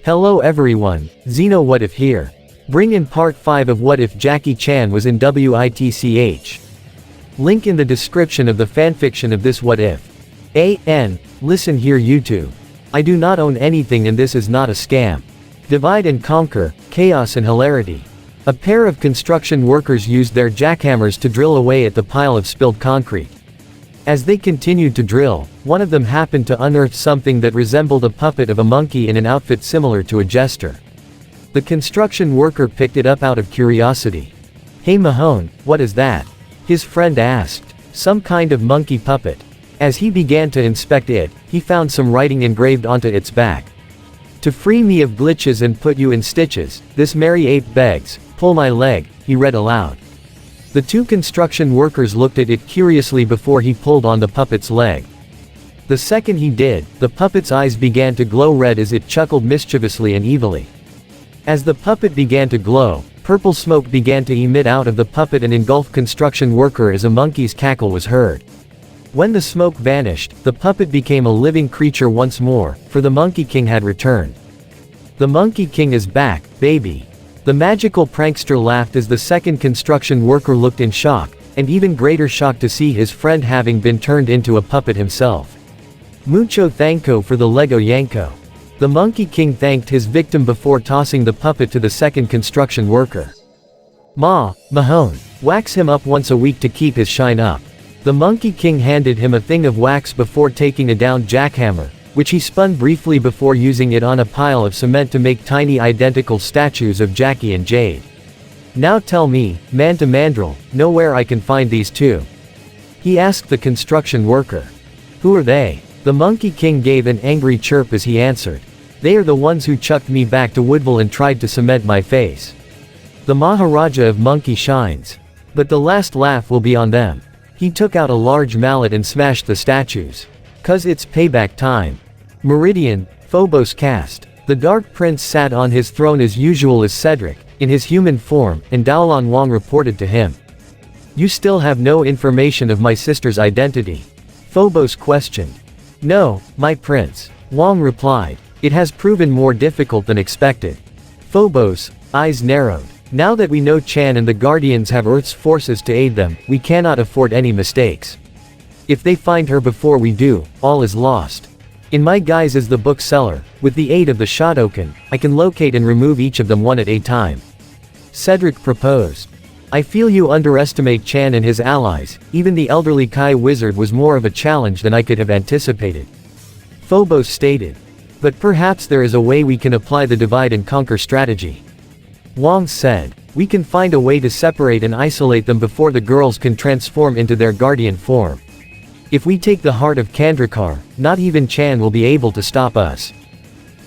Hello everyone, Xeno What If here. Bring in part 5 of What If Jackie Chan was in W.I.T.C.H. Link in the description of the fanfiction of this What If. Listen here YouTube. I do not own anything and this is not a scam. Divide and conquer, chaos and hilarity. A pair of construction workers used their jackhammers to drill away at the pile of spilled concrete. As they continued to drill, one of them happened to unearth something that resembled a puppet of a monkey in an outfit similar to a jester. The construction worker picked it up out of curiosity. "Hey Mahone, what is that?" his friend asked. "Some kind of monkey puppet." As he began to inspect it, he found some writing engraved onto its back. "To free me of glitches and put you in stitches, this merry ape begs, pull my leg," he read aloud. The two construction workers looked at it curiously before he pulled on the puppet's leg. The second he did, the puppet's eyes began to glow red as it chuckled mischievously and evilly. As the puppet began to glow, purple smoke began to emit out of the puppet and engulf construction worker as a monkey's cackle was heard. When the smoke vanished, the puppet became a living creature once more, for the Monkey King had returned. "The Monkey King is back, baby." The magical prankster laughed as the second construction worker looked in shock, and even greater shock to see his friend having been turned into a puppet himself. "Mucho thanko for the Lego Yanko." The Monkey King thanked his victim before tossing the puppet to the second construction worker. Mahone, wax him up once a week to keep his shine up." The Monkey King handed him a thing of wax before taking a downed jackhammer, which he spun briefly before using it on a pile of cement to make tiny identical statues of Jackie and Jade. "Now tell me, man to mandrill, know where I can find these two?" he asked the construction worker. "Who are they?" The Monkey King gave an angry chirp as he answered. "They are the ones who chucked me back to Woodville and tried to cement my face. The Maharaja of Monkey shines. But the last laugh will be on them." He took out a large mallet and smashed the statues. "'Cause it's payback time." Meridian, Phobos cast. The Dark Prince sat on his throne as usual as Cedric, in his human form, and Daolan Wang reported to him. "You still have no information of my sister's identity?" Phobos questioned. "No, my prince," Wang replied. "It has proven more difficult than expected." Phobos' eyes narrowed. "Now that we know Chan and the Guardians have Earth's forces to aid them, we cannot afford any mistakes. If they find her before we do, all is lost. In my guise as the bookseller, with the aid of the Shotokan, I can locate and remove each of them one at a time." Cedric proposed. "I feel you underestimate Chan and his allies, even the elderly Kai wizard was more of a challenge than I could have anticipated," Phobos stated. "But perhaps there is a way we can apply the divide and conquer strategy," Wang said. "We can find a way to separate and isolate them before the girls can transform into their guardian form. If we take the heart of Kandrakar, not even Chan will be able to stop us."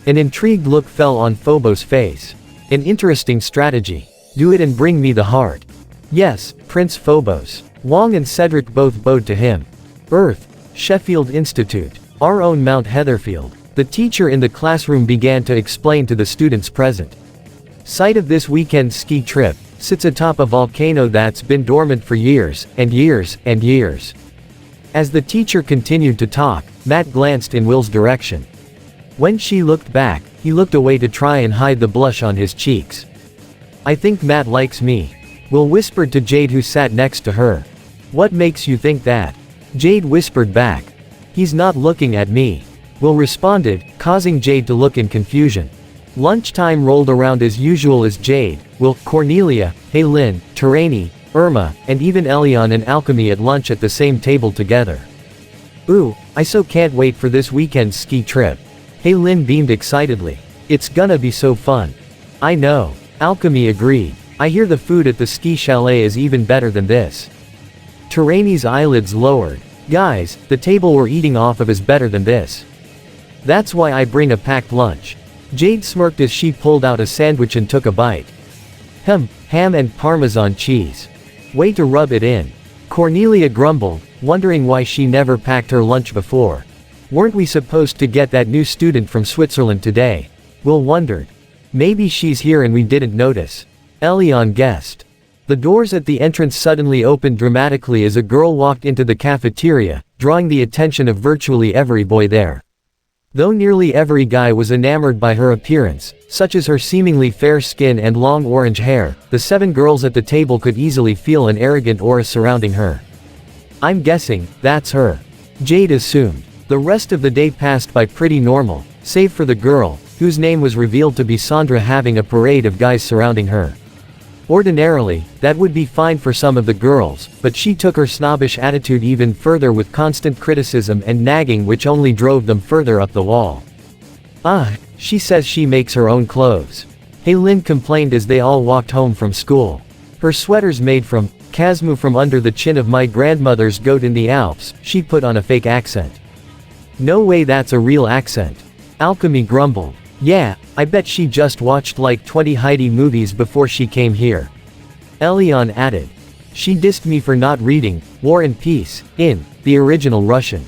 An intrigued look fell on Phobos' face. "An interesting strategy. Do it and bring me the heart." "Yes, Prince Phobos." Wang and Cedric both bowed to him. Earth, Sheffield Institute. Our own Mount Heatherfield. The teacher in the classroom began to explain to the students present. "Site of this weekend's ski trip, sits atop a volcano that's been dormant for years, and years, and years." As the teacher continued to talk, Matt glanced in Will's direction. When she looked back, he looked away to try and hide the blush on his cheeks. "I think Matt likes me," Will whispered to Jade who sat next to her. "What makes you think that?" Jade whispered back. "He's not looking at me," Will responded, causing Jade to look in confusion. Lunchtime rolled around as usual as Jade, Will, Cornelia, Haylin, Terani, Irma, and even Elion and Alchemy at lunch at the same table together. "Ooh, I so can't wait for this weekend's ski trip." Haylin beamed excitedly. "It's gonna be so fun." "I know," Alchemy agreed. "I hear the food at the ski chalet is even better than this." Terani's eyelids lowered. "Guys, the table we're eating off of is better than this. That's why I bring a packed lunch." Jade smirked as she pulled out a sandwich and took a bite. Ham and Parmesan cheese. Way to rub it in." Cornelia grumbled, wondering why she never packed her lunch before. "Weren't we supposed to get that new student from Switzerland today?" Will wondered. "Maybe she's here and we didn't notice," Elion guessed. The doors at the entrance suddenly opened dramatically as a girl walked into the cafeteria, drawing the attention of virtually every boy there. Though nearly every guy was enamored by her appearance, such as her seemingly fair skin and long orange hair, the 7 girls at the table could easily feel an arrogant aura surrounding her. I'm guessing, that's her. Jade assumed. The rest of the day passed by pretty normal, save for the girl, whose name was revealed to be Sandra, having a parade of guys surrounding her. Ordinarily, that would be fine for some of the girls, but she took her snobbish attitude even further with constant criticism and nagging, which only drove them further up the wall. She says she makes her own clothes. Lynn complained as they all walked home from school. Her sweater's made from cashew from under the chin of my grandmother's goat in the Alps, she put on a fake accent. No way, that's a real accent. Alchemy grumbled. Yeah, I bet she just watched like 20 Heidi movies before she came here. Elion added. She dissed me for not reading War and Peace in the original Russian.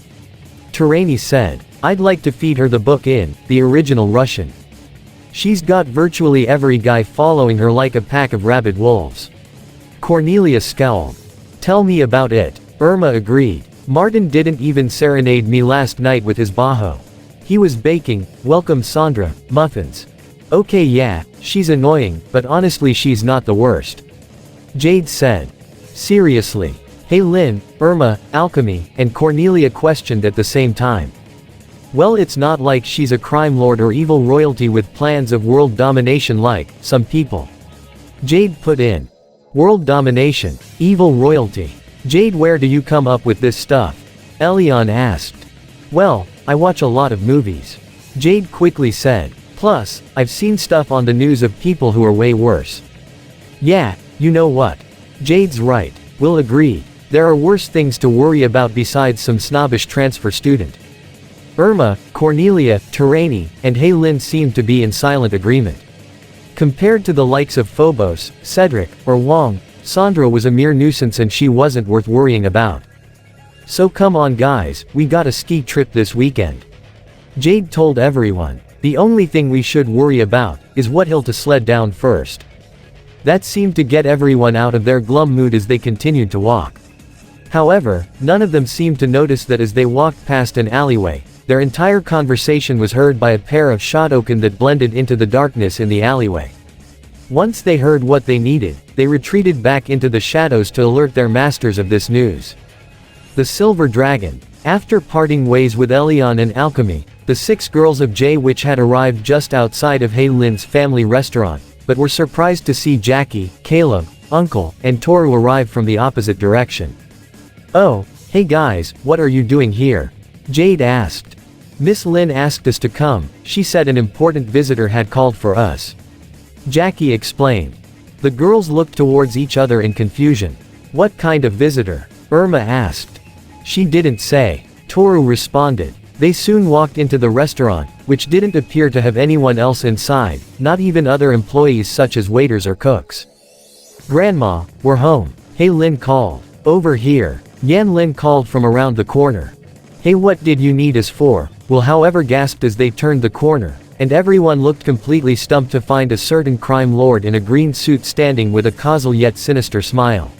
Terani said. I'd like to feed her the book in the original Russian. She's got virtually every guy following her like a pack of rabid wolves. Cornelia scowled. Tell me about it. Irma agreed. Martin didn't even serenade me last night with his bajo. He was baking, welcome Sandra, muffins. Okay, yeah, she's annoying, but honestly she's not the worst. Jade said. Seriously. Lynn, Irma, Alchemy, and Cornelia questioned at the same time. Well, it's not like she's a crime lord or evil royalty with plans of world domination like some people. Jade put in. World domination, evil royalty. Jade, where do you come up with this stuff? Elion asked. Well, I watch a lot of movies. Jade quickly said. Plus, I've seen stuff on the news of people who are way worse. Yeah, you know what? Jade's right, we'll agree. There are worse things to worry about besides some snobbish transfer student. Irma, Cornelia, Terani, and Lynn seemed to be in silent agreement. Compared to the likes of Phobos, Cedric, or Wong, Sandra was a mere nuisance and she wasn't worth worrying about. So come on guys, we got a ski trip this weekend. Jade told everyone. The only thing we should worry about is what hill to sled down first. That seemed to get everyone out of their glum mood as they continued to walk. However, none of them seemed to notice that as they walked past an alleyway, their entire conversation was heard by a pair of Shotokan that blended into the darkness in the alleyway. Once they heard what they needed, they retreated back into the shadows to alert their masters of this news. The Silver Dragon. After parting ways with Elion and Alchemy, the 6 girls of J-Witch had arrived just outside of Lynn's family restaurant, but were surprised to see Jackie, Caleb, Uncle, and Toru arrive from the opposite direction. Oh, hey guys, what are you doing here? Jade asked. Miss Lynn asked us to come, she said an important visitor had called for us. Jackie explained. The girls looked towards each other in confusion. What kind of visitor? Irma asked. She didn't say. Toru responded. They soon walked into the restaurant, which didn't appear to have anyone else inside, not even other employees such as waiters or cooks. Grandma, we're home. Lynn called. Over here. Yan Lin called from around the corner. Hey, what did you need us for? Will however gasped as they turned the corner, and everyone looked completely stumped to find a certain crime lord in a green suit standing with a causal yet sinister smile.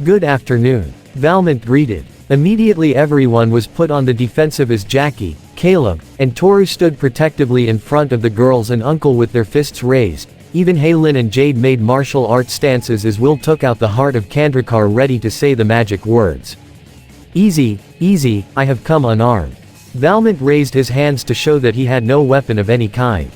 Good afternoon. Valmont greeted. Immediately everyone was put on the defensive as Jackie, Caleb, and Toru stood protectively in front of the girls and Uncle with their fists raised. Even Lynn and Jade made martial arts stances as Will took out the heart of Kandrakar ready to say the magic words. Easy, easy, I have come unarmed. Valmont raised his hands to show that he had no weapon of any kind.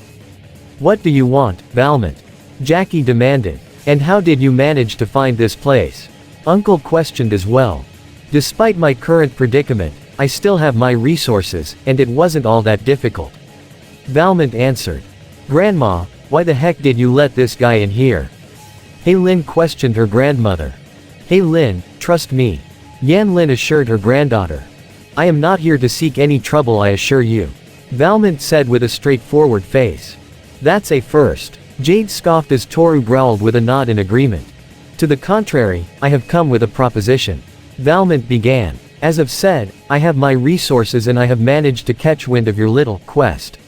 What do you want, Valmont? Jackie demanded. And how did you manage to find this place? Uncle questioned as well. Despite my current predicament, I still have my resources, and it wasn't all that difficult. Valmont answered. Grandma, why the heck did you let this guy in here? Lynn questioned her grandmother. Lynn, trust me. Yan Lin assured her granddaughter. I am not here to seek any trouble, I assure you. Valmont said with a straightforward face. That's a first. Jade scoffed as Toru growled with a nod in agreement. To the contrary, I have come with a proposition. Valmont began. As I've said, I have my resources and I have managed to catch wind of your little quest.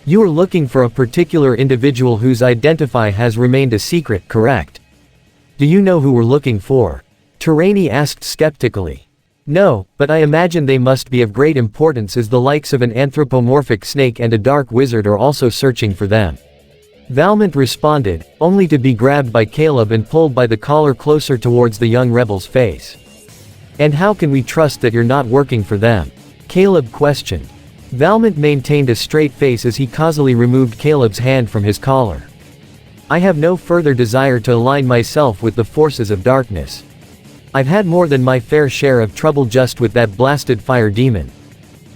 You are looking for a particular individual whose identity has remained a secret, correct? Do you know who we're looking for? Terani asked skeptically. No, but I imagine they must be of great importance as the likes of an anthropomorphic snake and a dark wizard are also searching for them. Valmont responded, only to be grabbed by Caleb and pulled by the collar closer towards the young rebel's face. And how can we trust that you're not working for them? Caleb questioned. Valmont maintained a straight face as he causally removed Caleb's hand from his collar. I have no further desire to align myself with the forces of darkness. I've had more than my fair share of trouble just with that blasted fire demon.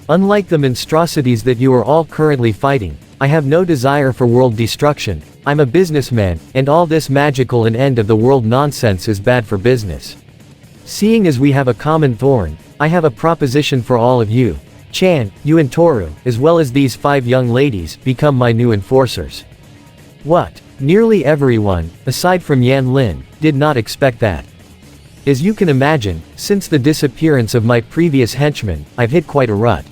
Unlike the monstrosities that you are all currently fighting, I have no desire for world destruction. I'm a businessman, and all this magical and end of the world nonsense is bad for business. Seeing as we have a common thorn, I have a proposition for all of you. Chan, you and Toru, as well as these 5 young ladies, become my new enforcers. What? Nearly everyone, aside from Yan Lin, did not expect that. As you can imagine, since the disappearance of my previous henchman, I've hit quite a rut.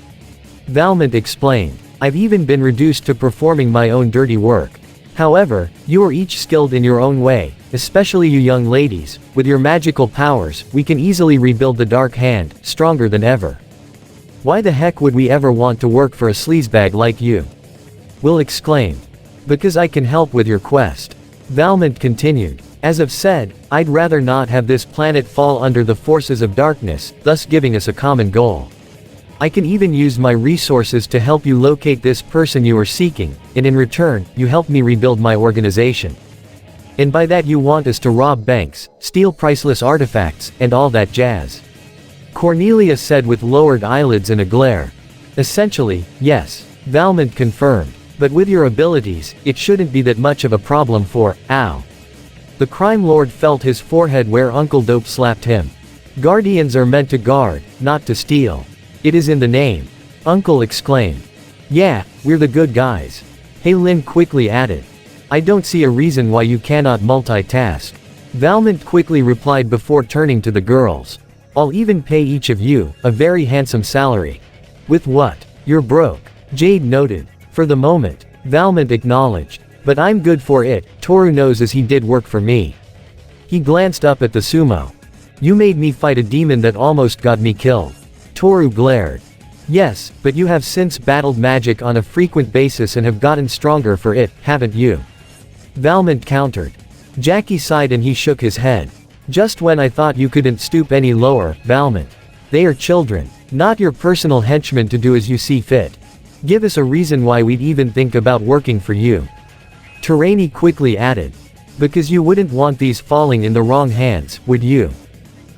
Valmont explained. I've even been reduced to performing my own dirty work. However, you are each skilled in your own way, especially you young ladies. With your magical powers, we can easily rebuild the Dark Hand, stronger than ever. Why the heck would we ever want to work for a sleazebag like you? Will exclaimed. Because I can help with your quest. Valmont continued. As I've said, I'd rather not have this planet fall under the forces of darkness, thus giving us a common goal. I can even use my resources to help you locate this person you are seeking, and in return, you help me rebuild my organization. And by that you want us to rob banks, steal priceless artifacts, and all that jazz. Cornelia said with lowered eyelids and a glare. Essentially, yes. Valmont confirmed. But with your abilities, it shouldn't be that much of a problem for, ow. The crime lord felt his forehead where Uncle Dope slapped him. Guardians are meant to guard, not to steal. It is in the name. Uncle exclaimed. Yeah, we're the good guys. Hey Lin quickly added. I don't see a reason why you cannot multitask. Valmont quickly replied before turning to the girls. I'll even pay each of you a very handsome salary. With what? You're broke. Jade noted. For the moment, Valmont acknowledged. But I'm good for it, Toru knows as he did work for me. He glanced up at the sumo. You made me fight a demon that almost got me killed. Toru glared. Yes, but you have since battled magic on a frequent basis and have gotten stronger for it, haven't you? Valmont countered. Jackie sighed and he shook his head. Just when I thought you couldn't stoop any lower, Valmont. They are children, not your personal henchmen to do as you see fit. Give us a reason why we'd even think about working for you. Terani quickly added. Because you wouldn't want these falling in the wrong hands, would you?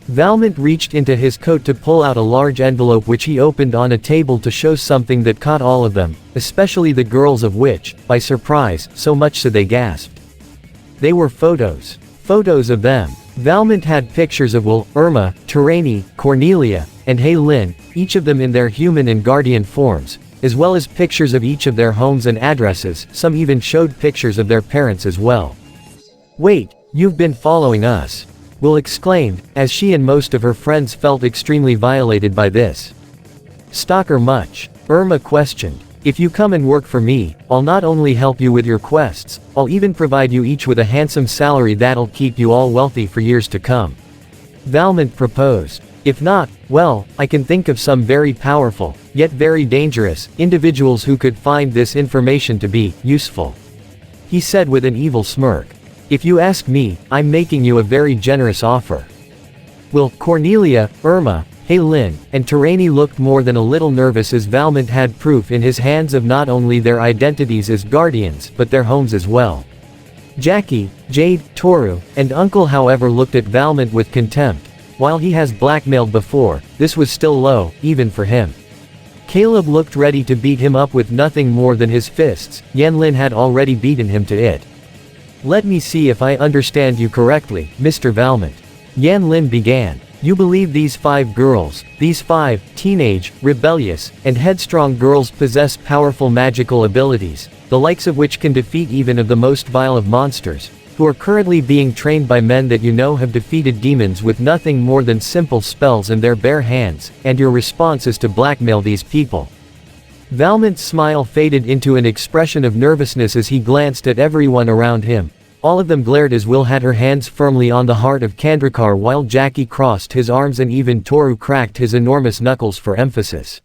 Valmont reached into his coat to pull out a large envelope which he opened on a table to show something that caught all of them, especially the girls of which, by surprise, so much so they gasped. They were photos. Photos of them. Valmont had pictures of Will, Irma, Terani, Cornelia, and Hei Lin, each of them in their human and guardian forms, as well as pictures of each of their homes and addresses. Some even showed pictures of their parents as well. Wait, you've been following us. Will exclaimed, as she and most of her friends felt extremely violated by this. Stalker much? Irma questioned. If you come and work for me, I'll not only help you with your quests, I'll even provide you each with a handsome salary that'll keep you all wealthy for years to come. Valmont proposed. If not, well, I can think of some very powerful, yet very dangerous, individuals who could find this information to be useful. He said with an evil smirk. If you ask me, I'm making you a very generous offer. Will, Cornelia, Irma, Hei Lin, and Terani looked more than a little nervous as Valmont had proof in his hands of not only their identities as guardians, but their homes as well. Jackie, Jade, Toru, and Uncle however looked at Valmont with contempt. While he has blackmailed before, this was still low, even for him. Caleb looked ready to beat him up with nothing more than his fists. Yan Lin had already beaten him to it. Let me see if I understand you correctly, Mr. Valmont. Yan Lin began. You believe these 5 girls, these 5 teenage, rebellious, and headstrong girls possess powerful magical abilities, the likes of which can defeat even of the most vile of monsters, who are currently being trained by men that you know have defeated demons with nothing more than simple spells and their bare hands, and your response is to blackmail these people. Valmont's smile faded into an expression of nervousness as he glanced at everyone around him. All of them glared as Will had her hands firmly on the heart of Kandrakar while Jackie crossed his arms and even Toru cracked his enormous knuckles for emphasis.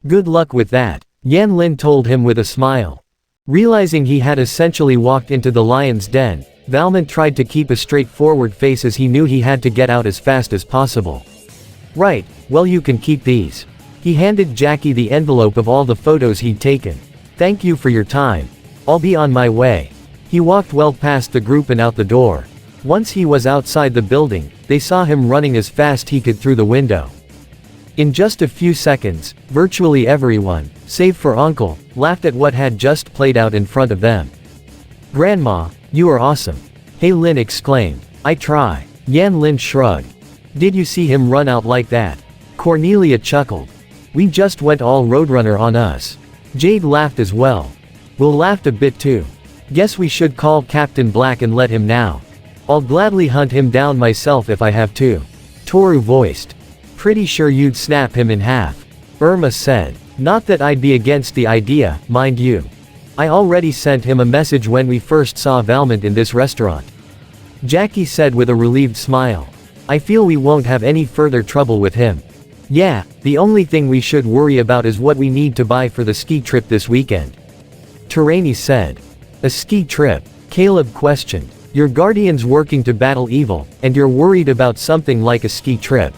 Good luck with that, Yan Lin told him with a smile. Realizing he had essentially walked into the lion's den, Valmont tried to keep a straightforward face as he knew he had to get out as fast as possible. Right, well you can keep these. He handed Jackie the envelope of all the photos he'd taken. Thank you for your time. I'll be on my way. He walked well past the group and out the door. Once he was outside the building, they saw him running as fast he could through the window. In just a few seconds, virtually everyone, save for Uncle, laughed at what had just played out in front of them. Grandma, you are awesome. Hei Lin exclaimed. I try. Yan Lin shrugged. Did you see him run out like that? Cornelia chuckled. We just went all Roadrunner on us. Jade laughed as well. Will laughed a bit too. Guess we should call Captain Black and let him know. I'll gladly hunt him down myself if I have to. Toru voiced. Pretty sure you'd snap him in half. Irma said. Not that I'd be against the idea, mind you. I already sent him a message when we first saw Valmont in this restaurant. Jackie said with a relieved smile. I feel we won't have any further trouble with him. Yeah, the only thing we should worry about is what we need to buy for the ski trip this weekend. Terani said. A ski trip? Caleb questioned. Your guardian's working to battle evil, and you're worried about something like a ski trip.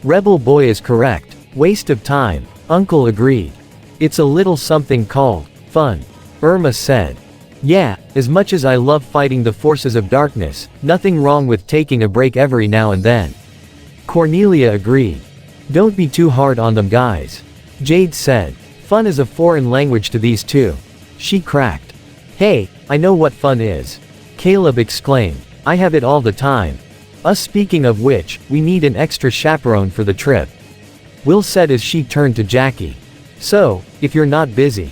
Rebel Boy is correct. Waste of time. Uncle agreed. It's a little something called fun. Irma said. Yeah, as much as I love fighting the forces of darkness, nothing wrong with taking a break every now and then. Cornelia agreed. Don't be too hard on them guys. Jade said. Fun is a foreign language to these two. She cracked. Hey, I know what fun is. Caleb exclaimed. I have it all the time. Speaking of which, we need an extra chaperone for the trip. Will said as she turned to Jackie. So, if you're not busy.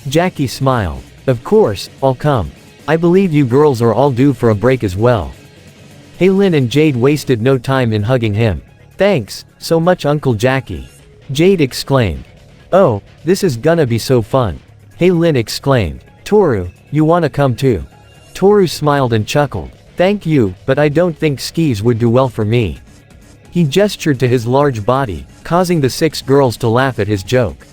Jackie smiled. Of course, I'll come. I believe you girls are all due for a break as well. Hei Lin and Jade wasted no time in hugging him. Thanks, so much Uncle Jackie. Jade exclaimed. Oh, this is gonna be so fun. Hei Lin exclaimed. Toru, you wanna come too? Toru smiled and chuckled. Thank you, but I don't think skis would do well for me. He gestured to his large body, causing the 6 girls to laugh at his joke.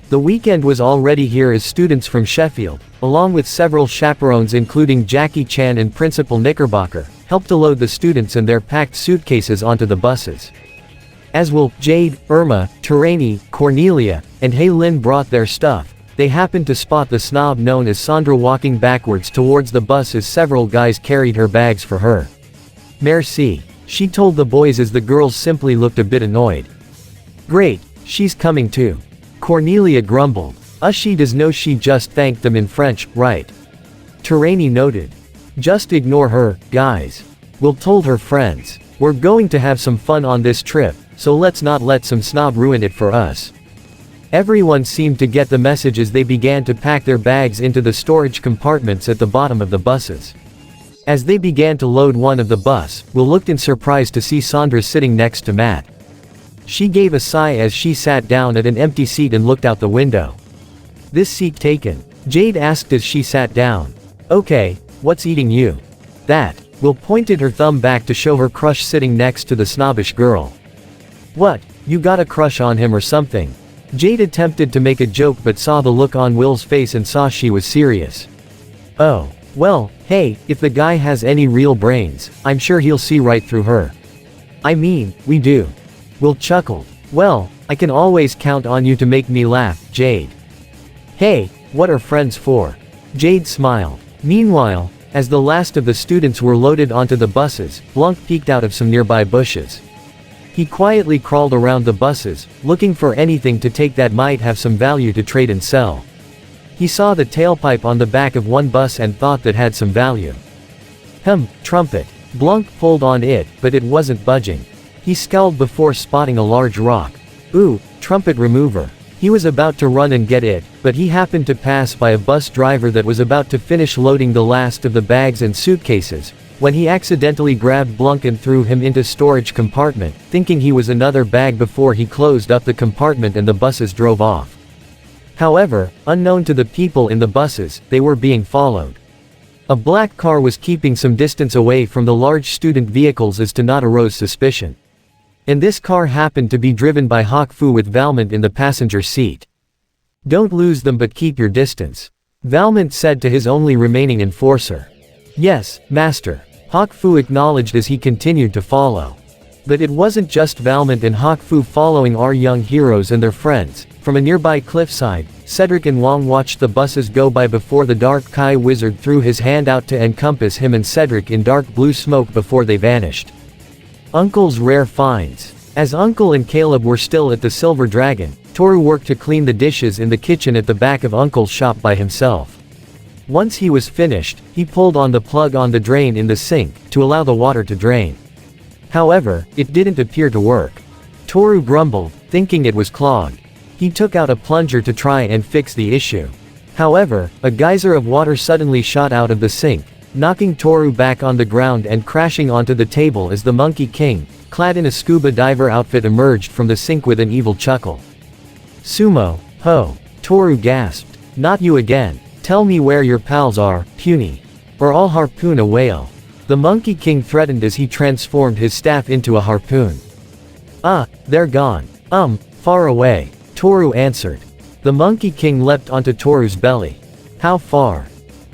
The weekend was already here as students from Sheffield, along with several chaperones including Jackie Chan and Principal Knickerbocker, helped to load the students and their packed suitcases onto the buses. As Will, Jade, Irma, Terani, Cornelia, and Hei Lin brought their stuff, they happened to spot the snob known as Sandra walking backwards towards the bus as several guys carried her bags for her. Merci, she told the boys as the girls simply looked a bit annoyed. Great, she's coming too. Cornelia grumbled. She does know she just thanked them in French, right? Terani noted. Just ignore her, guys. Will told her friends. We're going to have some fun on this trip, so let's not let some snob ruin it for us. Everyone seemed to get the message as they began to pack their bags into the storage compartments at the bottom of the buses. As they began to load one of the bus, Will looked in surprise to see Sandra sitting next to Matt. She gave a sigh as she sat down at an empty seat and looked out the window. This seat taken? Jade asked as she sat down. Okay, what's eating you? That. Will pointed her thumb back to show her crush sitting next to the snobbish girl. What, you got a crush on him or something? Jade attempted to make a joke but saw the look on Will's face and saw she was serious. Oh, well, hey, if the guy has any real brains, I'm sure he'll see right through her. I mean, we do. Will chuckled. Well, I can always count on you to make me laugh, Jade. Hey, what are friends for? Jade smiled. Meanwhile, as the last of the students were loaded onto the buses, Blanc peeked out of some nearby bushes. He quietly crawled around the buses, looking for anything to take that might have some value to trade and sell. He saw the tailpipe on the back of one bus and thought that had some value. Trumpet. Blanc pulled on it, but it wasn't budging. He scowled before spotting a large rock. Ooh, trumpet remover. He was about to run and get it, but he happened to pass by a bus driver that was about to finish loading the last of the bags and suitcases, when he accidentally grabbed Blanc and threw him into storage compartment, thinking he was another bag before he closed up the compartment and the buses drove off. However, unknown to the people in the buses, they were being followed. A black car was keeping some distance away from the large student vehicles as to not arouse suspicion. And this car happened to be driven by Hawk Fu with Valmont in the passenger seat. "Don't lose them but keep your distance," Valmont said to his only remaining enforcer. "Yes, master," Hawk Fu acknowledged as he continued to follow. But it wasn't just Valmont and Hawk Fu following our young heroes and their friends. From a nearby cliffside, Cedric and Wong watched the buses go by before the dark Kai wizard threw his hand out to encompass him and Cedric in dark blue smoke before they vanished. Uncle's rare finds. As Uncle and Caleb were still at the Silver Dragon, Toru worked to clean the dishes in the kitchen at the back of Uncle's shop by himself. Once he was finished, he pulled on the plug on the drain in the sink, to allow the water to drain. However, it didn't appear to work. Toru grumbled, thinking it was clogged. He took out a plunger to try and fix the issue. However, a geyser of water suddenly shot out of the sink, knocking Toru back on the ground and crashing onto the table as the Monkey King, clad in a scuba diver outfit, emerged from the sink with an evil chuckle. "Sumo, ho!" Toru gasped. "Not you again. Tell me where your pals are, puny. Or I'll harpoon a whale." The Monkey King threatened as he transformed his staff into a harpoon. They're gone. Far away," Toru answered. The Monkey King leapt onto Toru's belly. "How far?"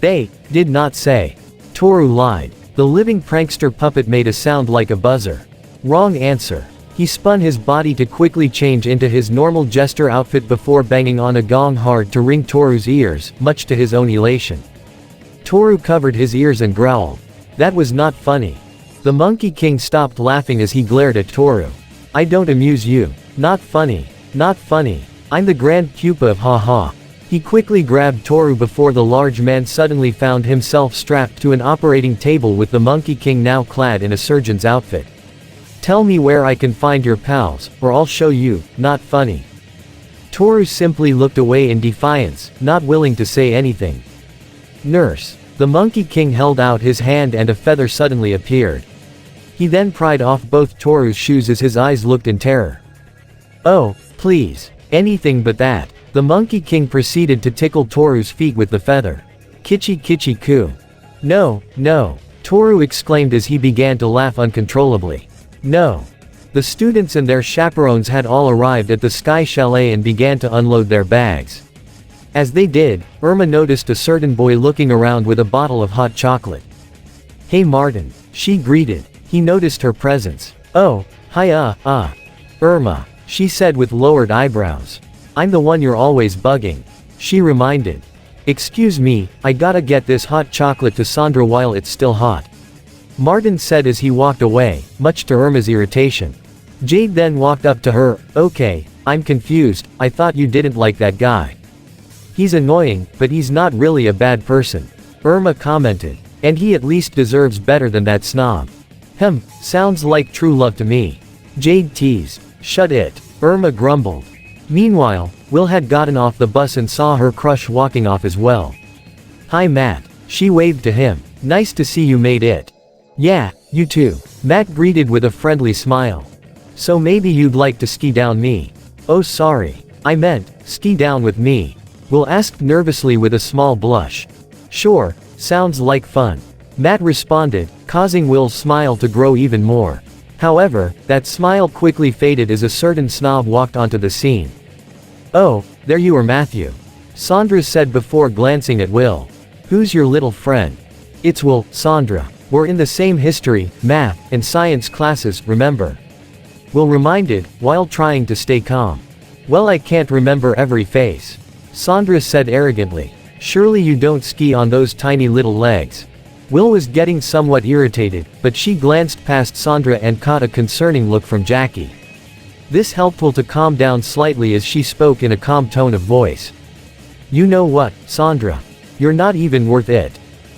"They did not say." Toru lied. The living prankster puppet made a sound like a buzzer. "Wrong answer." He spun his body to quickly change into his normal jester outfit before banging on a gong hard to ring Toru's ears, much to his own elation. Toru covered his ears and growled. "That was not funny." The Monkey King stopped laughing as he glared at Toru. "I don't amuse you. Not funny. Not funny. I'm the grand pupa of ha-ha." He quickly grabbed Toru before the large man suddenly found himself strapped to an operating table with the Monkey King now clad in a surgeon's outfit. "Tell me where I can find your pals, or I'll show you, not funny." Toru simply looked away in defiance, not willing to say anything. "Nurse." The Monkey King held out his hand and a feather suddenly appeared. He then pried off both Toru's shoes as his eyes looked in terror. "Oh, please. Anything but that." The Monkey King proceeded to tickle Toru's feet with the feather. "Kitchi kitchi coo." "No, no," Toru exclaimed as he began to laugh uncontrollably. "No." The students and their chaperones had all arrived at the Sky Chalet and began to unload their bags. As they did, Irma noticed a certain boy looking around with a bottle of hot chocolate. "Hey Martin," she greeted. He noticed her presence. "Oh, hi Irma," she said with lowered eyebrows. "I'm the one you're always bugging," she reminded. "Excuse me, I gotta get this hot chocolate to Sandra while it's still hot," Martin said as he walked away, much to Irma's irritation. Jade then walked up to her. "Okay, I'm confused, I thought you didn't like that guy." "He's annoying, but he's not really a bad person," Irma commented. "And he at least deserves better than that snob." Sounds like true love to me," Jade teased. "Shut it," Irma grumbled. Meanwhile, Will had gotten off the bus and saw her crush walking off as well. "Hi Matt," she waved to him. "Nice to see you made it." "Yeah, you too," Matt greeted with a friendly smile. "So maybe you'd like to ski down me." "Oh sorry. I meant, ski down with me," Will asked nervously with a small blush. "Sure, sounds like fun," Matt responded, causing Will's smile to grow even more. However, that smile quickly faded as a certain snob walked onto the scene. "Oh, there you are Matthew," Sandra said before glancing at Will. "Who's your little friend?" "It's Will, Sandra. We're in the same history, math, and science classes, remember?" Will reminded, while trying to stay calm. "Well, I can't remember every face," Sandra said arrogantly. "Surely you don't ski on those tiny little legs." Will was getting somewhat irritated, but she glanced past Sandra and caught a concerning look from Jackie. This helped Will to calm down slightly as she spoke in a calm tone of voice. "You know what, Sandra? You're not even worth it."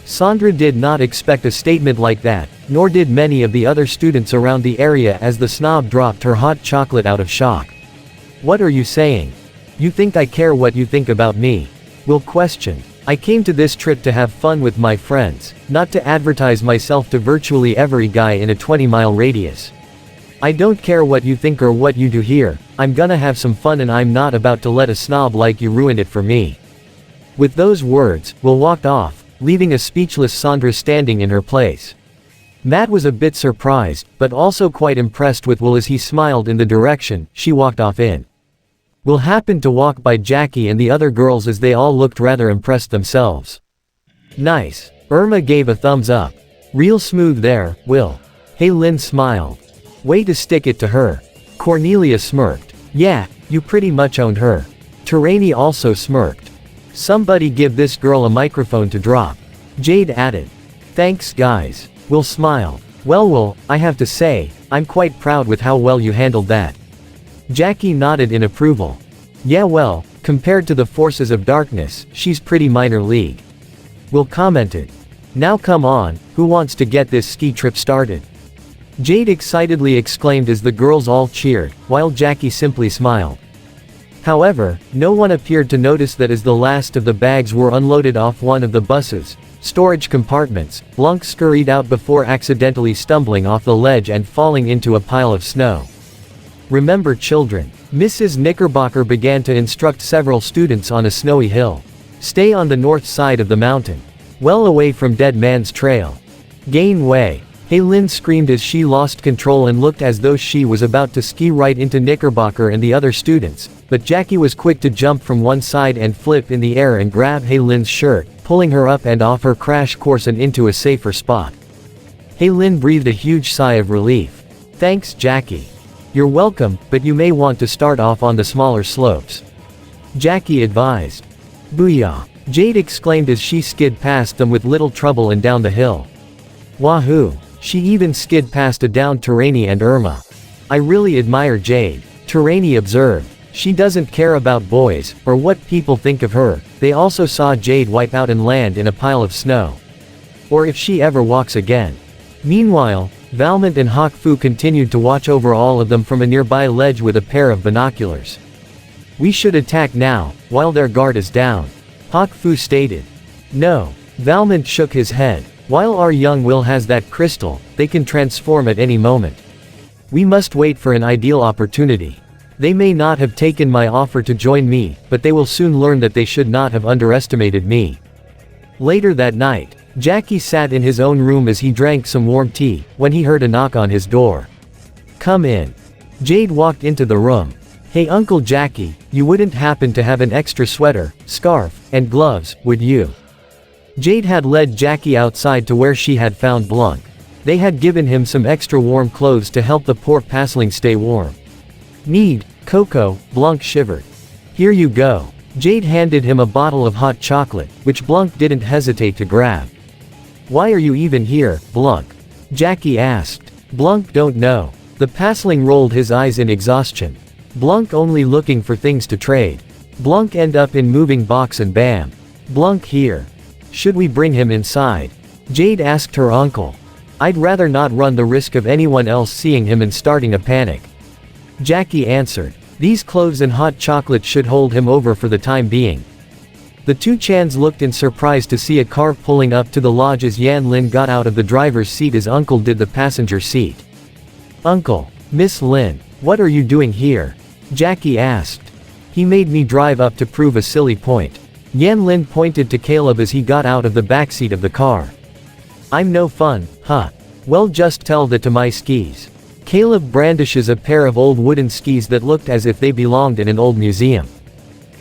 Sandra did not expect a statement like that, nor did many of the other students around the area as the snob dropped her hot chocolate out of shock. "What are you saying? You think I care what you think about me?" Will questioned. "I came to this trip to have fun with my friends, not to advertise myself to virtually every guy in a 20-mile radius. I don't care what you think or what you do here, I'm gonna have some fun and I'm not about to let a snob like you ruin it for me." With those words, Will walked off, leaving a speechless Sandra standing in her place. Matt was a bit surprised, but also quite impressed with Will as he smiled in the direction she walked off in. Will happened to walk by Jackie and the other girls as they all looked rather impressed themselves. Nice. Irma gave a thumbs up. Real smooth there, Will. Hey Lynn smiled. Way to stick it to her. Cornelia smirked. Yeah, you pretty much owned her. Terani also smirked. Somebody give this girl a microphone to drop. Jade added. Thanks guys. Will smiled. Well Will, I have to say, I'm quite proud with how well you handled that. Jackie nodded in approval. Yeah well, compared to the forces of darkness, she's pretty minor league. Will commented. Now come on, who wants to get this ski trip started? Jade excitedly exclaimed as the girls all cheered, while Jackie simply smiled. However, no one appeared to notice that as the last of the bags were unloaded off one of the bus's storage compartments, Blanc scurried out before accidentally stumbling off the ledge and falling into a pile of snow. Remember children. Mrs. Knickerbocker began to instruct several students on a snowy hill. Stay on the north side of the mountain. Well away from Dead Man's Trail. Gain way. Hey Lynn screamed as she lost control and looked as though she was about to ski right into Knickerbocker and the other students, but Jackie was quick to jump from one side and flip in the air and grab Hey Lynn's shirt, pulling her up and off her crash course and into a safer spot. Hey Lynn breathed a huge sigh of relief. Thanks Jackie. You're welcome, but you may want to start off on the smaller slopes. Jackie advised. Booyah! Jade exclaimed as she skid past them with little trouble and down the hill. Wahoo! She even skid past a downed Terani and Irma. I really admire Jade, Terani observed. She doesn't care about boys, or what people think of her. They also saw Jade wipe out and land in a pile of snow. Or if she ever walks again. Meanwhile, Valmont and Hawk Fu continued to watch over all of them from a nearby ledge with a pair of binoculars. We should attack now, while their guard is down. Hawk Fu stated. No. Valmont shook his head. While our young Will has that crystal, they can transform at any moment. We must wait for an ideal opportunity. They may not have taken my offer to join me, but they will soon learn that they should not have underestimated me. Later that night, Jackie sat in his own room as he drank some warm tea, when he heard a knock on his door. Come in. Jade walked into the room. Hey Uncle Jackie, you wouldn't happen to have an extra sweater, scarf, and gloves, would you? Jade had led Jackie outside to where she had found Blanc. They had given him some extra warm clothes to help the poor pasling stay warm. Need, Coco, Blanc shivered. Here you go. Jade handed him a bottle of hot chocolate, which Blanc didn't hesitate to grab. Why are you even here, Blanc? Jackie asked. Blanc don't know. The pasling rolled his eyes in exhaustion. Blanc only looking for things to trade. Blanc end up in moving box and bam. Blanc here. Should we bring him inside? Jade asked her uncle. I'd rather not run the risk of anyone else seeing him and starting a panic. Jackie answered. These clothes and hot chocolate should hold him over for the time being. The two Chans looked in surprise to see a car pulling up to the lodge as Yan Lin got out of the driver's seat as Uncle did the passenger seat. Uncle. Miss Lin. What are you doing here? Jackie asked. He made me drive up to prove a silly point. Yan Lin pointed to Caleb as he got out of the backseat of the car. I'm no fun, huh? Well just tell that to my skis. Caleb brandishes a pair of old wooden skis that looked as if they belonged in an old museum.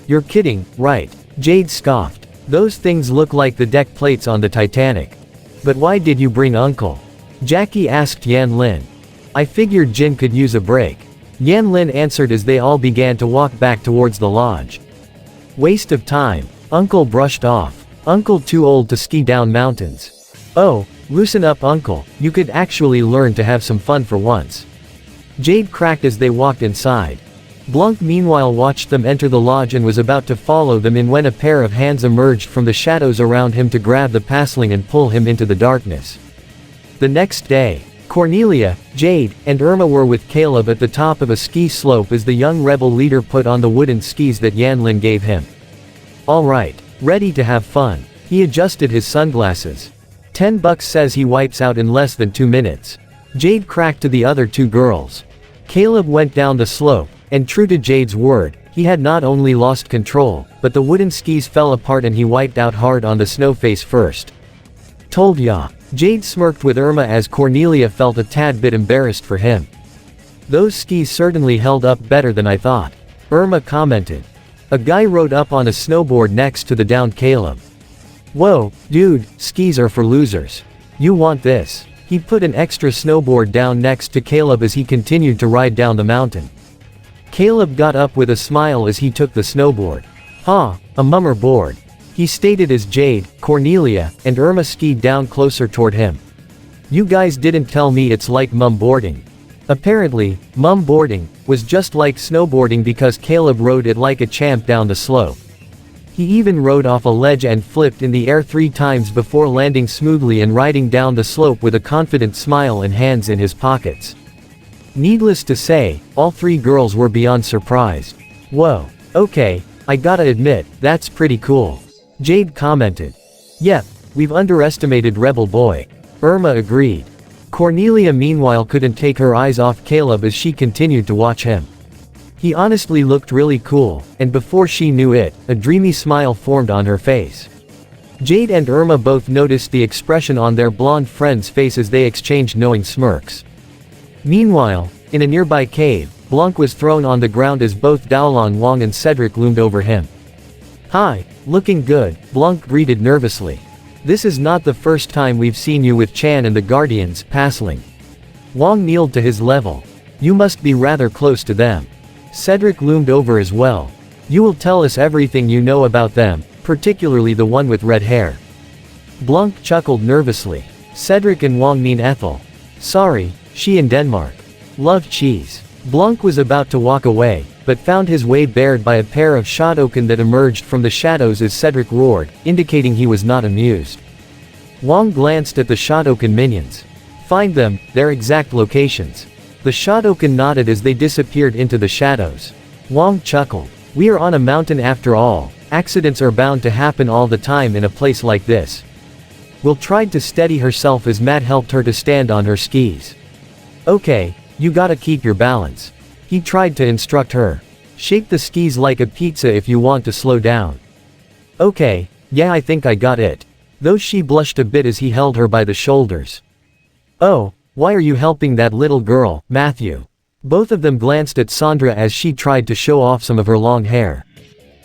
You're kidding, right? Jade scoffed. Those things look like the deck plates on the Titanic. But why did you bring Uncle? Jackie asked Yan Lin. I figured Jin could use a break. Yan Lin answered as they all began to walk back towards the lodge. Waste of time. Uncle brushed off. Uncle too old to ski down mountains. Oh, loosen up Uncle, you could actually learn to have some fun for once. Jade cracked as they walked inside. Blanc meanwhile watched them enter the lodge and was about to follow them in when a pair of hands emerged from the shadows around him to grab the pasling and pull him into the darkness. The next day, Cornelia, Jade, and Irma were with Caleb at the top of a ski slope as the young rebel leader put on the wooden skis that Yan Lin gave him. Alright, ready to have fun. He adjusted his sunglasses. $10 says he wipes out in less than 2 minutes. Jade cracked to the other two girls. Caleb went down the slope, and true to Jade's word, He had not only lost control, but the wooden skis fell apart and he wiped out hard on the snow face first. Told ya. Jade smirked with Irma as Cornelia felt a tad bit embarrassed for him. Those skis certainly held up better than I thought. Irma commented. A guy rode up on a snowboard next to the downed Caleb. Whoa, dude, skis are for losers. You want this? He put an extra snowboard down next to Caleb as he continued to ride down the mountain. Caleb got up with a smile as he took the snowboard. Huh, a mummer board. He stated as Jade, Cornelia, and Irma skied down closer toward him. You guys didn't tell me it's like mum boarding. Apparently, mum boarding was just like snowboarding because Caleb rode it like a champ down the slope. He even rode off a ledge and flipped in the air 3 times before landing smoothly and riding down the slope with a confident smile and hands in his pockets. Needless to say, all 3 girls were beyond surprised. Whoa, okay, I gotta admit, that's pretty cool. Jade commented. Yep, we've underestimated Rebel Boy. Irma agreed. Cornelia meanwhile couldn't take her eyes off Caleb as she continued to watch him. He honestly looked really cool, and before she knew it, a dreamy smile formed on her face. Jade and Irma both noticed the expression on their blonde friend's face as they exchanged knowing smirks. Meanwhile, in a nearby cave, Blanc was thrown on the ground as both Daolon Wong and Cedric loomed over him. Hi, looking good, Blanc greeted nervously. This is not the first time we've seen you with Chan and the Guardians, Passling. Wong kneeled to his level. You must be rather close to them. Cedric loomed over as well. You will tell us everything you know about them, particularly the one with red hair. Blanc chuckled nervously. Cedric and Wong mean Ethel. Sorry, she in Denmark. Love cheese. Blanc was about to walk away, but found his way barred by a pair of Shotokan that emerged from the shadows as Cedric roared, indicating he was not amused. Wong glanced at the Shotokan minions. Find them, their exact locations. The Shotokan nodded as they disappeared into the shadows. Wong chuckled. We are on a mountain after all, accidents are bound to happen all the time in a place like this. Will tried to steady herself as Matt helped her to stand on her skis. Okay, you gotta keep your balance. He tried to instruct her. Shape the skis like a pizza if you want to slow down. Okay, yeah, I think I got it. Though she blushed a bit as he held her by the shoulders. Oh, why are you helping that little girl, Matthew? Both of them glanced at Sandra as she tried to show off some of her long hair.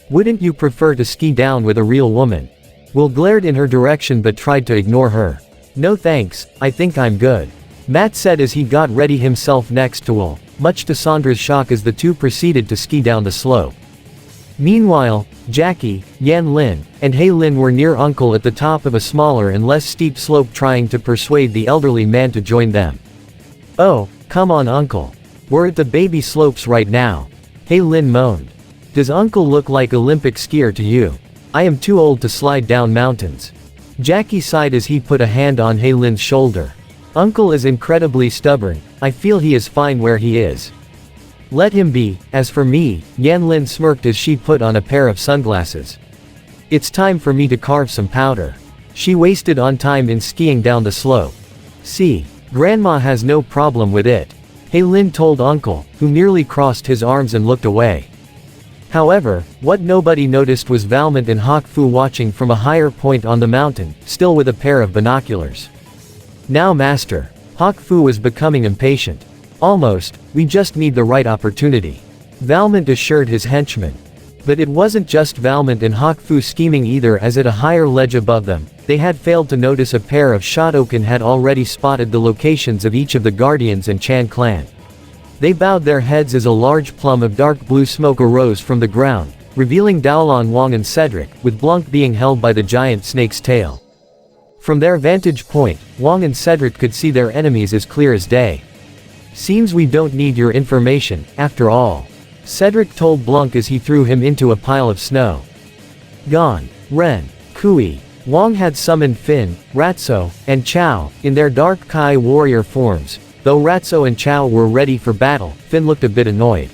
Wouldn't you prefer to ski down with a real woman? Will glared in her direction but tried to ignore her. No thanks, I think I'm good. Matt said as he got ready himself next to Will, much to Sandra's shock as the two proceeded to ski down the slope. Meanwhile, Jackie, Yan Lin, and Hei Lin were near Uncle at the top of a smaller and less steep slope trying to persuade the elderly man to join them. Oh, come on Uncle. We're at the baby slopes right now. Hei Lin moaned. Does Uncle look like Olympic skier to you? I am too old to slide down mountains. Jackie sighed as he put a hand on Hei Lin's shoulder. Uncle is incredibly stubborn, I feel he is fine where he is. Let him be. As for me, Yan Lin smirked as she put on a pair of sunglasses. It's time for me to carve some powder. She wasted on time in skiing down the slope. See, Grandma has no problem with it. Hei Lin told Uncle, who nearly crossed his arms and looked away. However, what nobody noticed was Valmont and Hawk Fu watching from a higher point on the mountain, still with a pair of binoculars. Now Master. Hawk Fu was becoming impatient. Almost, we just need the right opportunity. Valmont assured his henchman. But it wasn't just Valmont and Hawk Fu scheming either, as at a higher ledge above them, they had failed to notice a pair of Shotokan had already spotted the locations of each of the Guardians and Chan clan. They bowed their heads as a large plum of dark blue smoke arose from the ground, revealing Daolon Wong and Cedric, with Blanc being held by the giant snake's tail. From their vantage point, Wong and Cedric could see their enemies as clear as day. Seems we don't need your information, after all. Cedric told Blanc as he threw him into a pile of snow. Gon, Ren, Kui. Wong had summoned Fin, Ratso, and Chao, in their dark Kai warrior forms. Though Ratso and Chao were ready for battle, Fin looked a bit annoyed.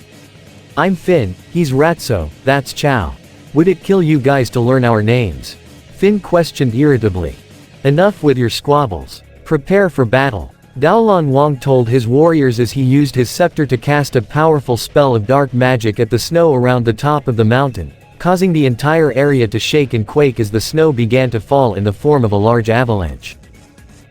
I'm Fin, he's Ratso, that's Chao. Would it kill you guys to learn our names? Fin questioned irritably. Enough with your squabbles. Prepare for battle. Daolan Wang told his warriors as he used his scepter to cast a powerful spell of dark magic at the snow around the top of the mountain, causing the entire area to shake and quake as the snow began to fall in the form of a large avalanche.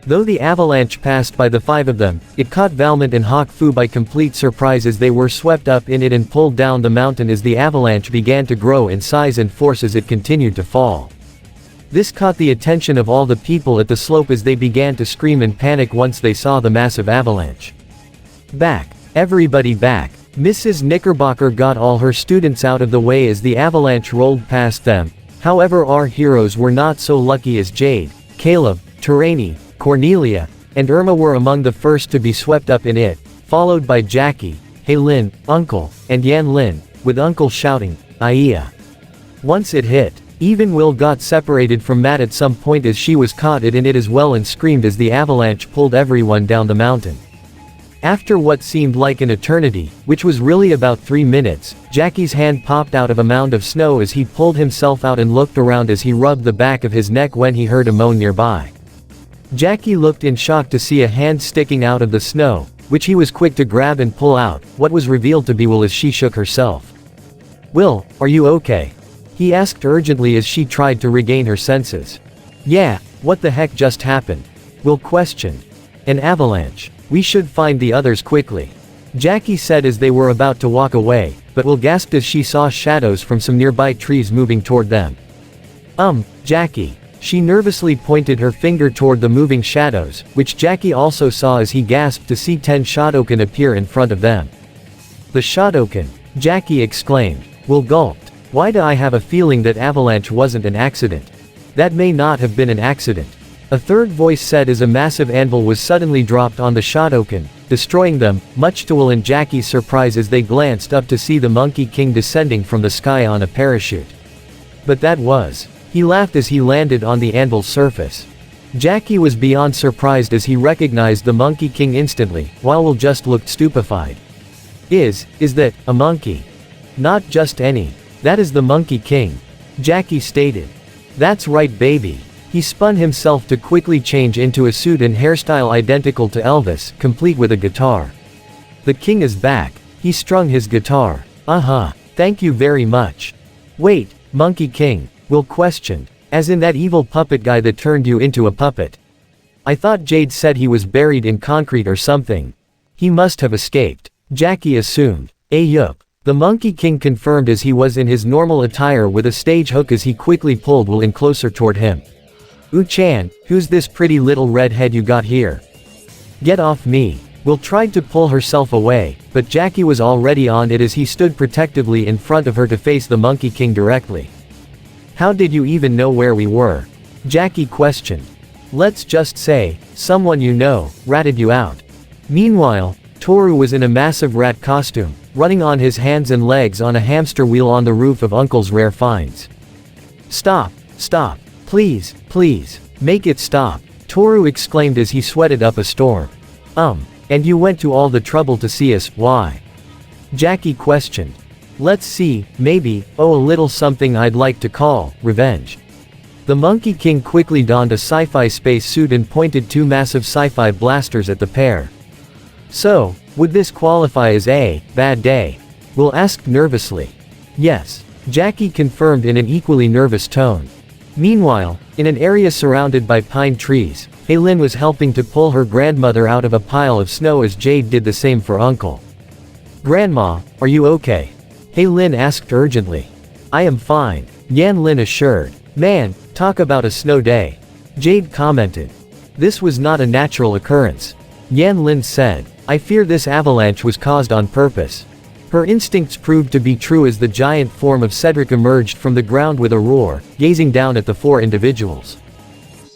Though the avalanche passed by the 5 of them, it caught Valmont and Hawk Fu by complete surprise as they were swept up in it and pulled down the mountain as the avalanche began to grow in size and force as it continued to fall. This caught the attention of all the people at the slope as they began to scream in panic once they saw the massive avalanche. Back. Everybody back. Mrs. Knickerbocker got all her students out of the way as the avalanche rolled past them. However, our heroes were not so lucky as Jade, Caleb, Terani, Cornelia, and Irma were among the first to be swept up in it, followed by Jackie, Heilin, Uncle, and Yan Lin, with Uncle shouting, "Aya!" Once it hit, even Will got separated from Matt at some point as she was caught in it as well and screamed as the avalanche pulled everyone down the mountain. After what seemed like an eternity, which was really about 3 minutes, Jackie's hand popped out of a mound of snow as he pulled himself out and looked around as he rubbed the back of his neck when he heard a moan nearby. Jackie looked in shock to see a hand sticking out of the snow, which he was quick to grab and pull out. What was revealed to be Will as she shook herself. "Will, are you okay?" he asked urgently as she tried to regain her senses. "Yeah, what the heck just happened?" Will questioned. "An avalanche. We should find the others quickly," Jackie said as they were about to walk away, but Will gasped as she saw shadows from some nearby trees moving toward them. Jackie. She nervously pointed her finger toward the moving shadows, which Jackie also saw as he gasped to see 10 Shotokan appear in front of them. "The Shotokan," Jackie exclaimed. Will gulped. "Why do I have a feeling that avalanche wasn't an accident? That may not have been an accident," a third voice said as a massive anvil was suddenly dropped on the Shotokan, destroying them, much to Will and Jackie's surprise as they glanced up to see the Monkey King descending from the sky on a parachute. "But that was..." He laughed as he landed on the anvil's surface. Jackie was beyond surprised as he recognized the Monkey King instantly, while Will just looked stupefied. Is that a monkey?" "Not just any. That is the Monkey King," Jackie stated. "That's right, baby." He spun himself to quickly change into a suit and hairstyle identical to Elvis, complete with a guitar. "The king is back." He strung his guitar. Thank you very much." "Wait, Monkey King?" Will questioned. "As in that evil puppet guy that turned you into a puppet? I thought Jade said he was buried in concrete or something. He must have escaped," Jackie assumed. "Yup." The Monkey King confirmed as he was in his normal attire with a stage hook as he quickly pulled Will in closer toward him. "Chan, who's this pretty little redhead you got here? Get off me." Will tried to pull herself away, but Jackie was already on it as he stood protectively in front of her to face the Monkey King directly. "How did you even know where we were?" Jackie questioned. "Let's just say, someone you know, ratted you out." Meanwhile, Toru was in a massive rat costume, running on his hands and legs on a hamster wheel on the roof of Uncle's Rare Finds. "Stop, please, make it stop," Toru exclaimed as he sweated up a storm. And you went to all the trouble to see us, why?" Jackie questioned. "Let's see, maybe, a little something I'd like to call revenge." The Monkey King quickly donned a sci-fi space suit and pointed 2 massive sci-fi blasters at the pair. "So, would this qualify as a bad day?" Will asked nervously. "Yes," Jackie confirmed in an equally nervous tone. Meanwhile, in an area surrounded by pine trees, Heilin was helping to pull her grandmother out of a pile of snow as Jade did the same for Uncle. "Grandma, are you okay?" Heilin asked urgently. "I am fine," Yan Lin assured. "Man, talk about a snow day," Jade commented. "This was not a natural occurrence," Yan Lin said. "I fear this avalanche was caused on purpose." Her instincts proved to be true as the giant form of Cedric emerged from the ground with a roar, gazing down at the 4 individuals.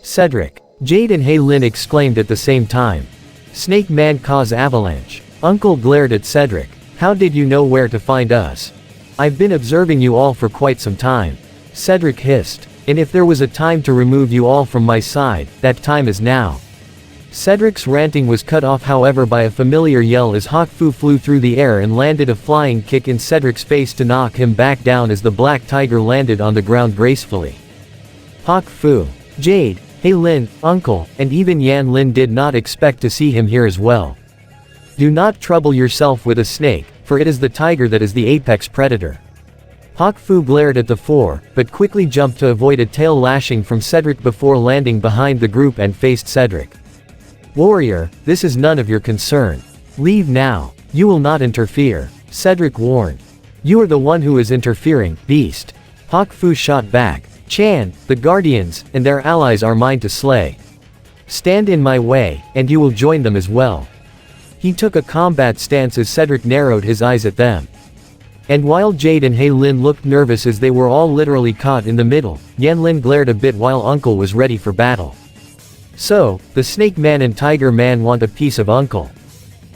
"Cedric!" Jade and Heilin exclaimed at the same time. "Snake Man cause avalanche." Uncle glared at Cedric. "How did you know where to find us?" "I've been observing you all for quite some time," Cedric hissed. "And if there was a time to remove you all from my side, that time is now." Cedric's ranting was cut off however by a familiar yell as Hawk Fu flew through the air and landed a flying kick in Cedric's face to knock him back down as the black tiger landed on the ground gracefully. "Hawk Fu! Jade, Hey Lin, uncle, and even Yan Lin did not expect to see him here as well. Do not trouble yourself with a snake, for it is the tiger that is the apex predator. Hawk Fu glared at the four, but quickly jumped to avoid a tail lashing from Cedric before landing behind the group and faced Cedric. Warrior, this is none of your concern. Leave now. You will not interfere, Cedric warned. You are the one who is interfering, beast. Hawk Fu shot back. Chan, the Guardians, and their allies are mine to slay. Stand in my way, and you will join them as well. He took a combat stance as Cedric narrowed his eyes at them. And while Jade and Hei Lin looked nervous as they were all literally caught in the middle, Yan Lin glared a bit while Uncle was ready for battle. So, the Snake Man and Tiger Man want a piece of Uncle.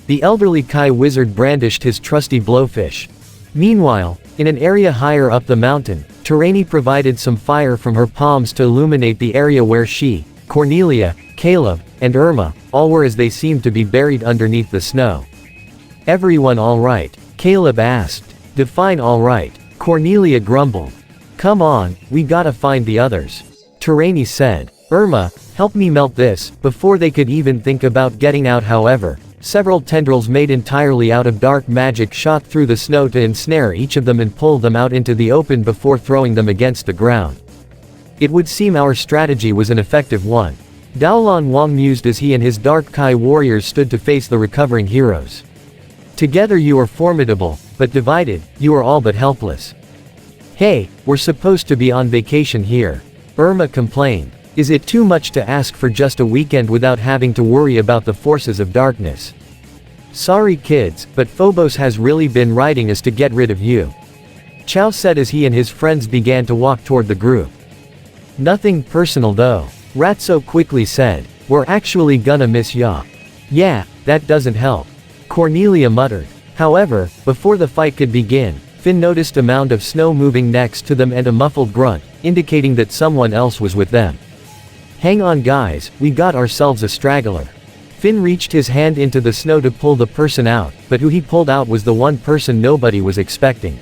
The elderly Kai wizard brandished his trusty blowfish. Meanwhile, in an area higher up the mountain, Terani provided some fire from her palms to illuminate the area where she, Cornelia, Caleb, and Irma, all were as they seemed to be buried underneath the snow. Everyone alright? Caleb asked. Define alright. Cornelia grumbled. Come on, we gotta find the others. Terani said. Irma, help me melt this. Before they could even think about getting out, however, several tendrils made entirely out of dark magic shot through the snow to ensnare each of them and pull them out into the open before throwing them against the ground. It would seem our strategy was an effective one. Daolan Wang mused as he and his Dark Kai warriors stood to face the recovering heroes. Together you are formidable, but divided, you are all but helpless. Hey, we're supposed to be on vacation here. Irma complained. Is it too much to ask for just a weekend without having to worry about the forces of darkness? Sorry kids, but Phobos has really been riding us to get rid of you. Chow said as he and his friends began to walk toward the group. Nothing personal though. Ratso quickly said. We're actually gonna miss ya. Yeah, that doesn't help. Cornelia muttered. However, before the fight could begin, Finn noticed a mound of snow moving next to them and a muffled grunt, indicating that someone else was with them. Hang on guys, we got ourselves a straggler. Finn reached his hand into the snow to pull the person out, but who he pulled out was the one person nobody was expecting.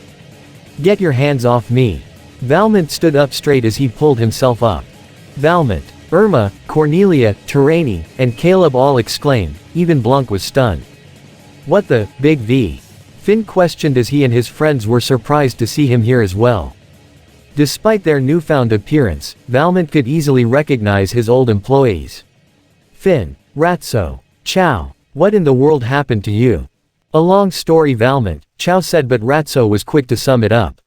Get your hands off me. Valmont stood up straight as he pulled himself up. Valmont, Irma, Cornelia, Terani, and Caleb all exclaimed, even Blanc was stunned. What the, Big V? Finn questioned as he and his friends were surprised to see him here as well. Despite their newfound appearance, Valmont could easily recognize his old employees. Finn, Ratso, Chow, what in the world happened to you? A long story Valmont, Chow said, but Ratso was quick to sum it up.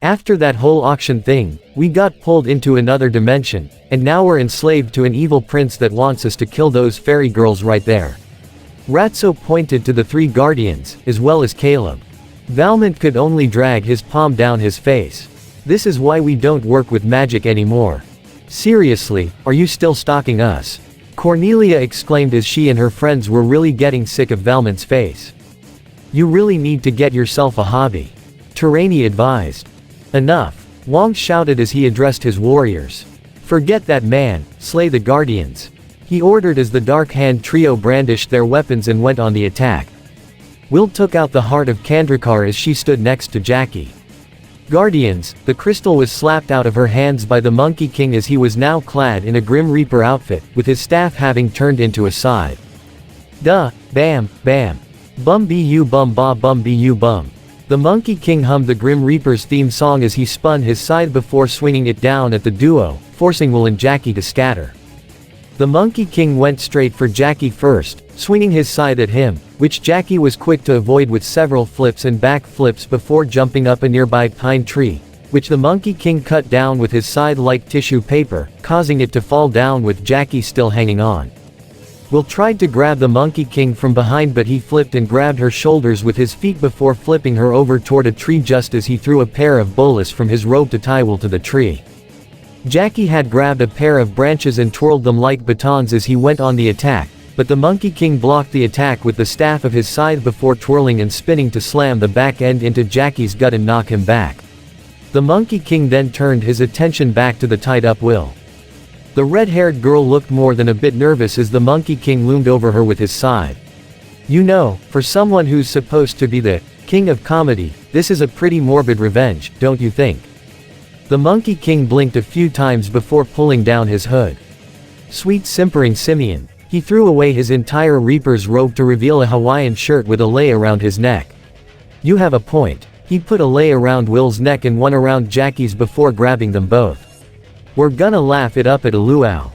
After that whole auction thing, we got pulled into another dimension, and now we're enslaved to an evil prince that wants us to kill those fairy girls right there. Ratso pointed to the three guardians, as well as Caleb. Valmont could only drag his palm down his face. This is why we don't work with magic anymore. Seriously, are you still stalking us? Cornelia exclaimed as she and her friends were really getting sick of Valmont's face. You really need to get yourself a hobby. Terani advised. Enough, Wang shouted as he addressed his warriors. Forget that man, slay the guardians. He ordered as the Dark Hand trio brandished their weapons and went on the attack. Will took out the heart of Kandrakar as she stood next to Jackie. Guardians, the crystal was slapped out of her hands by the Monkey King as he was now clad in a Grim Reaper outfit, with his staff having turned into a scythe. Duh, bam, bam. Bum bu bum ba bum bu bum. The Monkey King hummed the Grim Reaper's theme song as he spun his scythe before swinging it down at the duo, forcing Will and Jackie to scatter. The Monkey King went straight for Jackie first, swinging his scythe at him, which Jackie was quick to avoid with several flips and back flips before jumping up a nearby pine tree, which the Monkey King cut down with his scythe like tissue paper, causing it to fall down with Jackie still hanging on. Will tried to grab the Monkey King from behind, but he flipped and grabbed her shoulders with his feet before flipping her over toward a tree just as he threw a pair of bolas from his robe to tie Will to the tree. Jackie had grabbed a pair of branches and twirled them like batons as he went on the attack, but the Monkey King blocked the attack with the staff of his scythe before twirling and spinning to slam the back end into Jackie's gut and knock him back. The Monkey King then turned his attention back to the tied-up Will. The red-haired girl looked more than a bit nervous as the Monkey King loomed over her with his scythe. You know, for someone who's supposed to be the king of comedy, this is a pretty morbid revenge, don't you think? The Monkey King blinked a few times before pulling down his hood. Sweet simpering simian. He threw away his entire Reaper's robe to reveal a Hawaiian shirt with a lei around his neck. You have a point. He put a lei around Will's neck and one around Jackie's before grabbing them both. We're gonna laugh it up at a luau.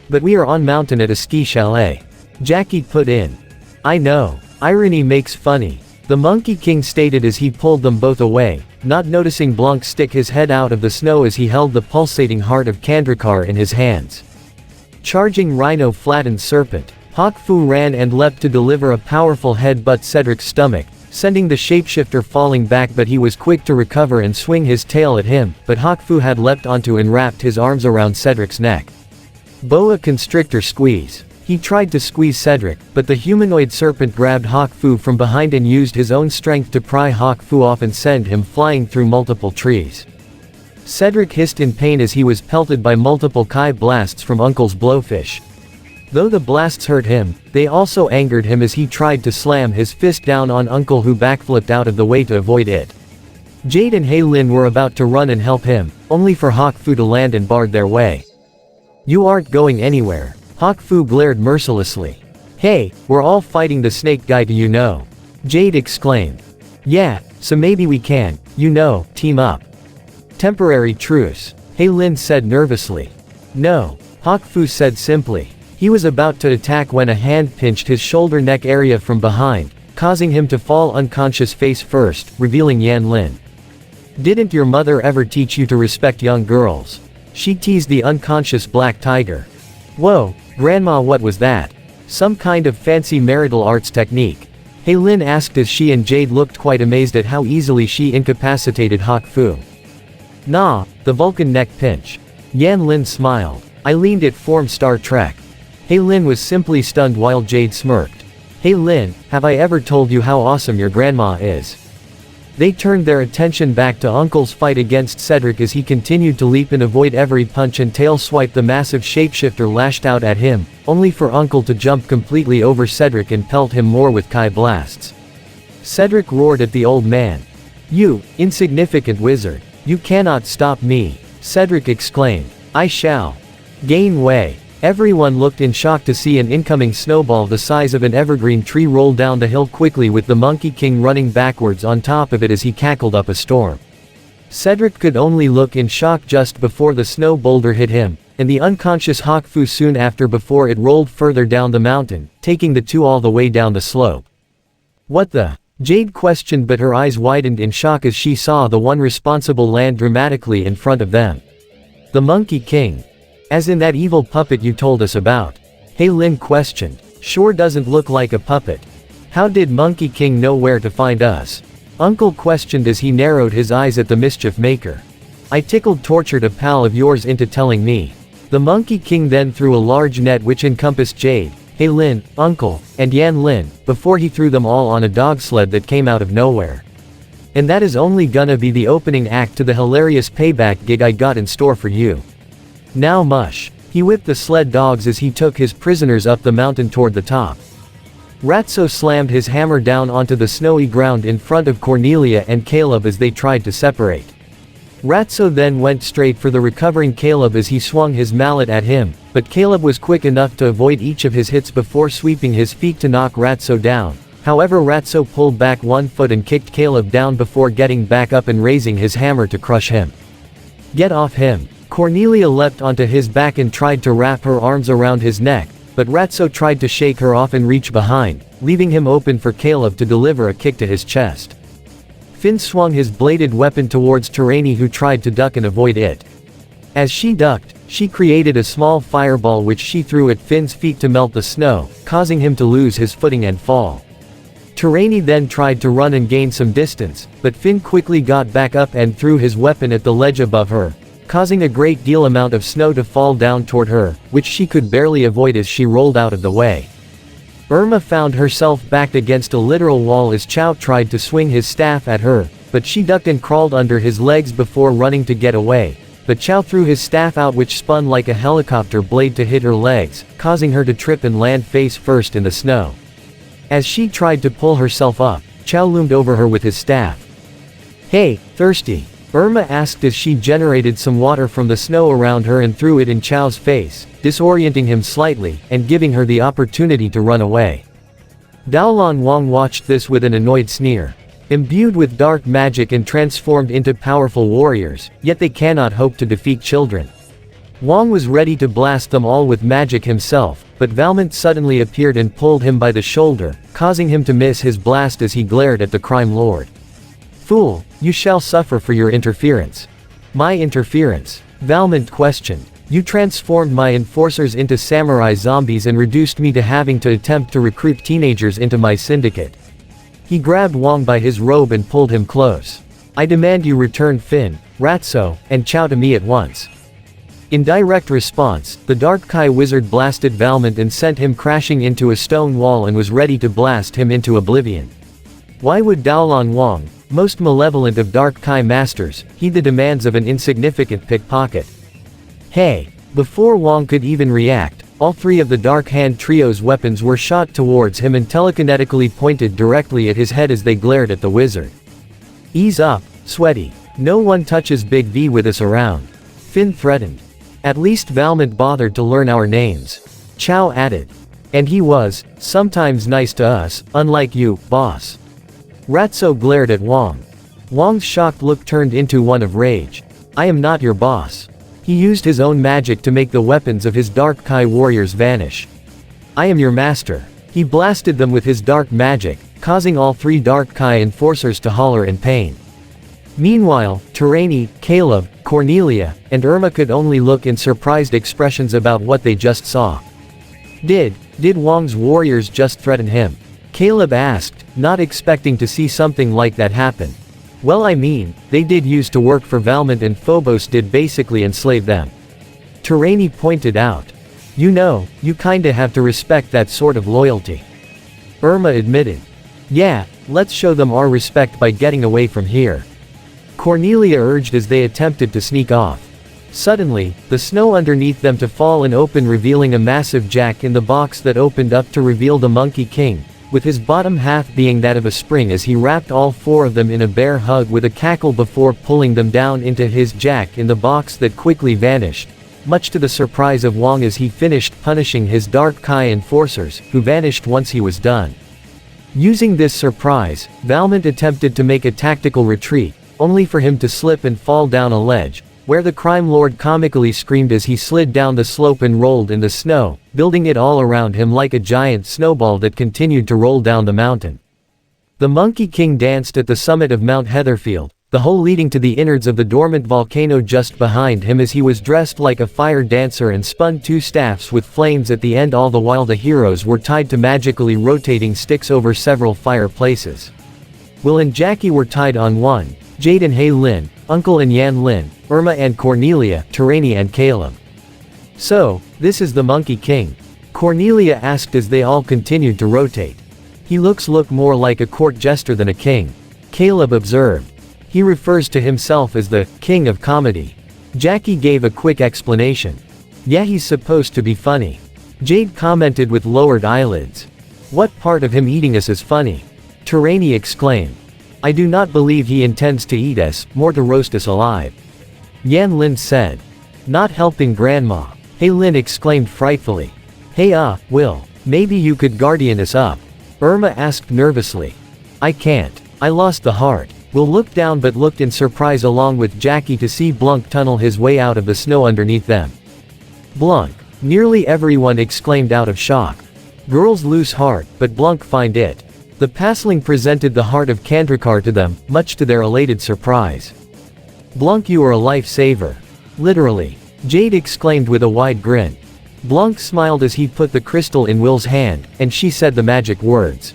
But we are on mountain at a ski chalet. Jackie put in. I know. Irony makes funny. The Monkey King stated as he pulled them both away, not noticing Blanc stick his head out of the snow as he held the pulsating heart of Kandrakar in his hands. Charging Rhino flattened Serpent. Hawk Fu ran and leapt to deliver a powerful headbutt Cedric's stomach, sending the shapeshifter falling back, but he was quick to recover and swing his tail at him, but Hawk Fu had leapt onto and wrapped his arms around Cedric's neck. Boa Constrictor squeeze. He tried to squeeze Cedric, but the humanoid serpent grabbed Hawk Fu from behind and used his own strength to pry Hawk Fu off and send him flying through multiple trees. Cedric hissed in pain as he was pelted by multiple Kai blasts from Uncle's blowfish. Though the blasts hurt him, they also angered him as he tried to slam his fist down on Uncle, who backflipped out of the way to avoid it. Jade and Hei Lin were about to run and help him, only for Hawk Fu to land and barred their way. You aren't going anywhere. Hawk Fu glared mercilessly. Hey, we're all fighting the snake guy, do you know? Jade exclaimed. Yeah, so maybe we can, team up. Temporary truce. Hei Lin said nervously. No. Hawk Fu said simply. He was about to attack when a hand pinched his shoulder neck area from behind, causing him to fall unconscious face first, revealing Yan Lin. Didn't your mother ever teach you to respect young girls? She teased the unconscious black tiger. Whoa, Grandma, what was that? Some kind of fancy marital arts technique? Hei Lin asked as she and Jade looked quite amazed at how easily she incapacitated Hawk Fu. Nah, the Vulcan neck pinch. Yan Lin smiled. I leaned it formed Star Trek. Hei Lin was simply stunned while Jade smirked. Hei Lin, have I ever told you how awesome your grandma is? They turned their attention back to Uncle's fight against Cedric as he continued to leap and avoid every punch and tail swipe the massive shapeshifter lashed out at him, only for Uncle to jump completely over Cedric and pelt him more with Kai blasts. Cedric roared at the old man. You, insignificant wizard. You cannot stop me, Cedric exclaimed. I shall. Gain way. Everyone looked in shock to see an incoming snowball the size of an evergreen tree roll down the hill quickly, with the Monkey King running backwards on top of it as he cackled up a storm. Cedric could only look in shock just before the snow boulder hit him, and the unconscious Hawk Fu soon after before it rolled further down the mountain, taking the two all the way down the slope. What the? Jade questioned, but her eyes widened in shock as she saw the one responsible land dramatically in front of them. The Monkey King. As in that evil puppet you told us about? Hei Lin questioned. Sure doesn't look like a puppet. How did Monkey King know where to find us? Uncle questioned as he narrowed his eyes at the mischief maker. I tortured a pal of yours into telling me. The Monkey King then threw a large net which encompassed Jade, Hei Lin, Uncle, and Yan Lin, before he threw them all on a dog sled that came out of nowhere. And that is only gonna be the opening act to the hilarious payback gig I got in store for you. Now mush. He whipped the sled dogs as he took his prisoners up the mountain toward the top. Ratso slammed his hammer down onto the snowy ground in front of Cornelia and Caleb as they tried to separate. Ratso then went straight for the recovering Caleb as he swung his mallet at him, but Caleb was quick enough to avoid each of his hits before sweeping his feet to knock Ratso down. However, Ratso pulled back one foot and kicked Caleb down before getting back up and raising his hammer to crush him. Get off him. Cornelia leapt onto his back and tried to wrap her arms around his neck, but Ratso tried to shake her off and reach behind, leaving him open for Caleb to deliver a kick to his chest. Finn swung his bladed weapon towards Terani, who tried to duck and avoid it. As she ducked, she created a small fireball which she threw at Finn's feet to melt the snow, causing him to lose his footing and fall. Terani then tried to run and gain some distance, but Finn quickly got back up and threw his weapon at the ledge above her, causing a great deal amount of snow to fall down toward her, which she could barely avoid as she rolled out of the way. Irma found herself backed against a literal wall as Chow tried to swing his staff at her, but she ducked and crawled under his legs before running to get away, but Chow threw his staff out, which spun like a helicopter blade to hit her legs, causing her to trip and land face first in the snow. As she tried to pull herself up, Chow loomed over her with his staff. Hey, thirsty. Irma asked as she generated some water from the snow around her and threw it in Chao's face, disorienting him slightly, and giving her the opportunity to run away. Daolan Wang watched this with an annoyed sneer. Imbued with dark magic and transformed into powerful warriors, yet they cannot hope to defeat children. Wang was ready to blast them all with magic himself, but Valmont suddenly appeared and pulled him by the shoulder, causing him to miss his blast as he glared at the crime lord. "Fool, you shall suffer for your interference." "My interference?" Valmont questioned. "You transformed my enforcers into samurai zombies and reduced me to having to attempt to recruit teenagers into my syndicate." He grabbed Wang by his robe and pulled him close. "I demand you return Finn, Ratso, and Chao to me at once." In direct response, the Dark Kai wizard blasted Valmont and sent him crashing into a stone wall and was ready to blast him into oblivion. Why would Daolan Wang, most malevolent of Dark Kai masters, heed the demands of an insignificant pickpocket? Hey! Before Wang could even react, all three of the Dark Hand Trio's weapons were shot towards him and telekinetically pointed directly at his head as they glared at the wizard. "Ease up, sweaty. No one touches Big V with us around," Finn threatened. "At least Valmont bothered to learn our names," Chao added. "And he was, sometimes nice to us, unlike you, boss." Ratso glared at Wang. Wang's shocked look turned into one of rage. "I am not your boss." He used his own magic to make the weapons of his Dark Kai warriors vanish. "I am your master." He blasted them with his dark magic, causing all three Dark Kai enforcers to holler in pain. Meanwhile, Terani, Caleb, Cornelia, and Irma could only look in surprised expressions about what they just saw. Did Wang's warriors just threaten him?" Caleb asked, not expecting to see something like that happen. "Well, I mean, they did used to work for Valmont and Phobos did basically enslave them," Terani pointed out. "You know, you kinda have to respect that sort of loyalty," Irma admitted. "Yeah, let's show them our respect by getting away from here," Cornelia urged as they attempted to sneak off. Suddenly, the snow underneath them to fall and open, revealing a massive jack in the box that opened up to reveal the Monkey King, with his bottom half being that of a spring as he wrapped all four of them in a bear hug with a cackle before pulling them down into his jack in the box that quickly vanished, much to the surprise of Wang as he finished punishing his Dark Kai enforcers, who vanished once he was done. Using this surprise, Valmont attempted to make a tactical retreat, only for him to slip and fall down a ledge, where the crime lord comically screamed as he slid down the slope and rolled in the snow, building it all around him like a giant snowball that continued to roll down the mountain. The Monkey King danced at the summit of Mount Heatherfield, the hole leading to the innards of the dormant volcano just behind him as he was dressed like a fire dancer and spun two staffs with flames at the end, all the while the heroes were tied to magically rotating sticks over several fireplaces. Will and Jackie were tied on one, Jade and Hei Lin, Uncle and Yan Lin, Irma and Cornelia, Terani and Caleb. "So, this is the Monkey King?" Cornelia asked as they all continued to rotate. "He look more like a court jester than a king," Caleb observed. "He refers to himself as the king of comedy." Jackie gave a quick explanation. "Yeah, he's supposed to be funny," Jade commented with lowered eyelids. "What part of him eating us is funny?" Terani exclaimed. "I do not believe he intends to eat us, more to roast us alive," Yan Lin said. "Not helping Grandma," Hei Lin exclaimed frightfully. "Hey Will, maybe you could guardian us up," Irma asked nervously. "I can't. I lost the heart." Will looked down but looked in surprise along with Jackie to see Blunk tunnel his way out of the snow underneath them. "Blunk!" Nearly everyone exclaimed out of shock. Girls lose heart, but Blunk find it. The Pasling presented the heart of Kandrakar to them, much to their elated surprise. "Blunk, you are a lifesaver. Literally," Jade exclaimed with a wide grin. Blunk smiled as he put the crystal in Will's hand, and she said the magic words.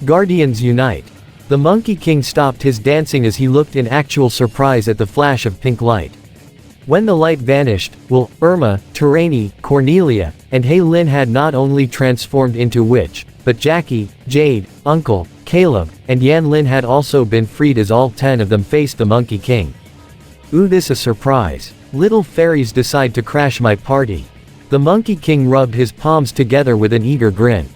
"Guardians unite." The Monkey King stopped his dancing as he looked in actual surprise at the flash of pink light. When the light vanished, Will, Irma, Terani, Cornelia, and Hei Lin had not only transformed into witch, but Jackie, Jade, Uncle, Caleb, and Yan Lin had also been freed as all 10 of them faced the Monkey King. "Ooh, this a surprise. Little fairies decide to crash my party." The Monkey King rubbed his palms together with an eager grin.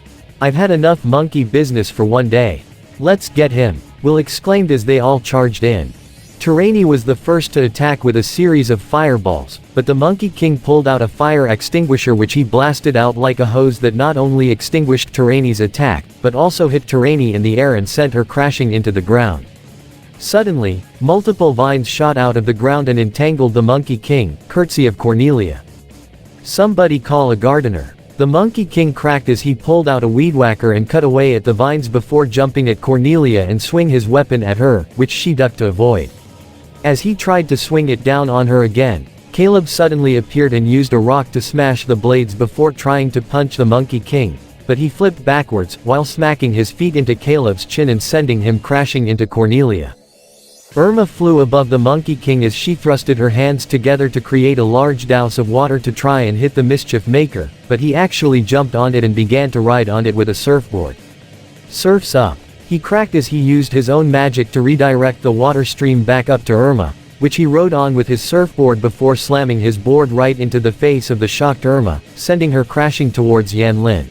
"I've had enough monkey business for one day. Let's get him," Will exclaimed as they all charged in. Tyranny was the first to attack with a series of fireballs, but the Monkey King pulled out a fire extinguisher which he blasted out like a hose that not only extinguished Tyranny's attack, but also hit Tyranny in the air and sent her crashing into the ground. Suddenly, multiple vines shot out of the ground and entangled the Monkey King, courtesy of Cornelia. Somebody call a gardener. The Monkey King cracked as he pulled out a weed whacker and cut away at the vines before jumping at Cornelia and swing his weapon at her, which she ducked to avoid. As he tried to swing it down on her again, Caleb suddenly appeared and used a rock to smash the blades before trying to punch the Monkey King, but he flipped backwards while smacking his feet into Caleb's chin and sending him crashing into Cornelia. Irma flew above the Monkey King as she thrusted her hands together to create a large douse of water to try and hit the mischief maker, but he actually jumped on it and began to ride on it with a surfboard. Surf's up. He cracked as he used his own magic to redirect the water stream back up to Irma, which he rode on with his surfboard before slamming his board right into the face of the shocked Irma, sending her crashing towards Yan Lin.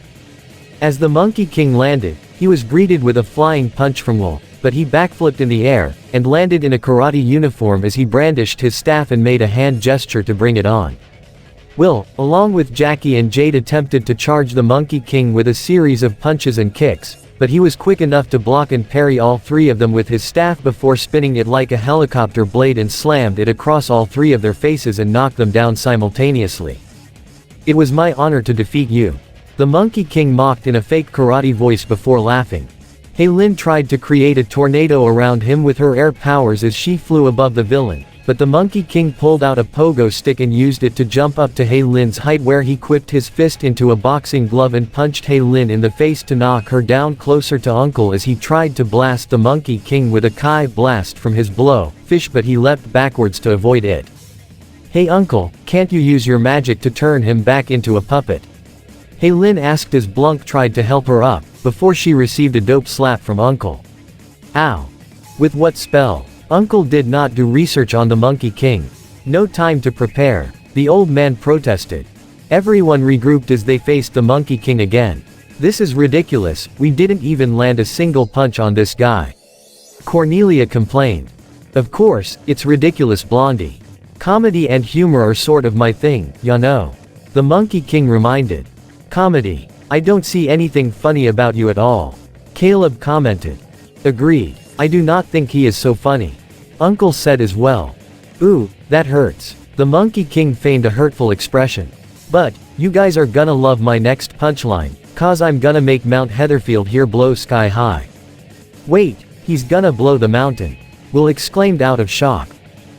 As the Monkey King landed, he was greeted with a flying punch from Will, but he backflipped in the air, and landed in a karate uniform as he brandished his staff and made a hand gesture to bring it on. Will, along with Jackie and Jade, attempted to charge the Monkey King with a series of punches and kicks, but he was quick enough to block and parry all three of them with his staff before spinning it like a helicopter blade and slammed it across all three of their faces and knocked them down simultaneously. "It was my honor to defeat you," the Monkey King mocked in a fake karate voice before laughing. Hei Lin tried to create a tornado around him with her air powers as she flew above the villain, but the Monkey King pulled out a pogo stick and used it to jump up to Hei Lin's height, where he whipped his fist into a boxing glove and punched Hei Lin in the face to knock her down closer to Uncle as he tried to blast the Monkey King with a Kai blast from his blow fish, but he leapt backwards to avoid it. "Hey Uncle, can't you use your magic to turn him back into a puppet?" Hei Lin asked as Blunk tried to help her up, before she received a dope slap from Uncle. "Ow. With what spell?" Uncle did not do research on the Monkey King. "No time to prepare," the old man protested. Everyone regrouped as they faced the Monkey King again. "This is ridiculous, we didn't even land a single punch on this guy," Cornelia complained. "Of course, it's ridiculous, Blondie. Comedy and humor are sort of my thing, ya know," the Monkey King reminded. "Comedy? I don't see anything funny about you at all," Caleb commented. "Agreed. I do not think he is so funny," Uncle said as well. "Ooh, that hurts," the Monkey King feigned a hurtful expression. "But, you guys are gonna love my next punchline, cause I'm gonna make Mount Heatherfield here blow sky high." "Wait, he's gonna blow the mountain," Will exclaimed out of shock.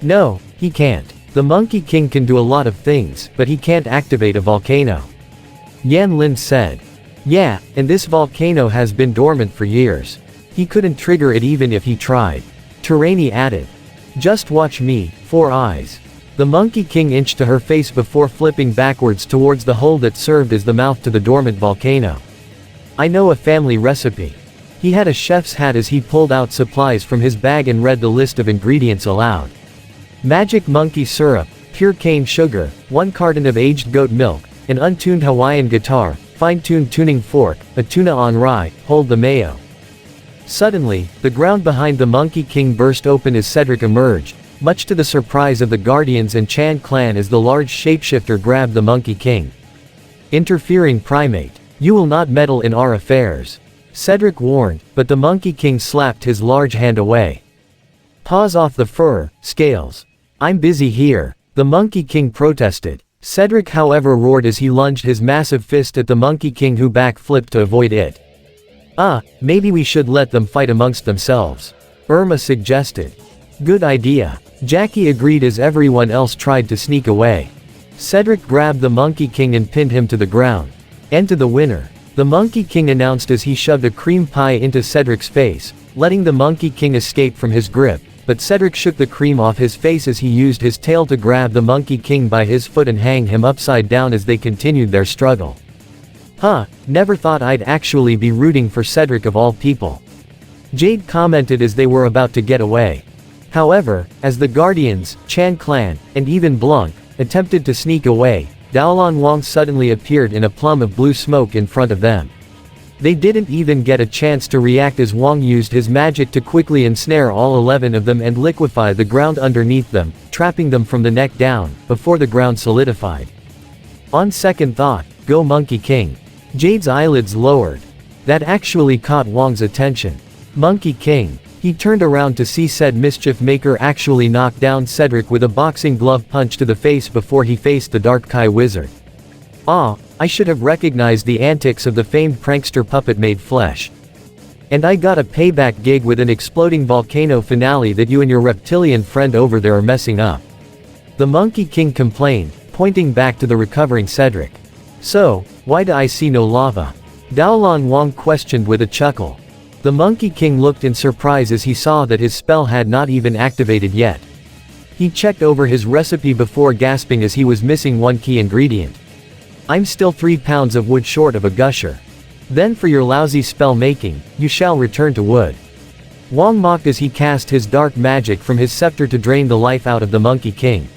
"No, he can't. The Monkey King can do a lot of things, but he can't activate a volcano," Yan Lin said. "Yeah, and this volcano has been dormant for years. He couldn't trigger it even if he tried," Tyranny added. "Just watch me, 4 eyes." The Monkey King inched to her face before flipping backwards towards the hole that served as the mouth to the dormant volcano. "I know a family recipe." He had a chef's hat as he pulled out supplies from his bag and read the list of ingredients aloud. Magic monkey syrup, pure cane sugar, 1 carton of aged goat milk, an untuned Hawaiian guitar, fine-tuned tuning fork, a tuna on rye, hold the mayo. Suddenly, the ground behind the Monkey King burst open as Cedric emerged, much to the surprise of the Guardians and Chan clan as the large shapeshifter grabbed the Monkey King. "Interfering primate. You will not meddle in our affairs," Cedric warned, but the Monkey King slapped his large hand away. "Paws off the fur, Scales. I'm busy here," the Monkey King protested. Cedric however roared as he lunged his massive fist at the Monkey King, who backflipped to avoid it. Maybe we should let them fight amongst themselves," Irma suggested. "Good idea," Jackie agreed as everyone else tried to sneak away. Cedric grabbed the Monkey King and pinned him to the ground. "And to the winner," the Monkey King announced as he shoved a cream pie into Cedric's face, letting the Monkey King escape from his grip, but Cedric shook the cream off his face as he used his tail to grab the Monkey King by his foot and hang him upside down as they continued their struggle. Never thought I'd actually be rooting for Cedric of all people," Jade commented as they were about to get away. However, as the Guardians, Chan clan, and even Blanc, attempted to sneak away, Daolan Wang suddenly appeared in a plum of blue smoke in front of them. They didn't even get a chance to react as Wong used his magic to quickly ensnare all 11 of them and liquefy the ground underneath them, trapping them from the neck down, before the ground solidified. On second thought, go Monkey King. Jade's eyelids lowered. That actually caught Wong's attention. Monkey King. He turned around to see said mischief maker actually knock down Cedric with a boxing glove punch to the face before he faced the Dark Kai wizard. Ah, I should have recognized the antics of the famed prankster puppet made flesh. And I got a payback gig with an exploding volcano finale that you and your reptilian friend over there are messing up. The Monkey King complained, pointing back to the recovering Cedric. So, why do I see no lava? Daolan Wong questioned with a chuckle. The Monkey King looked in surprise as he saw that his spell had not even activated yet. He checked over his recipe before gasping as he was missing one key ingredient. I'm still 3 pounds of wood short of a gusher. Then for your lousy spell making, you shall return to wood. Wong mocked as he cast his dark magic from his scepter to drain the life out of the Monkey King.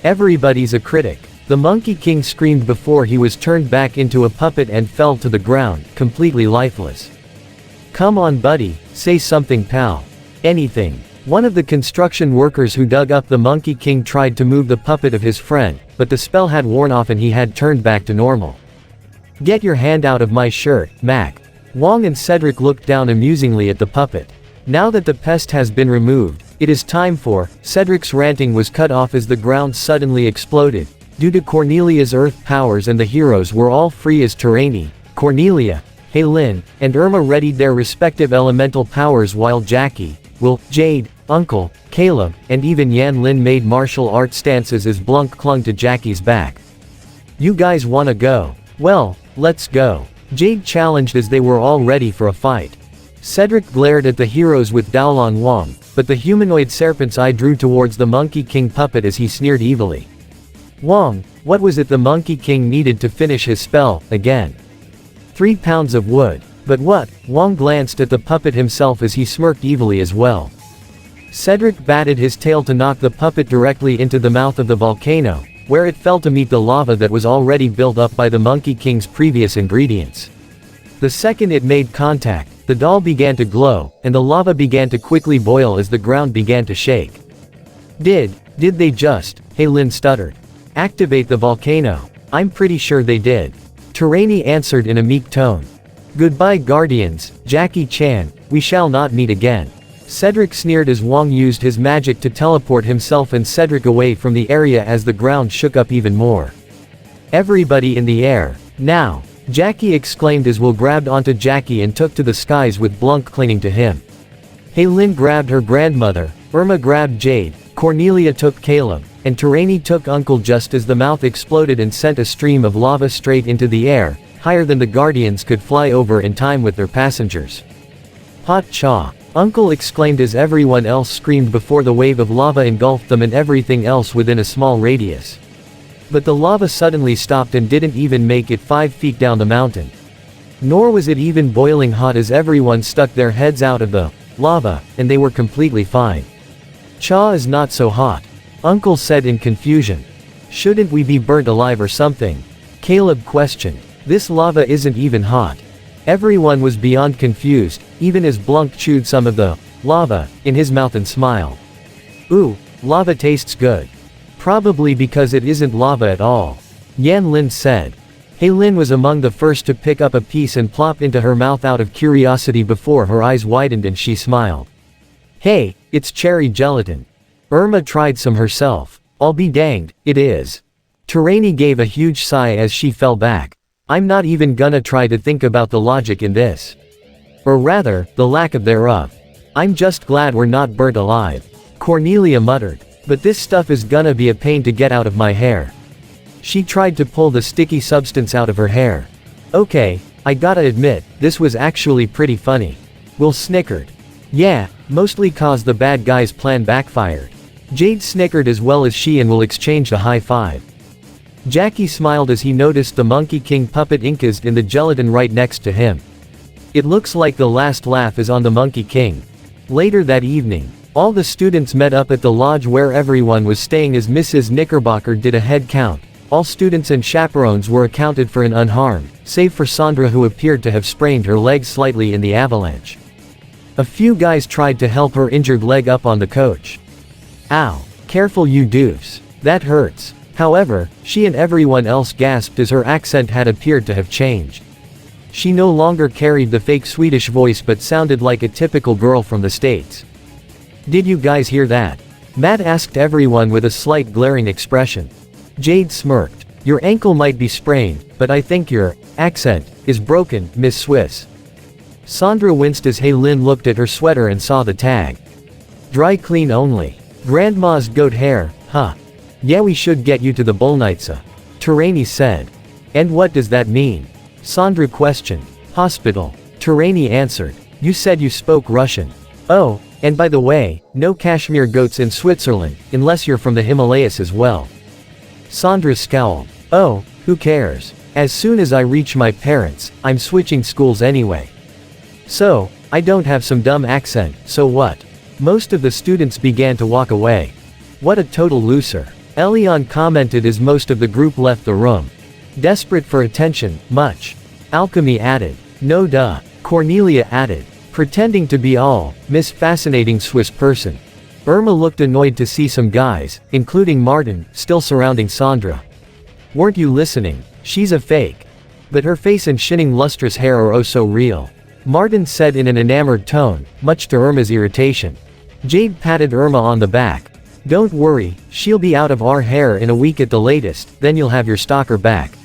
Everybody's a critic. The Monkey King screamed before he was turned back into a puppet and fell to the ground, completely lifeless. Come on buddy, say something pal. Anything. One of the construction workers who dug up the Monkey King tried to move the puppet of his friend, but the spell had worn off and he had turned back to normal. Get your hand out of my shirt, Mac. Wong and Cedric looked down amusingly at the puppet. Now that the pest has been removed, it is time for. Cedric's ranting was cut off as the ground suddenly exploded. Due to Cornelia's earth powers and the heroes were all free as Terraini, Cornelia, Heilin, and Irma readied their respective elemental powers while Jackie, Will, Jade, Uncle, Caleb, and even Yan Lin made martial art stances as Blunk clung to Jackie's back. You guys wanna go? Well, let's go. Jade challenged as they were all ready for a fight. Cedric glared at the heroes with Daolan Wong, but the humanoid serpent's eye drew towards the Monkey King puppet as he sneered evilly. Wong, what was it the Monkey King needed to finish his spell, again? 3 pounds of wood. But what? Wong glanced at the puppet himself as he smirked evilly as well. Cedric batted his tail to knock the puppet directly into the mouth of the volcano, where it fell to meet the lava that was already built up by the Monkey King's previous ingredients. The second it made contact, the doll began to glow, and the lava began to quickly boil as the ground began to shake. Did they just, Heilin stuttered. Activate the volcano? I'm pretty sure they did. Terraini answered in a meek tone. Goodbye Guardians, Jackie Chan, we shall not meet again. Cedric sneered as Wong used his magic to teleport himself and Cedric away from the area as the ground shook up even more. Everybody in the air, now! Jackie exclaimed as Will grabbed onto Jackie and took to the skies with Blunk clinging to him. Heilin grabbed her grandmother, Irma grabbed Jade, Cornelia took Caleb, and Terraini took Uncle just as the mouth exploded and sent a stream of lava straight into the air, higher than the Guardians could fly over in time with their passengers. Hot cha! Uncle exclaimed as everyone else screamed before the wave of lava engulfed them and everything else within a small radius. But the lava suddenly stopped and didn't even make it 5 feet down the mountain. Nor was it even boiling hot as everyone stuck their heads out of the lava, and they were completely fine. Cha is not so hot. Uncle said in confusion. Shouldn't we be burnt alive or something? Caleb questioned. This lava isn't even hot. Everyone was beyond confused, even as Blunk chewed some of the lava in his mouth and smiled. Ooh, lava tastes good. Probably because it isn't lava at all. Yan Lin said. Heilin was among the first to pick up a piece and plop into her mouth out of curiosity before her eyes widened and she smiled. Hey, it's cherry gelatin. Irma tried some herself. I'll be danged, it is. Terraini gave a huge sigh as she fell back. I'm not even gonna try to think about the logic in this. Or rather, the lack of thereof. I'm just glad we're not burnt alive. Cornelia muttered. But this stuff is gonna be a pain to get out of my hair. She tried to pull the sticky substance out of her hair. Okay, I gotta admit, this was actually pretty funny. Will snickered. Yeah, mostly cause the bad guy's plan backfired. Jade snickered as well as she and Will exchanged a high five. Jackie smiled as he noticed the Monkey King puppet incased in the gelatin right next to him. It looks like the last laugh is on the Monkey King. Later that evening, all the students met up at the lodge where everyone was staying as Mrs. Knickerbocker did a head count, All students and chaperones were accounted for and unharmed, save for Sandra, who appeared to have sprained her leg slightly in the avalanche. A few guys tried to help her injured leg up on the coach. "Ow. Careful, you doofs. That hurts." However, she and everyone else gasped as her accent had appeared to have changed. She no longer carried the fake Swedish voice but sounded like a typical girl from the States. "Did you guys hear that?" Matt asked everyone with a slight glaring expression. Jade smirked. "Your ankle might be sprained, but I think your accent is broken, Miss Swiss." Sandra winced as Haylin looked at her sweater and saw the tag. "Dry clean only. Grandma's goat hair, huh? Yeah, we should get you to the Bolnitsa," Terani said. "And what does that mean?" Sandra questioned. "Hospital," Terani answered. "You said you spoke Russian. Oh, and by the way, no cashmere goats in Switzerland, unless you're from the Himalayas as well." Sandra scowled. "Oh, who cares? As soon as I reach my parents, I'm switching schools anyway. So, I don't have some dumb accent, so what?" Most of the students began to walk away. "What a total loser," Elion commented as most of the group left the room. "Desperate for attention, much." Alchemy added. "No duh," Cornelia added. "Pretending to be all, Miss Fascinating Swiss person." Irma looked annoyed to see some guys, including Martin, still surrounding Sandra. "Weren't you listening? She's a fake. But her face and shining lustrous hair are oh so real," Martin said in an enamored tone, much to Irma's irritation. Jade patted Irma on the back. "Don't worry, she'll be out of our hair in a week at the latest, then you'll have your stalker back."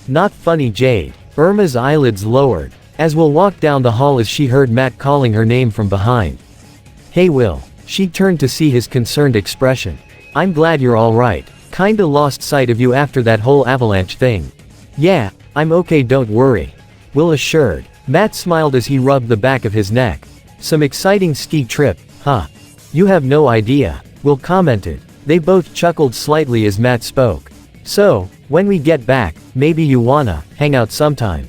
"Not funny, Jade." Irma's eyelids lowered. As Will walked down the hall as she heard Matt calling her name from behind. "Hey Will." She turned to see his concerned expression. "I'm glad you're alright. Kinda lost sight of you after that whole avalanche thing." "Yeah, I'm okay, don't worry," Will assured. Matt smiled as he rubbed the back of his neck. "Some exciting ski trip, huh?" "You have no idea," Will commented. They both chuckled slightly as Matt spoke. "So, when we get back, maybe you wanna hang out sometime."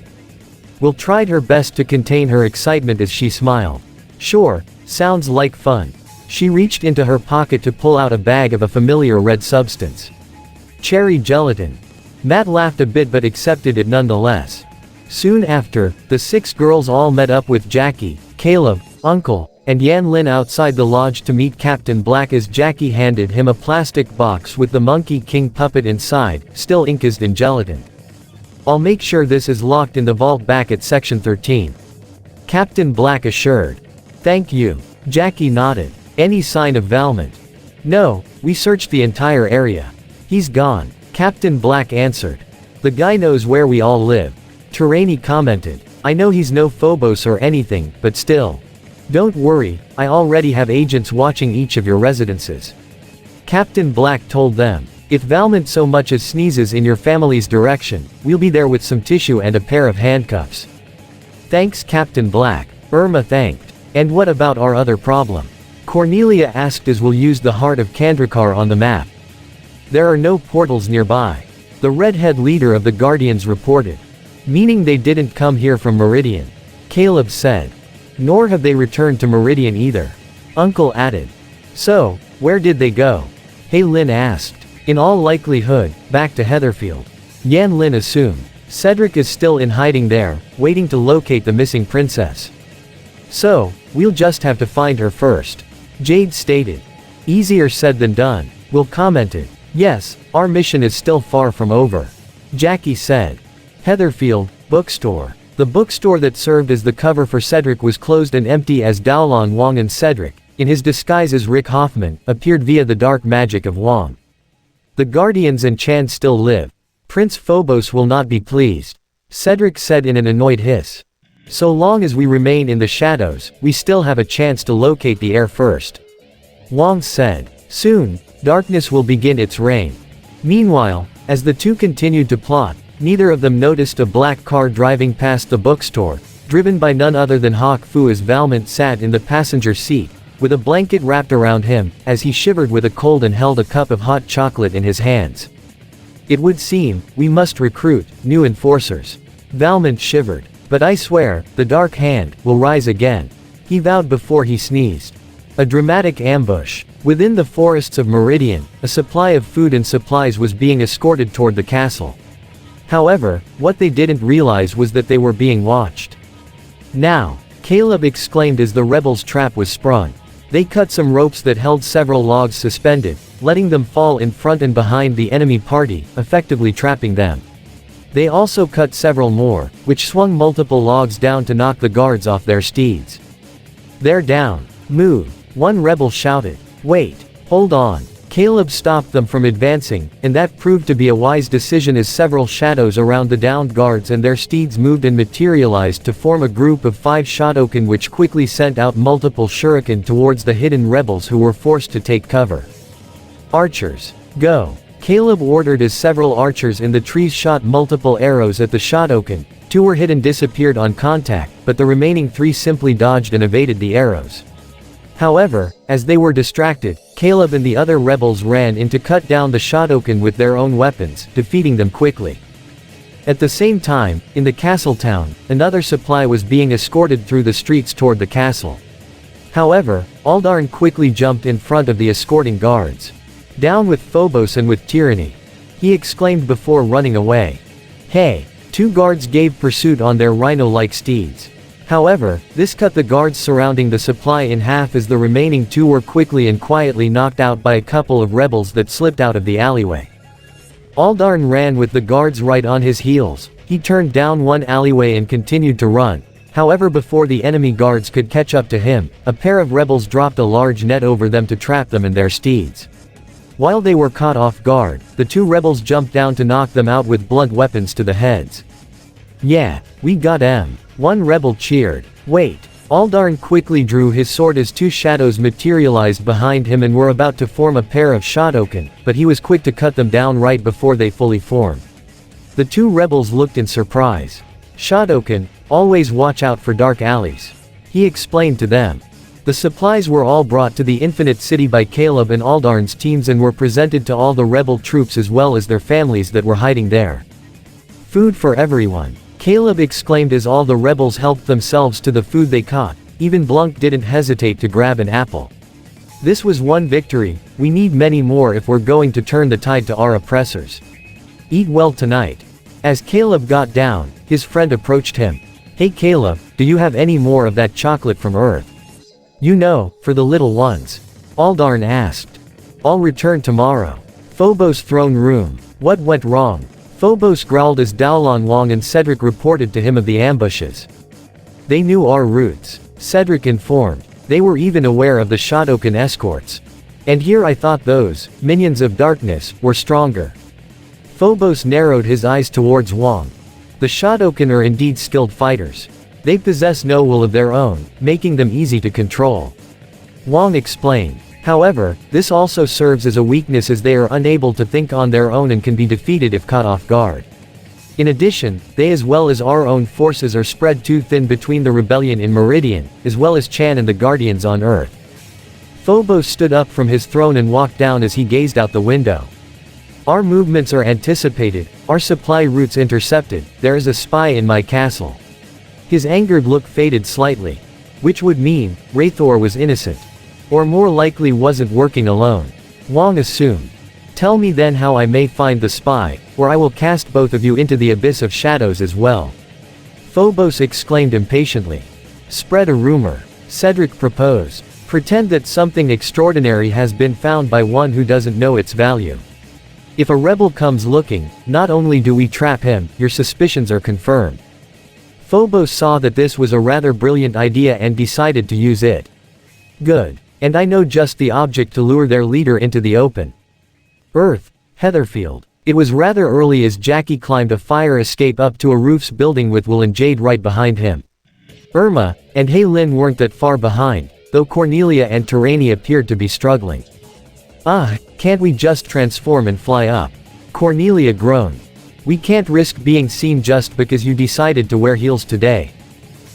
Will tried her best to contain her excitement as she smiled. "Sure, sounds like fun." She reached into her pocket to pull out a bag of a familiar red substance. Cherry gelatin. Matt laughed a bit but accepted it nonetheless. Soon after, the 6 girls all met up with Jackie, Caleb, Uncle, and Yan Lin outside the lodge to meet Captain Black as Jackie handed him a plastic box with the Monkey King puppet inside, still encased in gelatin. "I'll make sure this is locked in the vault back at Section 13. Captain Black assured. "Thank you." Jackie nodded. "Any sign of Valmont?" "No, we searched the entire area. He's gone," Captain Black answered. "The guy knows where we all live," Terani commented. "I know he's no Phobos or anything, but still. Don't worry, I already have agents watching each of your residences." Captain Black told them. "If Valmont so much as sneezes in your family's direction, we'll be there with some tissue and a pair of handcuffs." "Thanks, Captain Black," Irma thanked. "And what about our other problem?" Cornelia asked as Will used the heart of Kandrakar on the map. "There are no portals nearby," the redhead leader of the Guardians reported. "Meaning they didn't come here from Meridian," Caleb said. "Nor have they returned to Meridian either," Uncle added. "So, where did they go?" Haylin asked. "In all likelihood, back to Heatherfield," Yan Lin assumed. "Cedric is still in hiding there, waiting to locate the missing princess. So, we'll just have to find her first," Jade stated. "Easier said than done," Will commented. "Yes, our mission is still far from over," Jackie said. Heatherfield, bookstore. The bookstore that served as the cover for Cedric was closed and empty as Daolan Wong and Cedric, in his disguise as Rick Hoffman, appeared via the dark magic of Wong. "The Guardians and Chan still live. Prince Phobos will not be pleased," Cedric said in an annoyed hiss. "So long as we remain in the shadows, we still have a chance to locate the heir first," Wong said. "Soon, darkness will begin its reign." Meanwhile, as the two continued to plot, neither of them noticed a black car driving past the bookstore, driven by none other than Hawk Fu as Valmont sat in the passenger seat, with a blanket wrapped around him, as he shivered with a cold and held a cup of hot chocolate in his hands. "It would seem, we must recruit new enforcers." Valmont shivered. "But I swear, the Dark Hand will rise again," he vowed before he sneezed. "A dramatic ambush," Within the forests of Meridian, a supply of food and supplies was being escorted toward the castle. However, what they didn't realize was that they were being watched. "Now!" Caleb exclaimed as the rebels' trap was sprung. They cut some ropes that held several logs suspended, letting them fall in front and behind the enemy party, effectively trapping them. They also cut several more, which swung multiple logs down to knock the guards off their steeds. "They're down. Move!" one rebel shouted. "Wait! Hold on!" Caleb stopped them from advancing, and that proved to be a wise decision as several shadows around the downed guards and their steeds moved and materialized to form a group of 5 Shotokan, which quickly sent out multiple shuriken towards the hidden rebels who were forced to take cover. "Archers, go!" Caleb ordered as several archers in the trees shot multiple arrows at the Shotokan. 2 were hit and disappeared on contact, but the remaining 3 simply dodged and evaded the arrows. However, as they were distracted, Caleb and the other rebels ran in to cut down the Shotokan with their own weapons, defeating them quickly. At the same time, in the castle town, another supply was being escorted through the streets toward the castle. However, Aldarn quickly jumped in front of the escorting guards. "Down with Phobos and with tyranny!" he exclaimed before running away. "Hey!" 2 guards gave pursuit on their rhino-like steeds. However, this cut the guards surrounding the supply in half as the remaining 2 were quickly and quietly knocked out by a couple of rebels that slipped out of the alleyway. Aldarn ran with the guards right on his heels. He turned down one alleyway and continued to run. However, before the enemy guards could catch up to him, a pair of rebels dropped a large net over them to trap them and their steeds. While they were caught off guard, the 2 rebels jumped down to knock them out with blunt weapons to the heads. "Yeah, we got 'em!" one rebel cheered. "Wait!" Aldarn quickly drew his sword as 2 shadows materialized behind him and were about to form a pair of Shotokan, but he was quick to cut them down right before they fully formed. The 2 rebels looked in surprise. "Shotokan, always watch out for dark alleys," he explained to them. The supplies were all brought to the Infinite City by Caleb and Aldarn's teams and were presented to all the rebel troops as well as their families that were hiding there. "Food for everyone," Caleb exclaimed as all the rebels helped themselves to the food they caught. Even Blunk didn't hesitate to grab an apple. This was one victory. We need many more if we're going to turn the tide to our oppressors. Eat well tonight. As Caleb got down, his friend approached him. "Hey Caleb, do you have any more of that chocolate from Earth? You know, for the little ones?" Aldarn asked. "I'll return tomorrow." Phobos' throne room. What went wrong? Phobos growled as Daolon Wong and Cedric reported to him of the ambushes. "They knew our routes," Cedric informed. "They were even aware of the Shotokan escorts. And here I thought those minions of darkness were stronger." Phobos narrowed his eyes towards Wong. "The Shotokan are indeed skilled fighters. They possess no will of their own, making them easy to control," Wong explained. "However, this also serves as a weakness as they are unable to think on their own and can be defeated if caught off guard. In addition, they as well as our own forces are spread too thin between the rebellion in Meridian, as well as Chan and the Guardians on Earth." Phobos stood up from his throne and walked down as he gazed out the window. "Our movements are anticipated, our supply routes intercepted, there is a spy in my castle." His angered look faded slightly. Which would mean, Raithor was innocent. Or more likely wasn't working alone, Wong assumed. "Tell me then how I may find the spy, or I will cast both of you into the abyss of shadows as well," Phobos exclaimed impatiently. "Spread a rumor," Cedric proposed. "Pretend that something extraordinary has been found by one who doesn't know its value. If a rebel comes looking, not only do we trap him, your suspicions are confirmed." Phobos saw that this was a rather brilliant idea and decided to use it. "Good. And I know just the object to lure their leader into the open." Earth, Heatherfield. It was rather early as Jackie climbed a fire escape up to a roof's building with Will and Jade right behind him. Irma and Hei Lin weren't that far behind, though Cornelia and Terani appeared to be struggling. Can't we just transform and fly up?" Cornelia groaned. "We can't risk being seen just because you decided to wear heels today,"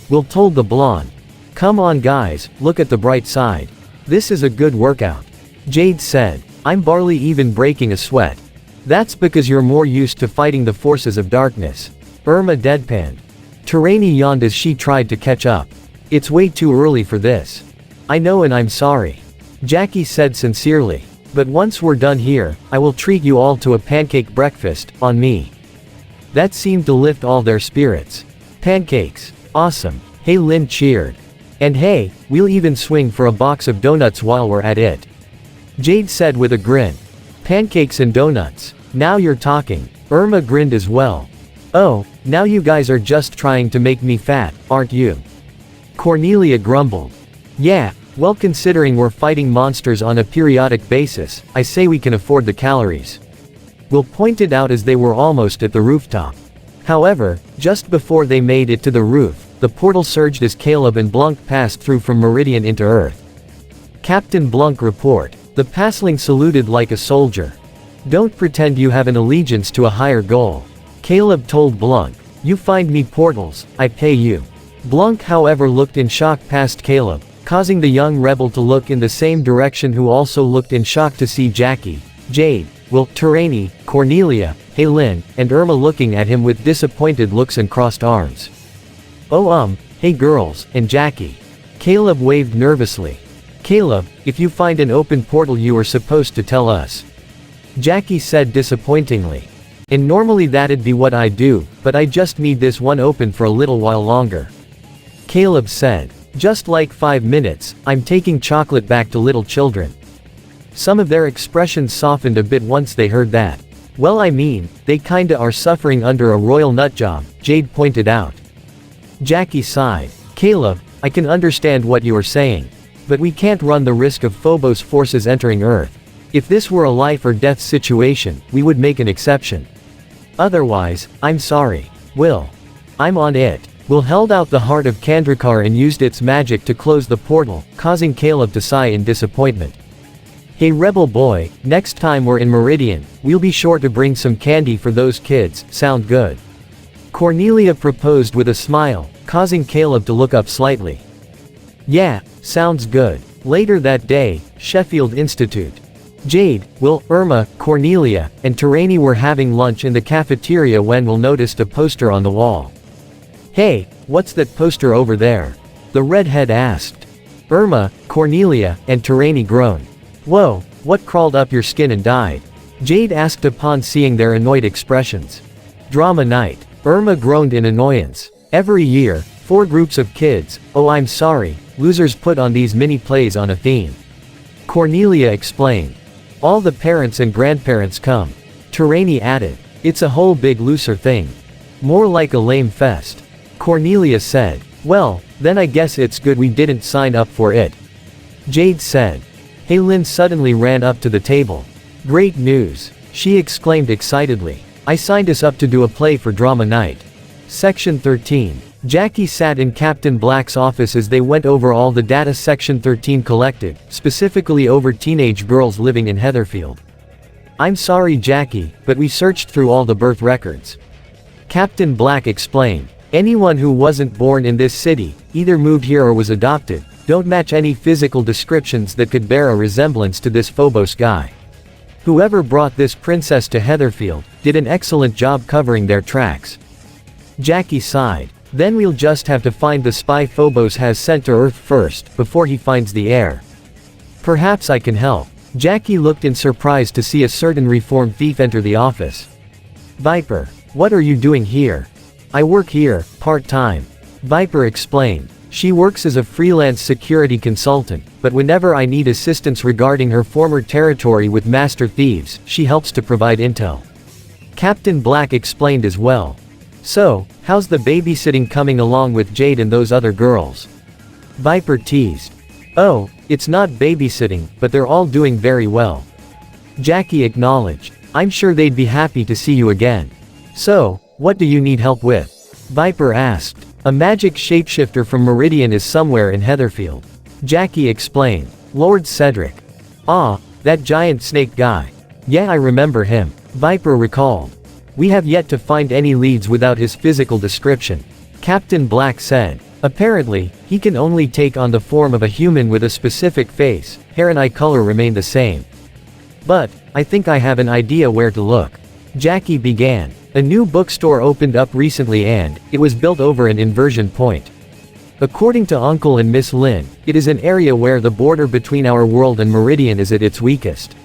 Will told the blonde. "Come on guys, look at the bright side. This is a good workout," Jade said. "I'm barely even breaking a sweat." "That's because you're more used to fighting the forces of darkness," Irma deadpanned. Terani yawned as she tried to catch up. "It's way too early for this." "I know and I'm sorry." Jackie said sincerely. But once we're done here, I will treat you all to a pancake breakfast, on me. That seemed to lift all their spirits. Pancakes. Awesome. Hey Lin cheered. And hey, we'll even swing for a box of donuts while we're at it. Jade said with a grin. Pancakes and donuts. Now you're talking. Irma grinned as well. Oh, now you guys are just trying to make me fat, aren't you? Cornelia grumbled. Yeah, well considering we're fighting monsters on a periodic basis, I say we can afford the calories. Will pointed out as they were almost at the rooftop. However, just before they made it to the roof, the portal surged as Caleb and Blunk passed through from Meridian into Earth. Captain Blunk report. The passling saluted like a soldier. Don't pretend you have an allegiance to a higher goal. Caleb told Blunk. You find me portals, I pay you. Blunk however looked in shock past Caleb, causing the young rebel to look in the same direction, who also looked in shock to see Jackie, Jade, Will, Terani, Cornelia, Haylin, and Irma looking at him with disappointed looks and crossed arms. Oh hey girls, and Jackie. Caleb waved nervously. Caleb, if you find an open portal you are supposed to tell us. Jackie said disappointingly. And normally that'd be what I do, but I just need this one open for a little while longer. Caleb said. Just like 5 minutes, I'm taking chocolate back to little children. Some of their expressions softened a bit once they heard that. Well I mean, they kinda are suffering under a royal nutjob, Jade pointed out. Jackie sighed. Caleb, I can understand what you are saying. But we can't run the risk of Phobos forces entering Earth. If this were a life or death situation, we would make an exception. Otherwise, I'm sorry. Will. I'm on it. Will held out the heart of Kandrakar and used its magic to close the portal, causing Caleb to sigh in disappointment. Hey rebel boy, next time we're in Meridian, we'll be sure to bring some candy for those kids, sound good? Cornelia proposed with a smile, causing Caleb to look up slightly. Yeah, sounds good. Later that day, Sheffield Institute. Jade, Will, Irma, Cornelia, and Terani were having lunch in the cafeteria when Will noticed a poster on the wall. Hey, what's that poster over there? The redhead asked. Irma, Cornelia, and Terani groaned. Whoa, what crawled up your skin and died? Jade asked upon seeing their annoyed expressions. Drama night. Irma groaned in annoyance. Every year, 4 groups of kids, oh I'm sorry, losers put on these mini plays on a theme. Cornelia explained. All the parents and grandparents come. Terani added. It's a whole big loser thing. More like a lame fest. Cornelia said. Well, then I guess it's good we didn't sign up for it. Jade said. Haylin suddenly ran up to the table. Great news, she exclaimed excitedly. I signed us up to do a play for drama night. Section 13. Jackie sat in Captain Black's office as they went over all the data Section 13 collected, specifically over teenage girls living in Heatherfield. I'm sorry Jackie, but we searched through all the birth records. Captain Black explained. Anyone who wasn't born in this city, either moved here or was adopted, don't match any physical descriptions that could bear a resemblance to this Phobos guy. Whoever brought this princess to Heatherfield, did an excellent job covering their tracks. Jackie sighed. Then we'll just have to find the spy Phobos has sent to Earth first, before he finds the heir. Perhaps I can help. Jackie looked in surprise to see a certain reformed thief enter the office. Viper, what are you doing here? I work here, part-time. Viper explained. She works as a freelance security consultant, but whenever I need assistance regarding her former territory with master thieves, she helps to provide intel. Captain Black explained as well. So, how's the babysitting coming along with Jade and those other girls? Viper teased. Oh, it's not babysitting, but they're all doing very well. Jackie acknowledged. I'm sure they'd be happy to see you again. So, what do you need help with? Viper asked. A magic shapeshifter from Meridian is somewhere in Heatherfield. Jackie explained. Lord Cedric. Ah, that giant snake guy. Yeah I remember him. Viper recalled. We have yet to find any leads without his physical description. Captain Black said. Apparently, he can only take on the form of a human with a specific face, hair and eye color remain the same. But, I think I have an idea where to look. Jackie began. A new bookstore opened up recently and, it was built over an inversion point. According to Uncle and Miss Lin, it is an area where the border between our world and Meridian is at its weakest.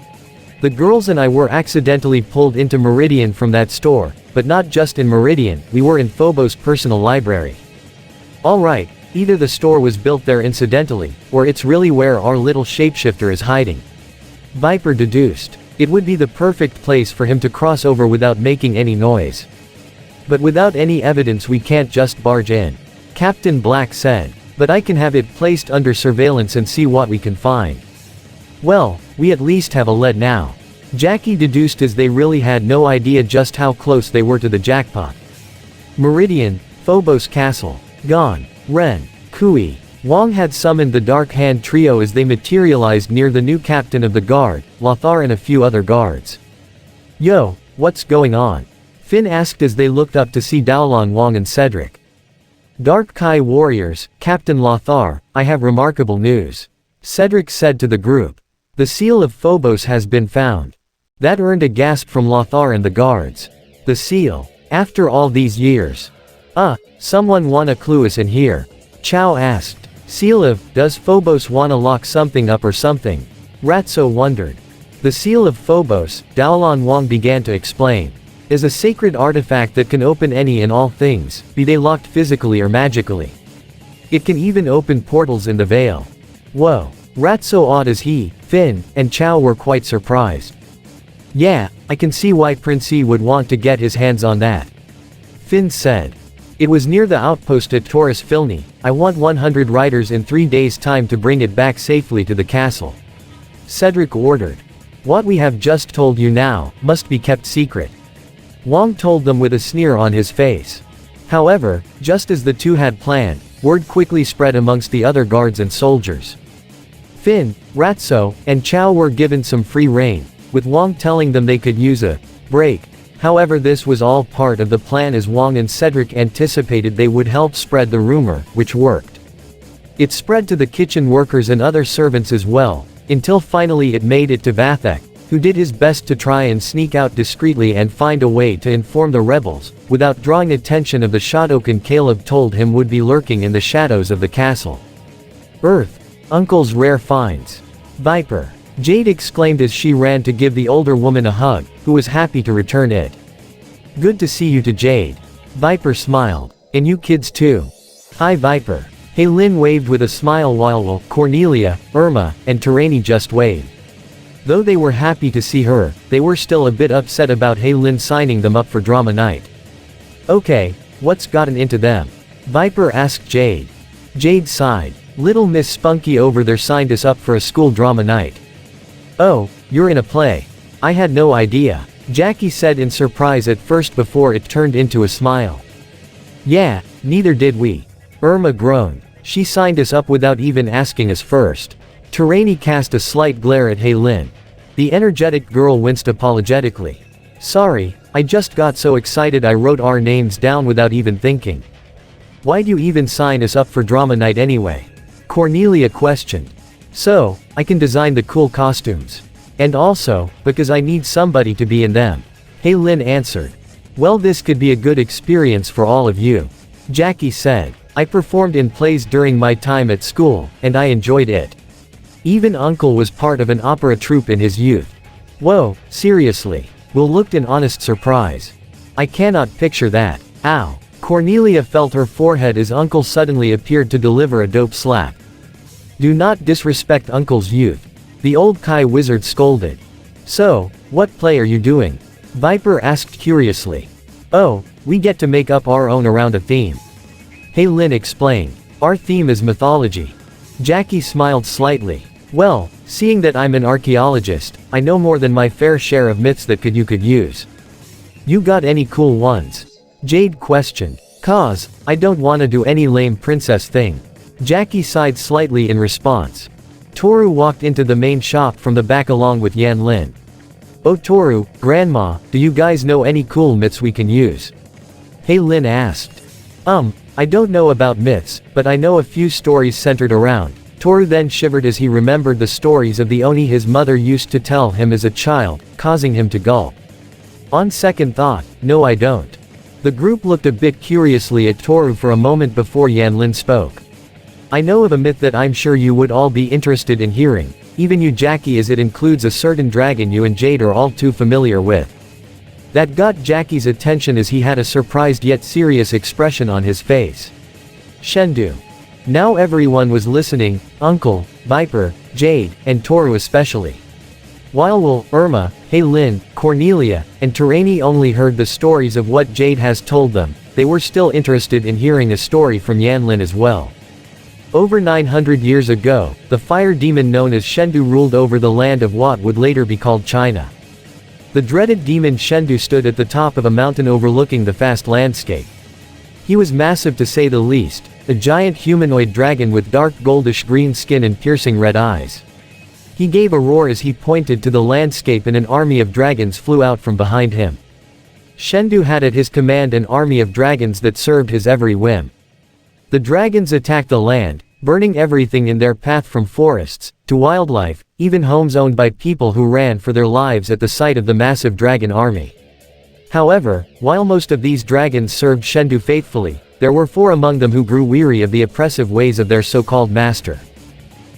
The girls and I were accidentally pulled into Meridian from that store, but not just in Meridian, we were in Phobos' personal library. Alright, either the store was built there incidentally, or it's really where our little shapeshifter is hiding. Viper deduced. It would be the perfect place for him to cross over without making any noise. But without any evidence we can't just barge in. Captain Black said. But I can have it placed under surveillance and see what we can find. Well, we at least have a lead now. Jackie deduced as they really had no idea just how close they were to the jackpot. Meridian, Phobos Castle, gone. Ren, Kui, Wong had summoned the Dark Hand trio as they materialized near the new captain of the guard, Lothar and a few other guards. Yo, what's going on? Finn asked as they looked up to see Daolon Wong and Cedric. Dark Kai warriors, Captain Lothar, I have remarkable news. Cedric said to the group. The seal of Phobos has been found. That earned a gasp from Lothar and the guards. The seal. After all these years. Someone wanna clue us in here. Chow asked. Seal of, does Phobos wanna lock something up or something? Ratso wondered. The seal of Phobos, Daolon Wong began to explain, is a sacred artifact that can open any and all things, be they locked physically or magically. It can even open portals in the Veil. Whoa. Ratso awed as he, Finn, and Chow were quite surprised. Yeah, I can see why Princey would want to get his hands on that. Finn said. It was near the outpost at Taurus Filny. I want 100 riders in 3 days' time to bring it back safely to the castle. Cedric ordered. What we have just told you now, must be kept secret. Wong told them with a sneer on his face. However, just as the two had planned, word quickly spread amongst the other guards and soldiers. Finn, Ratso, and Chow were given some free rein, with Wong telling them they could use a break. However, this was all part of the plan as Wong and Cedric anticipated they would help spread the rumor, which worked. It spread to the kitchen workers and other servants as well, until finally it made it to Vathek, who did his best to try and sneak out discreetly and find a way to inform the rebels, without drawing attention of the Shotokan Caleb told him would be lurking in the shadows of the castle. Earth. Uncle's rare finds. Viper. Jade exclaimed as she ran to give the older woman a hug, who was happy to return it. Good to see you to Jade. Viper smiled. And you kids too. Hi Viper. Hey Lin waved with a smile while Cornelia, Irma, and Terani just waved. Though they were happy to see her, they were still a bit upset about Hey Lin signing them up for drama night. Okay, what's gotten into them? Viper asked Jade. Jade sighed. Little Miss Spunky over there signed us up for a school drama night. Oh, you're in a play. I had no idea, Jackie said in surprise at first before it turned into a smile. Yeah, neither did we. Irma groaned. She signed us up without even asking us first. Terani cast a slight glare at Hey Lin. The energetic girl winced apologetically. Sorry, I just got so excited I wrote our names down without even thinking. Why'd you even sign us up for drama night anyway? Cornelia questioned. So, I can design the cool costumes. And also, because I need somebody to be in them. Hey Lin answered. Well, this could be a good experience for all of you. Jackie said. I performed in plays during my time at school, and I enjoyed it. Even Uncle was part of an opera troupe in his youth. Whoa, seriously? Will looked in honest surprise. I cannot picture that. Ow. Cornelia felt her forehead as Uncle suddenly appeared to deliver a dope slap. Do not disrespect Uncle's youth. The old Kai wizard scolded. So, what play are you doing? Viper asked curiously. Oh, we get to make up our own around a theme. Hey Lin explained. Our theme is mythology. Jackie smiled slightly. Well, seeing that I'm an archaeologist, I know more than my fair share of myths that you could use. You got any cool ones? Jade questioned. Cause, I don't wanna do any lame princess thing. Jackie sighed slightly in response. Toru walked into the main shop from the back along with Yan Lin. Oh Toru, Grandma, do you guys know any cool myths we can use? Hey Lin asked. I don't know about myths, but I know a few stories centered around. Toru then shivered as he remembered the stories of the Oni his mother used to tell him as a child, causing him to gulp. On second thought, no I don't. The group looked a bit curiously at Toru for a moment before Yan Lin spoke. I know of a myth that I'm sure you would all be interested in hearing, even you Jackie, as it includes a certain dragon you and Jade are all too familiar with. That got Jackie's attention as he had a surprised yet serious expression on his face. Shendu. Now everyone was listening, Uncle, Viper, Jade, and Toru especially. While Will, Irma, Lin, Cornelia, and Terani only heard the stories of what Jade has told them, they were still interested in hearing a story from Yanlin as well. Over 900 years ago, the fire demon known as Shendu ruled over the land of what would later be called China. The dreaded demon Shendu stood at the top of a mountain overlooking the vast landscape. He was massive to say the least, a giant humanoid dragon with dark goldish green skin and piercing red eyes. He gave a roar as he pointed to the landscape, and an army of dragons flew out from behind him. Shendu had at his command an army of dragons that served his every whim. The dragons attacked the land, burning everything in their path from forests to wildlife, even homes owned by people who ran for their lives at the sight of the massive dragon army. However, while most of these dragons served Shendu faithfully, there were 4 among them who grew weary of the oppressive ways of their so-called master.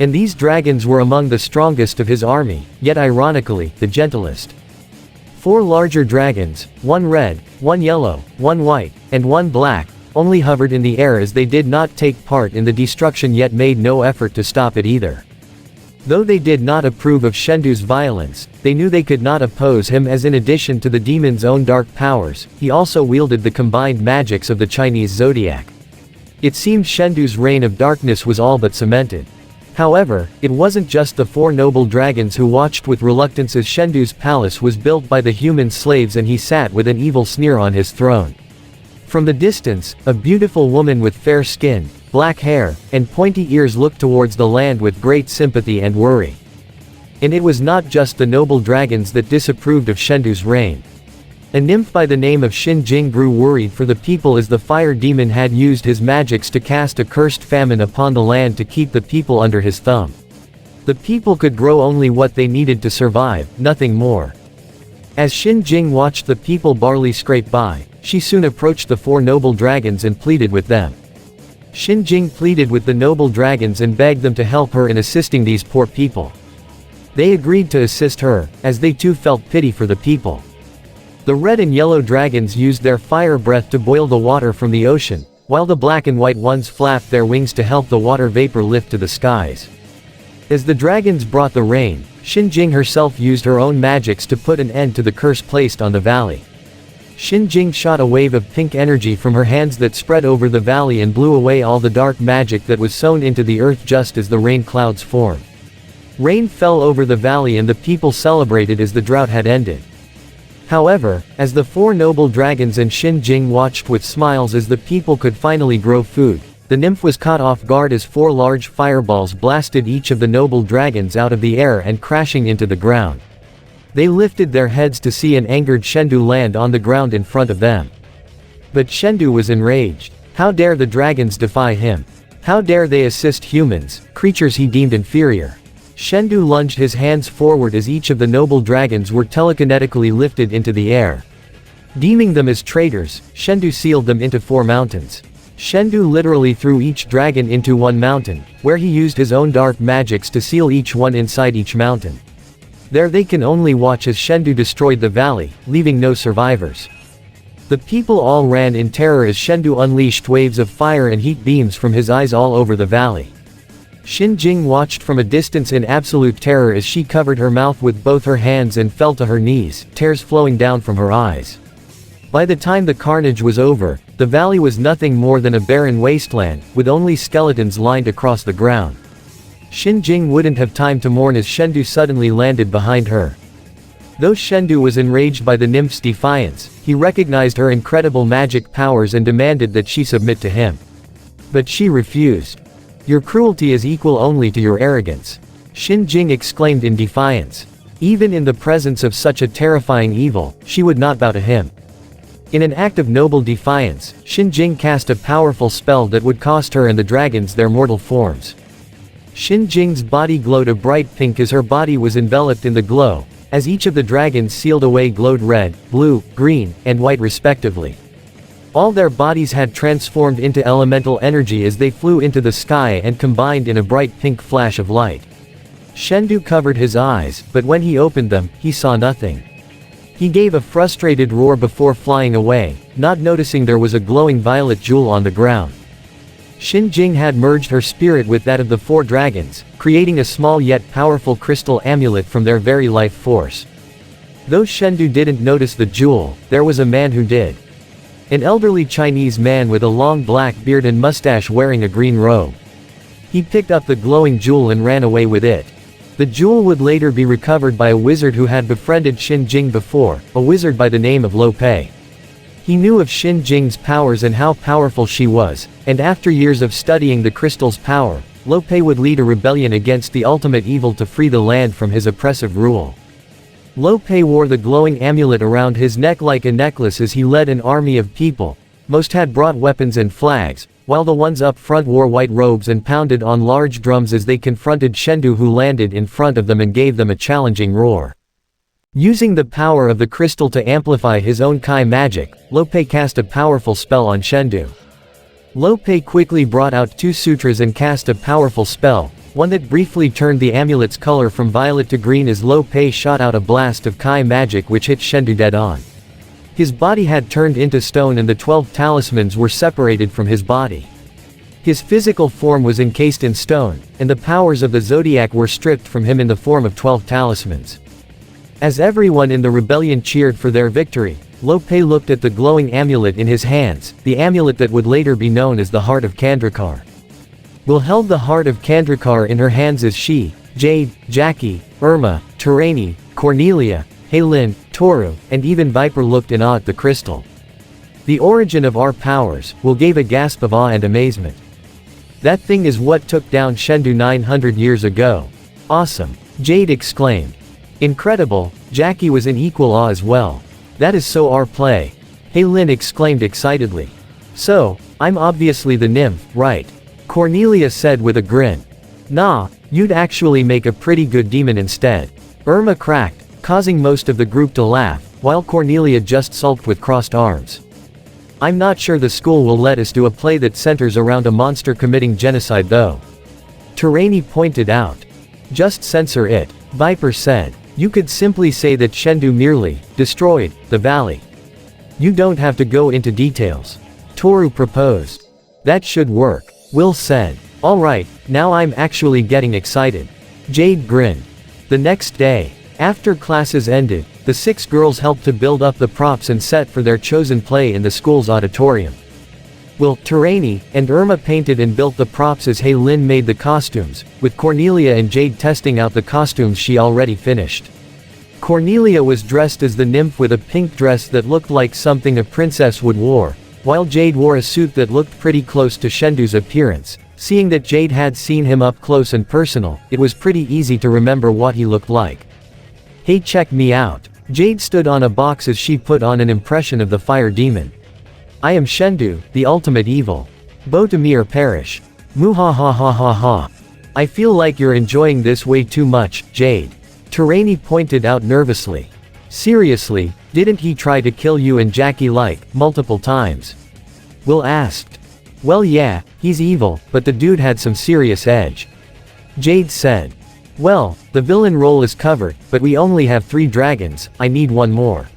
And these dragons were among the strongest of his army, yet ironically, the gentlest. 4 larger dragons, 1 red, 1 yellow, 1 white, and 1 black, only hovered in the air as they did not take part in the destruction yet made no effort to stop it either. Though they did not approve of Shendu's violence, they knew they could not oppose him, as in addition to the demon's own dark powers, he also wielded the combined magics of the Chinese zodiac. It seemed Shendu's reign of darkness was all but cemented. However, it wasn't just the 4 noble dragons who watched with reluctance as Shendu's palace was built by the human slaves and he sat with an evil sneer on his throne. From the distance, a beautiful woman with fair skin, black hair, and pointy ears looked towards the land with great sympathy and worry. And it was not just the noble dragons that disapproved of Shendu's reign. A nymph by the name of Xin Jing grew worried for the people as the fire demon had used his magics to cast a cursed famine upon the land to keep the people under his thumb. The people could grow only what they needed to survive, nothing more. As Xin Jing watched the people barley scrape by, she soon approached the 4 noble dragons and pleaded with them. Xin Jing pleaded with the noble dragons and begged them to help her in assisting these poor people. They agreed to assist her, as they too felt pity for the people. The red and yellow dragons used their fire breath to boil the water from the ocean, while the black and white ones flapped their wings to help the water vapor lift to the skies. As the dragons brought the rain, Xin Jing herself used her own magics to put an end to the curse placed on the valley. Xin Jing shot a wave of pink energy from her hands that spread over the valley and blew away all the dark magic that was sown into the earth just as the rain clouds formed. Rain fell over the valley and the people celebrated as the drought had ended. However, as the 4 noble dragons and Xin Jing watched with smiles as the people could finally grow food, the nymph was caught off guard as 4 large fireballs blasted each of the noble dragons out of the air and crashing into the ground. They lifted their heads to see an angered Shendu land on the ground in front of them. But Shendu was enraged. How dare the dragons defy him? How dare they assist humans, creatures he deemed inferior? Shendu lunged his hands forward as each of the noble dragons were telekinetically lifted into the air. Deeming them as traitors, Shendu sealed them into 4 mountains. Shendu literally threw each dragon into one mountain, where he used his own dark magics to seal each one inside each mountain. There they can only watch as Shendu destroyed the valley, leaving no survivors. The people all ran in terror as Shendu unleashed waves of fire and heat beams from his eyes all over the valley. Xin Jing watched from a distance in absolute terror as she covered her mouth with both her hands and fell to her knees, tears flowing down from her eyes. By the time the carnage was over, the valley was nothing more than a barren wasteland, with only skeletons lined across the ground. Xin Jing wouldn't have time to mourn as Shendu suddenly landed behind her. Though Shendu was enraged by the nymph's defiance, he recognized her incredible magic powers and demanded that she submit to him. But she refused. Your cruelty is equal only to your arrogance. Xin Jing exclaimed in defiance. Even in the presence of such a terrifying evil, she would not bow to him. In an act of noble defiance, Xin Jing cast a powerful spell that would cost her and the dragons their mortal forms. Xin Jing's body glowed a bright pink as her body was enveloped in the glow, as each of the dragons sealed away glowed red, blue, green, and white respectively. All their bodies had transformed into elemental energy as they flew into the sky and combined in a bright pink flash of light. Shendu covered his eyes, but when he opened them, he saw nothing. He gave a frustrated roar before flying away, not noticing there was a glowing violet jewel on the ground. Xinjing had merged her spirit with that of the 4 dragons, creating a small yet powerful crystal amulet from their very life force. Though Shendu didn't notice the jewel, there was a man who did. An elderly Chinese man with a long black beard and mustache wearing a green robe. He picked up the glowing jewel and ran away with it. The jewel would later be recovered by a wizard who had befriended Xinjing before, a wizard by the name of Lo Pei. He knew of Xinjing's powers and how powerful she was, and after years of studying the crystal's power, Lo Pei would lead a rebellion against the ultimate evil to free the land from his oppressive rule. Lo Pei wore the glowing amulet around his neck like a necklace as he led an army of people. Most had brought weapons and flags, while the ones up front wore white robes and pounded on large drums as they confronted Shendu, who landed in front of them and gave them a challenging roar. Using the power of the crystal to amplify his own Kai magic, Lo Pei cast a powerful spell on Shendu. Lo Pei quickly brought out 2 sutras and cast a powerful spell, one that briefly turned the amulet's color from violet to green as Lo Pei shot out a blast of Kai magic which hit Shendu dead on. His body had turned into stone and the 12 talismans were separated from his body. His physical form was encased in stone, and the powers of the zodiac were stripped from him in the form of 12 talismans. As everyone in the rebellion cheered for their victory, Lo Pei looked at the glowing amulet in his hands, the amulet that would later be known as the Heart of Kandrakar. Will held the Heart of Kandrakar in her hands as she, Jade, Jackie, Irma, Terani, Cornelia, Heilin, Toru, and even Viper looked in awe at the crystal. The origin of our powers, Will gave a gasp of awe and amazement. That thing is what took down Shendu 900 years ago. Awesome. Jade exclaimed. Incredible. Jackie was in equal awe as well. That is so our play. Heilin exclaimed excitedly. So, I'm obviously the nymph, right? Cornelia said with a grin. Nah, you'd actually make a pretty good demon instead. Irma cracked, causing most of the group to laugh, while Cornelia just sulked with crossed arms. I'm not sure the school will let us do a play that centers around a monster committing genocide though. Terani pointed out. Just censor it, Viper said. You could simply say that Shendu merely destroyed the valley. You don't have to go into details. Toru proposed. That should work, Will said. Alright, now I'm actually getting excited. Jade grinned. The next day, after classes ended, the 6 girls helped to build up the props and set for their chosen play in the school's auditorium. Will, Terani, and Irma painted and built the props as Heilin made the costumes, with Cornelia and Jade testing out the costumes she already finished. Cornelia was dressed as the nymph with a pink dress that looked like something a princess would wear, while Jade wore a suit that looked pretty close to Shendu's appearance. Seeing that Jade had seen him up close and personal, it was pretty easy to remember what he looked like. Hey, check me out. Jade stood on a box as she put on an impression of the fire demon. I am Shendu, the ultimate evil. Bow to me or perish. Muhahahahaha. I feel like you're enjoying this way too much, Jade. Terani pointed out nervously. Seriously, didn't he try to kill you and Jackie like, multiple times? Will asked. Well yeah, he's evil, but the dude had some serious edge. Jade said. Well, the villain role is covered, but we only have 3 dragons, I need 1 more.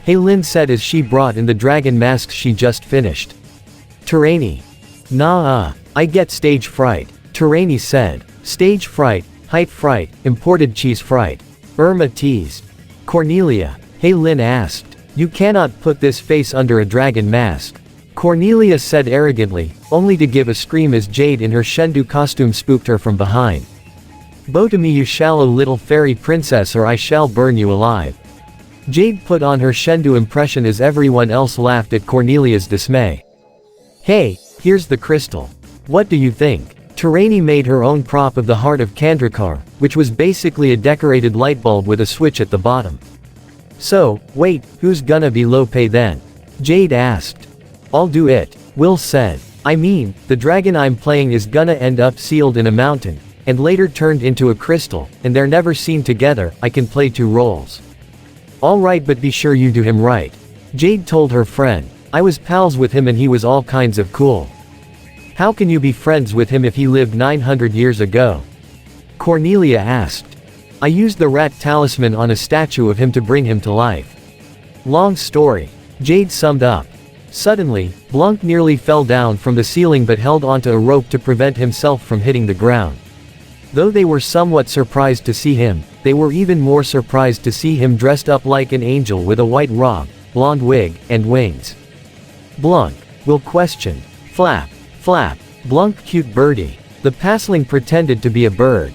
Heilin said as she brought in the dragon masks she just finished. Terani. Nah I get stage fright, Terani said. Stage fright, height fright, imported cheese fright. Irma teased. Cornelia. Heilin asked. You cannot put this face under a dragon mask. Cornelia said arrogantly, only to give a scream as Jade in her Shendu costume spooked her from behind. Bow to me you shallow little fairy princess or I shall burn you alive. Jade put on her Shendu impression as everyone else laughed at Cornelia's dismay. Hey, here's the crystal. What do you think? Terani made her own prop of the Heart of Kandrakar, which was basically a decorated light bulb with a switch at the bottom. So, wait, who's gonna be Lo Pei then? Jade asked. I'll do it, Will said. I mean, the dragon I'm playing is gonna end up sealed in a mountain, and later turned into a crystal, and they're never seen together. I can play 2 roles. Alright, but be sure you do him right. Jade told her friend. I was pals with him and he was all kinds of cool. How can you be friends with him if he lived 900 years ago? Cornelia asked. I used the rat talisman on a statue of him to bring him to life. Long story. Jade summed up. Suddenly, Blanc nearly fell down from the ceiling but held onto a rope to prevent himself from hitting the ground. Though they were somewhat surprised to see him, they were even more surprised to see him dressed up like an angel with a white robe, blonde wig, and wings. Blanc. Will questioned. Flap. Flap. Blanc cute birdie. The pasling pretended to be a bird.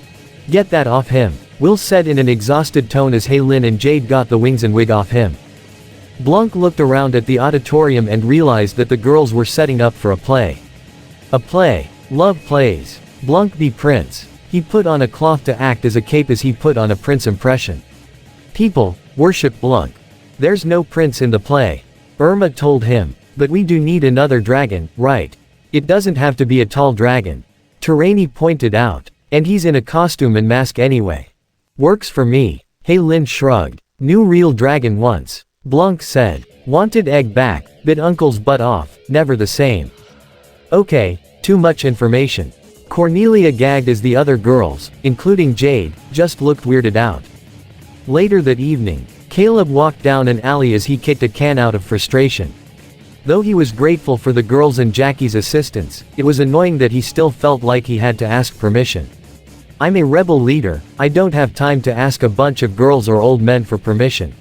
Get that off him, Will said in an exhausted tone as Lin and Jade got the wings and wig off him. Blanc looked around at the auditorium and realized that the girls were setting up for a play. A play. Love plays. Blanc be prince. He put on a cloth to act as a cape as he put on a prince impression. People worship Blanc. There's no prince in the play. Irma told him. But we do need another dragon, right? It doesn't have to be a tall dragon. Terani pointed out. And he's in a costume and mask anyway. Works for me. Lin shrugged. New real dragon once. Blanc said. Wanted egg back, bit uncle's butt off, never the same. Okay, too much information. Cornelia gagged as the other girls, including Jade, just looked weirded out. Later that evening, Caleb walked down an alley as he kicked a can out of frustration. Though he was grateful for the girls and Jackie's assistance, it was annoying that he still felt like he had to ask permission. I'm a rebel leader, I don't have time to ask a bunch of girls or old men for permission.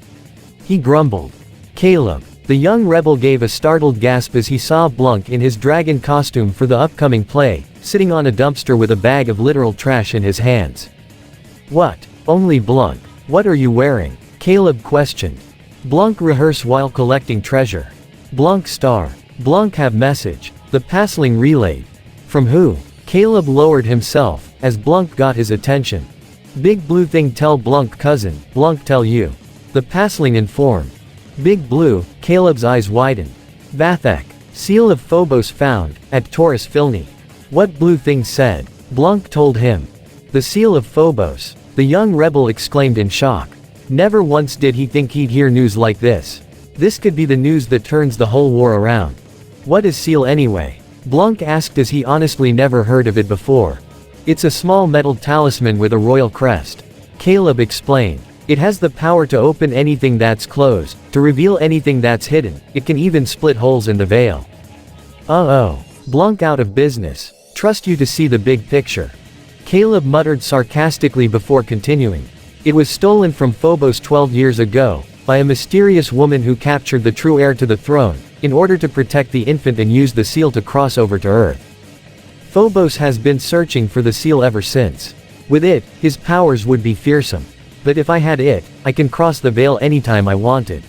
He grumbled. Caleb. The young rebel gave a startled gasp as he saw Blanc in his dragon costume for the upcoming play, sitting on a dumpster with a bag of literal trash in his hands. What? Only Blanc. What are you wearing? Caleb questioned. Blanc rehearse while collecting treasure. Blanc star. Blanc have message. The pasling relayed. From who? Caleb lowered himself, as Blanc got his attention. Big blue thing tell Blanc cousin, Blanc tell you. The pasling informed. Big blue, Caleb's eyes widened. Vathek. Seal of Phobos found, at Taurus Filny. What blue thing said? Blanc told him. The seal of Phobos. The young rebel exclaimed in shock. Never once did he think he'd hear news like this. This could be the news that turns the whole war around. What is seal anyway? Blanc asked as he honestly never heard of it before. It's a small metal talisman with a royal crest. Caleb explained. It has the power to open anything that's closed, to reveal anything that's hidden, it can even split holes in the veil. Uh-oh. Blanc out of business. Trust you to see the big picture. Caleb muttered sarcastically before continuing. It was stolen from Phobos 12 years ago, by a mysterious woman who captured the true heir to the throne, in order to protect the infant and use the seal to cross over to Earth. Phobos has been searching for the seal ever since. With it, his powers would be fearsome. But if I had it, I can cross the veil anytime I wanted.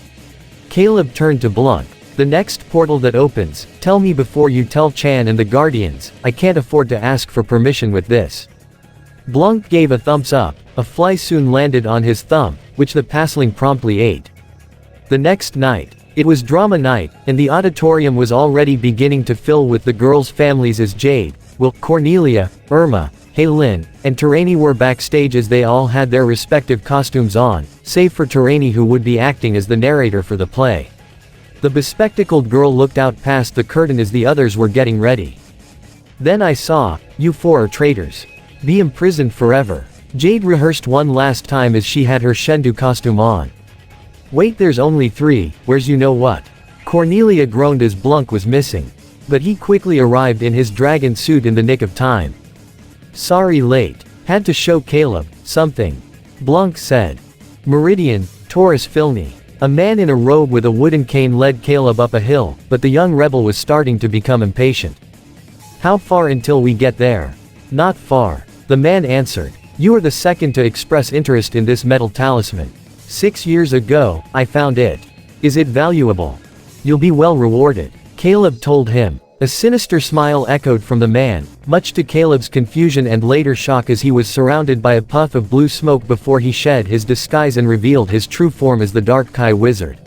Caleb turned to Blanc. The next portal that opens, tell me before you tell Chan and the Guardians, I can't afford to ask for permission with this. Blanc gave a thumbs up, a fly soon landed on his thumb, which the pasling promptly ate. The next night, it was drama night, and the auditorium was already beginning to fill with the girls' families as Jade, Will, Cornelia, Irma, Lin, and Terani were backstage as they all had their respective costumes on, save for Terani who would be acting as the narrator for the play. The bespectacled girl looked out past the curtain as the others were getting ready. Then I saw, you four are traitors. Be imprisoned forever. Jade rehearsed one last time as she had her Shendu costume on. Wait, there's only three, where's you know what? Cornelia groaned as Blanc was missing. But he quickly arrived in his dragon suit in the nick of time. Sorry late. Had to show Caleb something. Blanc said. Meridian, Taurus Filny. A man in a robe with a wooden cane led Caleb up a hill, but the young rebel was starting to become impatient. How far until we get there? Not far. The man answered. You are the second to express interest in this metal talisman. 6 years ago, I found it. Is it valuable? You'll be well rewarded. Caleb told him. A sinister smile echoed from the man, much to Caleb's confusion and later shock as he was surrounded by a puff of blue smoke before he shed his disguise and revealed his true form as the Dark Kai Wizard.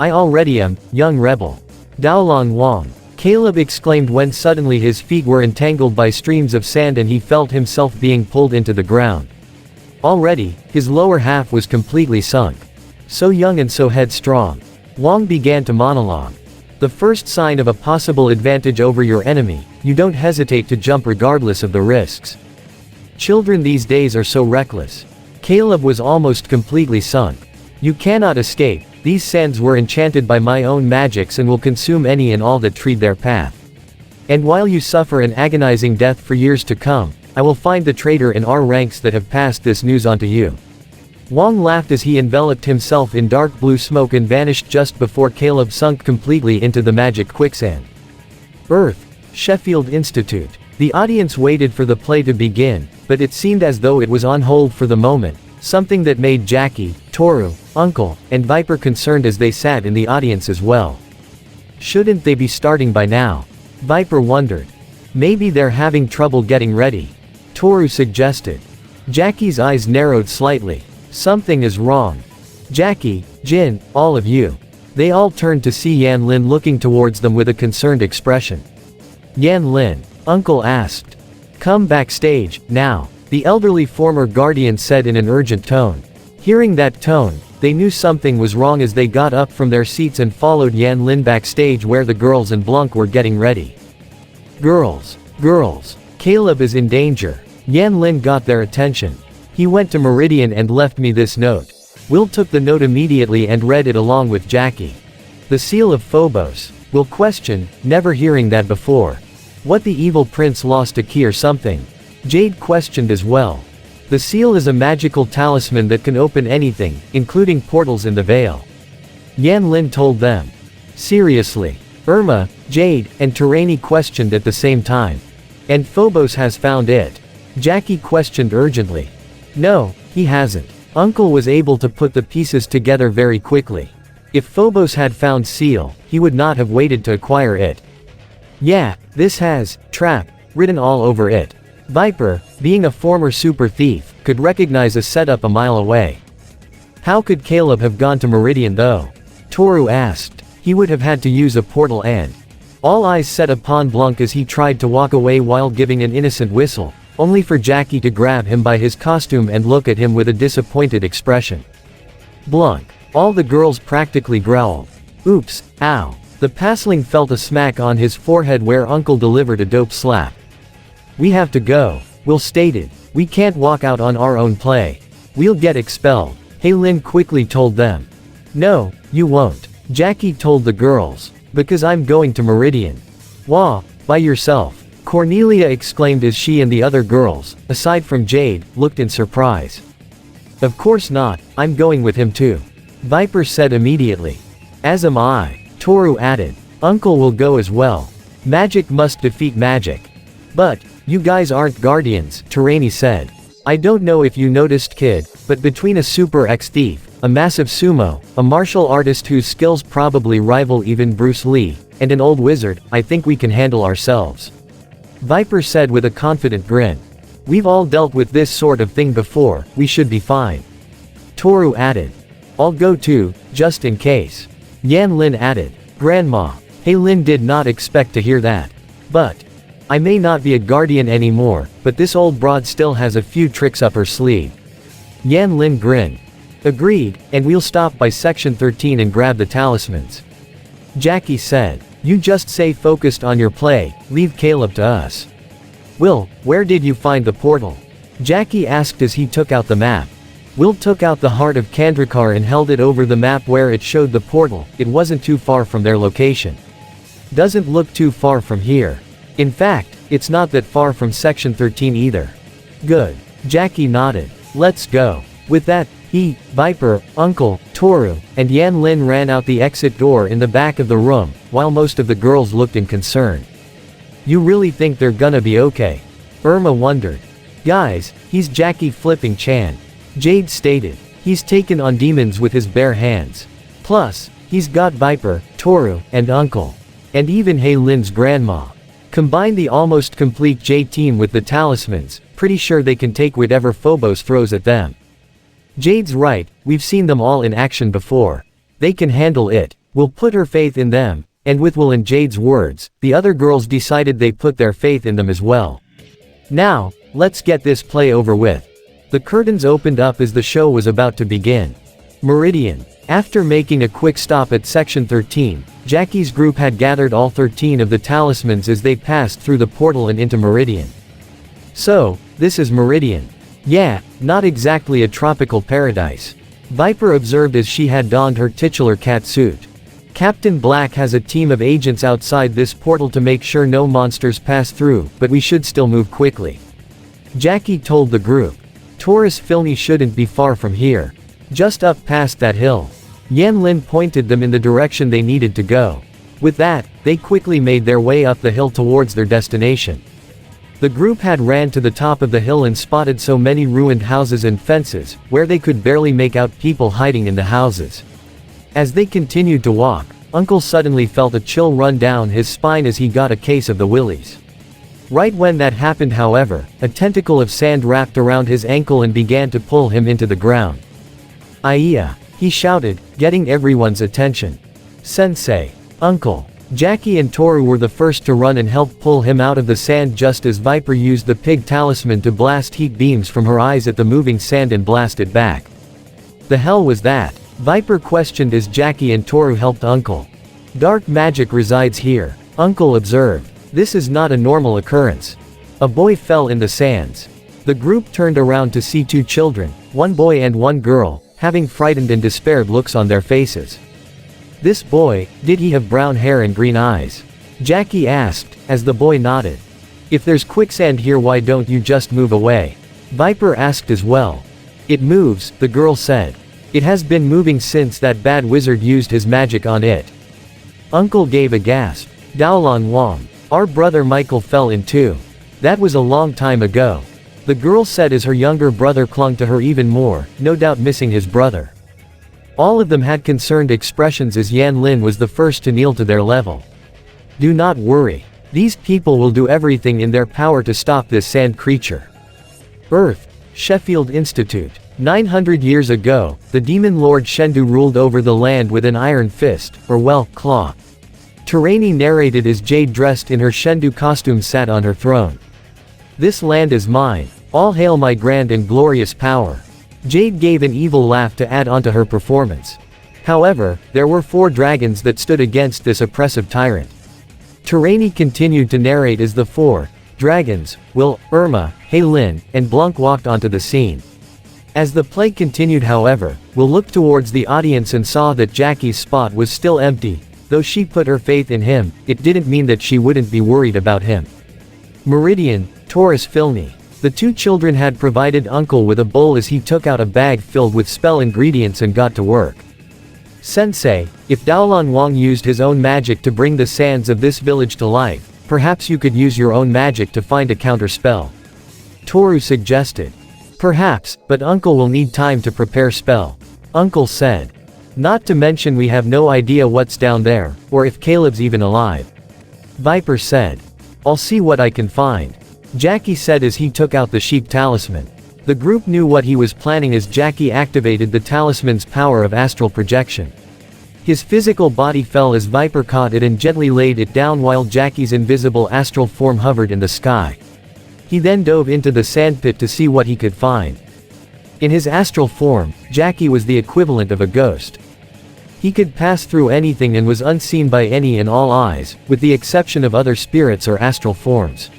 I already am, young rebel. Daolong Wang. Caleb exclaimed when suddenly his feet were entangled by streams of sand and he felt himself being pulled into the ground. Already, his lower half was completely sunk. So young and so headstrong. Wang began to monologue. The first sign of a possible advantage over your enemy, you don't hesitate to jump regardless of the risks. Children these days are so reckless. Caleb was almost completely sunk. You cannot escape, these sands were enchanted by my own magics and will consume any and all that tread their path. And while you suffer an agonizing death for years to come, I will find the traitor in our ranks that have passed this news on to you. Wong laughed as he enveloped himself in dark blue smoke and vanished just before Caleb sunk completely into the magic quicksand. Earth, Sheffield Institute. The audience waited for the play to begin, but it seemed as though it was on hold for the moment, something that made Jackie, Toru, Uncle, and Viper concerned as they sat in the audience as well. Shouldn't they be starting by now? Viper wondered. Maybe they're having trouble getting ready. Toru suggested. Jackie's eyes narrowed slightly. Something is wrong. Jackie, Jin, all of you. They all turned to see Yan Lin looking towards them with a concerned expression. Yan Lin, Uncle asked. Come backstage, now, the elderly former guardian said in an urgent tone. Hearing that tone, they knew something was wrong as they got up from their seats and followed Yan Lin backstage where the girls and Blanc were getting ready. Girls, Caleb is in danger. Yan Lin got their attention. He went to Meridian and left me this note. Will took the note immediately and read it along with Jackie. The seal of Phobos. Will question, never hearing that before. What, the evil prince lost a key or something? Jade questioned as well. The seal is a magical talisman that can open anything, including portals in the Veil. Yan Lin told them. Seriously. Irma, Jade, and Terani questioned at the same time. And Phobos has found it? Jackie questioned urgently. No, he hasn't. Uncle was able to put the pieces together very quickly. If Phobos had found seal, he would not have waited to acquire it. Yeah, this has, trap, written all over it. Viper, being a former super thief, could recognize a setup a mile away. How could Caleb have gone to Meridian though? Toru asked. He would have had to use a portal and... All eyes set upon Blanc as he tried to walk away while giving an innocent whistle, only for Jackie to grab him by his costume and look at him with a disappointed expression. Blanc. All the girls practically growled. Oops, ow. The pasling felt a smack on his forehead where Uncle delivered a dope slap. We have to go. Will stated. We can't walk out on our own play. We'll get expelled. Hey Lin quickly told them. No, you won't. Jackie told the girls. Because I'm going to Meridian. Wah, by yourself. Cornelia exclaimed as she and the other girls, aside from Jade, looked in surprise. Of course not, I'm going with him too. Viper said immediately. As am I. Toru added. Uncle will go as well. Magic must defeat magic. But, you guys aren't guardians, Terani said. I don't know if you noticed kid, but between a super ex-thief, a massive sumo, a martial artist whose skills probably rival even Bruce Lee, and an old wizard, I think we can handle ourselves. Viper said with a confident grin. We've all dealt with this sort of thing before, we should be fine. Toru added. I'll go too, just in case. Yan Lin added. Grandma. Hey Lin did not expect to hear that. But. I may not be a guardian anymore, but this old broad still has a few tricks up her sleeve. Yan Lin grinned. Agreed, and we'll stop by section 13 and grab the talismans. Jackie said. You just stay focused on your play, leave Caleb to us. Will, where did you find the portal? Jackie asked as he took out the map. Will took out the heart of Kandrakar and held it over the map where it showed the portal. It wasn't too far from their location. Doesn't look too far from here. In fact, it's not that far from section 13 either. Good. Jackie nodded. Let's go. With that, he, Viper, Uncle, Toru, and Yan Lin ran out the exit door in the back of the room, while most of the girls looked in concern. You really think they're gonna be okay? Irma wondered. Guys, he's Jackie flipping Chan. Jade stated. He's taken on demons with his bare hands. Plus, he's got Viper, Toru, and Uncle. And even Hey Lin's grandma. Combine the almost complete J team with the talismans, pretty sure they can take whatever Phobos throws at them. Jade's right, we've seen them all in action before. They can handle it, we'll put her faith in them, and with Will and Jade's words, the other girls decided they put their faith in them as well. Now, let's get this play over with. The curtains opened up as the show was about to begin. Meridian. After making a quick stop at Section 13, Jackie's group had gathered all 13 of the talismans as they passed through the portal and into Meridian. So, this is Meridian. Yeah, not exactly a tropical paradise. Viper observed as she had donned her titular cat suit. Captain Black has a team of agents outside this portal to make sure no monsters pass through, but we should still move quickly. Jackie told the group. Taurus Filny shouldn't be far from here. Just up past that hill. Yan Lin pointed them in the direction they needed to go. With that, they quickly made their way up the hill towards their destination. The group had ran to the top of the hill and spotted so many ruined houses and fences, where they could barely make out people hiding in the houses. As they continued to walk, Uncle suddenly felt a chill run down his spine as he got a case of the willies. Right when that happened, however, a tentacle of sand wrapped around his ankle and began to pull him into the ground. "Aiya!" he shouted, getting everyone's attention. "Sensei! Uncle!" Jackie and Toru were the first to run and help pull him out of the sand just as Viper used the pig talisman to blast heat beams from her eyes at the moving sand and blast it back. The hell was that? Viper questioned as Jackie and Toru helped Uncle. "Dark magic resides here," Uncle observed. "This is not a normal occurrence." A boy fell in the sands. The group turned around to see two children, one boy and one girl, having frightened and despaired looks on their faces. "This boy, did he have brown hair and green eyes?" Jackie asked, as the boy nodded. "If there's quicksand here, why don't you just move away?" Viper asked as well. "It moves," the girl said. "It has been moving since that bad wizard used his magic on it." Uncle gave a gasp. "Daolan Wang. Our brother Michael fell in too. That was a long time ago," the girl said as her younger brother clung to her even more, no doubt missing his brother. All of them had concerned expressions as Yan Lin was the first to kneel to their level. "Do not worry. These people will do everything in their power to stop this sand creature." Earth. Sheffield Institute. 900 years ago, the demon lord Shendu ruled over the land with an iron fist, or well, claw. Terani narrated as Jade dressed in her Shendu costume sat on her throne. "This land is mine. All hail my grand and glorious power." Jade gave an evil laugh to add onto her performance. However, there were 4 dragons that stood against this oppressive tyrant. Terani continued to narrate as the 4 dragons, Will, Irma, Heilin, and Blanc walked onto the scene. As the play continued, however, Will looked towards the audience and saw that Jackie's spot was still empty. Though she put her faith in him, it didn't mean that she wouldn't be worried about him. Meridian, Taurus Filny. The 2 children had provided Uncle with a bowl as he took out a bag filled with spell ingredients and got to work. "Sensei, if Daolan Wang used his own magic to bring the sands of this village to life, perhaps you could use your own magic to find a counter spell," Toru suggested. "Perhaps, but Uncle will need time to prepare spell," Uncle said. "Not to mention we have no idea what's down there, or if Caleb's even alive," Viper said. "I'll see what I can find," Jackie said as he took out the sheep talisman. The group knew what he was planning as Jackie activated the talisman's power of astral projection. His physical body fell as Viper caught it and gently laid it down while Jackie's invisible astral form hovered in the sky. He then dove into the sandpit to see what he could find. In his astral form, Jackie was the equivalent of a ghost. He could pass through anything and was unseen by any and all eyes, with the exception of other spirits or astral forms.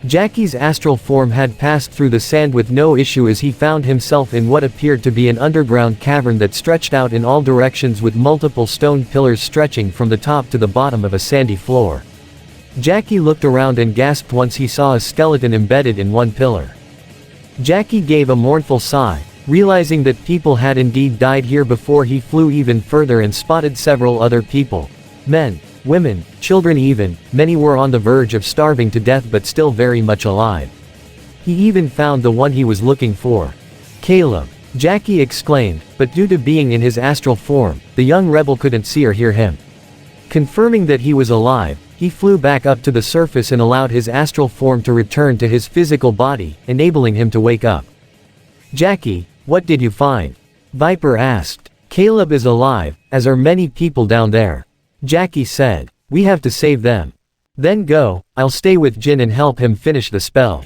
Jackie's astral form had passed through the sand with no issue as he found himself in what appeared to be an underground cavern that stretched out in all directions with multiple stone pillars stretching from the top to the bottom of a sandy floor. Jackie looked around and gasped once he saw a skeleton embedded in one pillar. Jackie gave a mournful sigh, realizing that people had indeed died here before he flew even further and spotted several other people. Men, women, children even, many were on the verge of starving to death but still very much alive. He even found the one he was looking for. "Caleb!" Jackie exclaimed, but due to being in his astral form, the young rebel couldn't see or hear him. Confirming that he was alive, he flew back up to the surface and allowed his astral form to return to his physical body, enabling him to wake up. "Jackie, what did you find?" Viper asked. "Caleb is alive, as are many people down there," Jackie said. "We have to save them." "Then go, I'll stay with Jin and help him finish the spell,"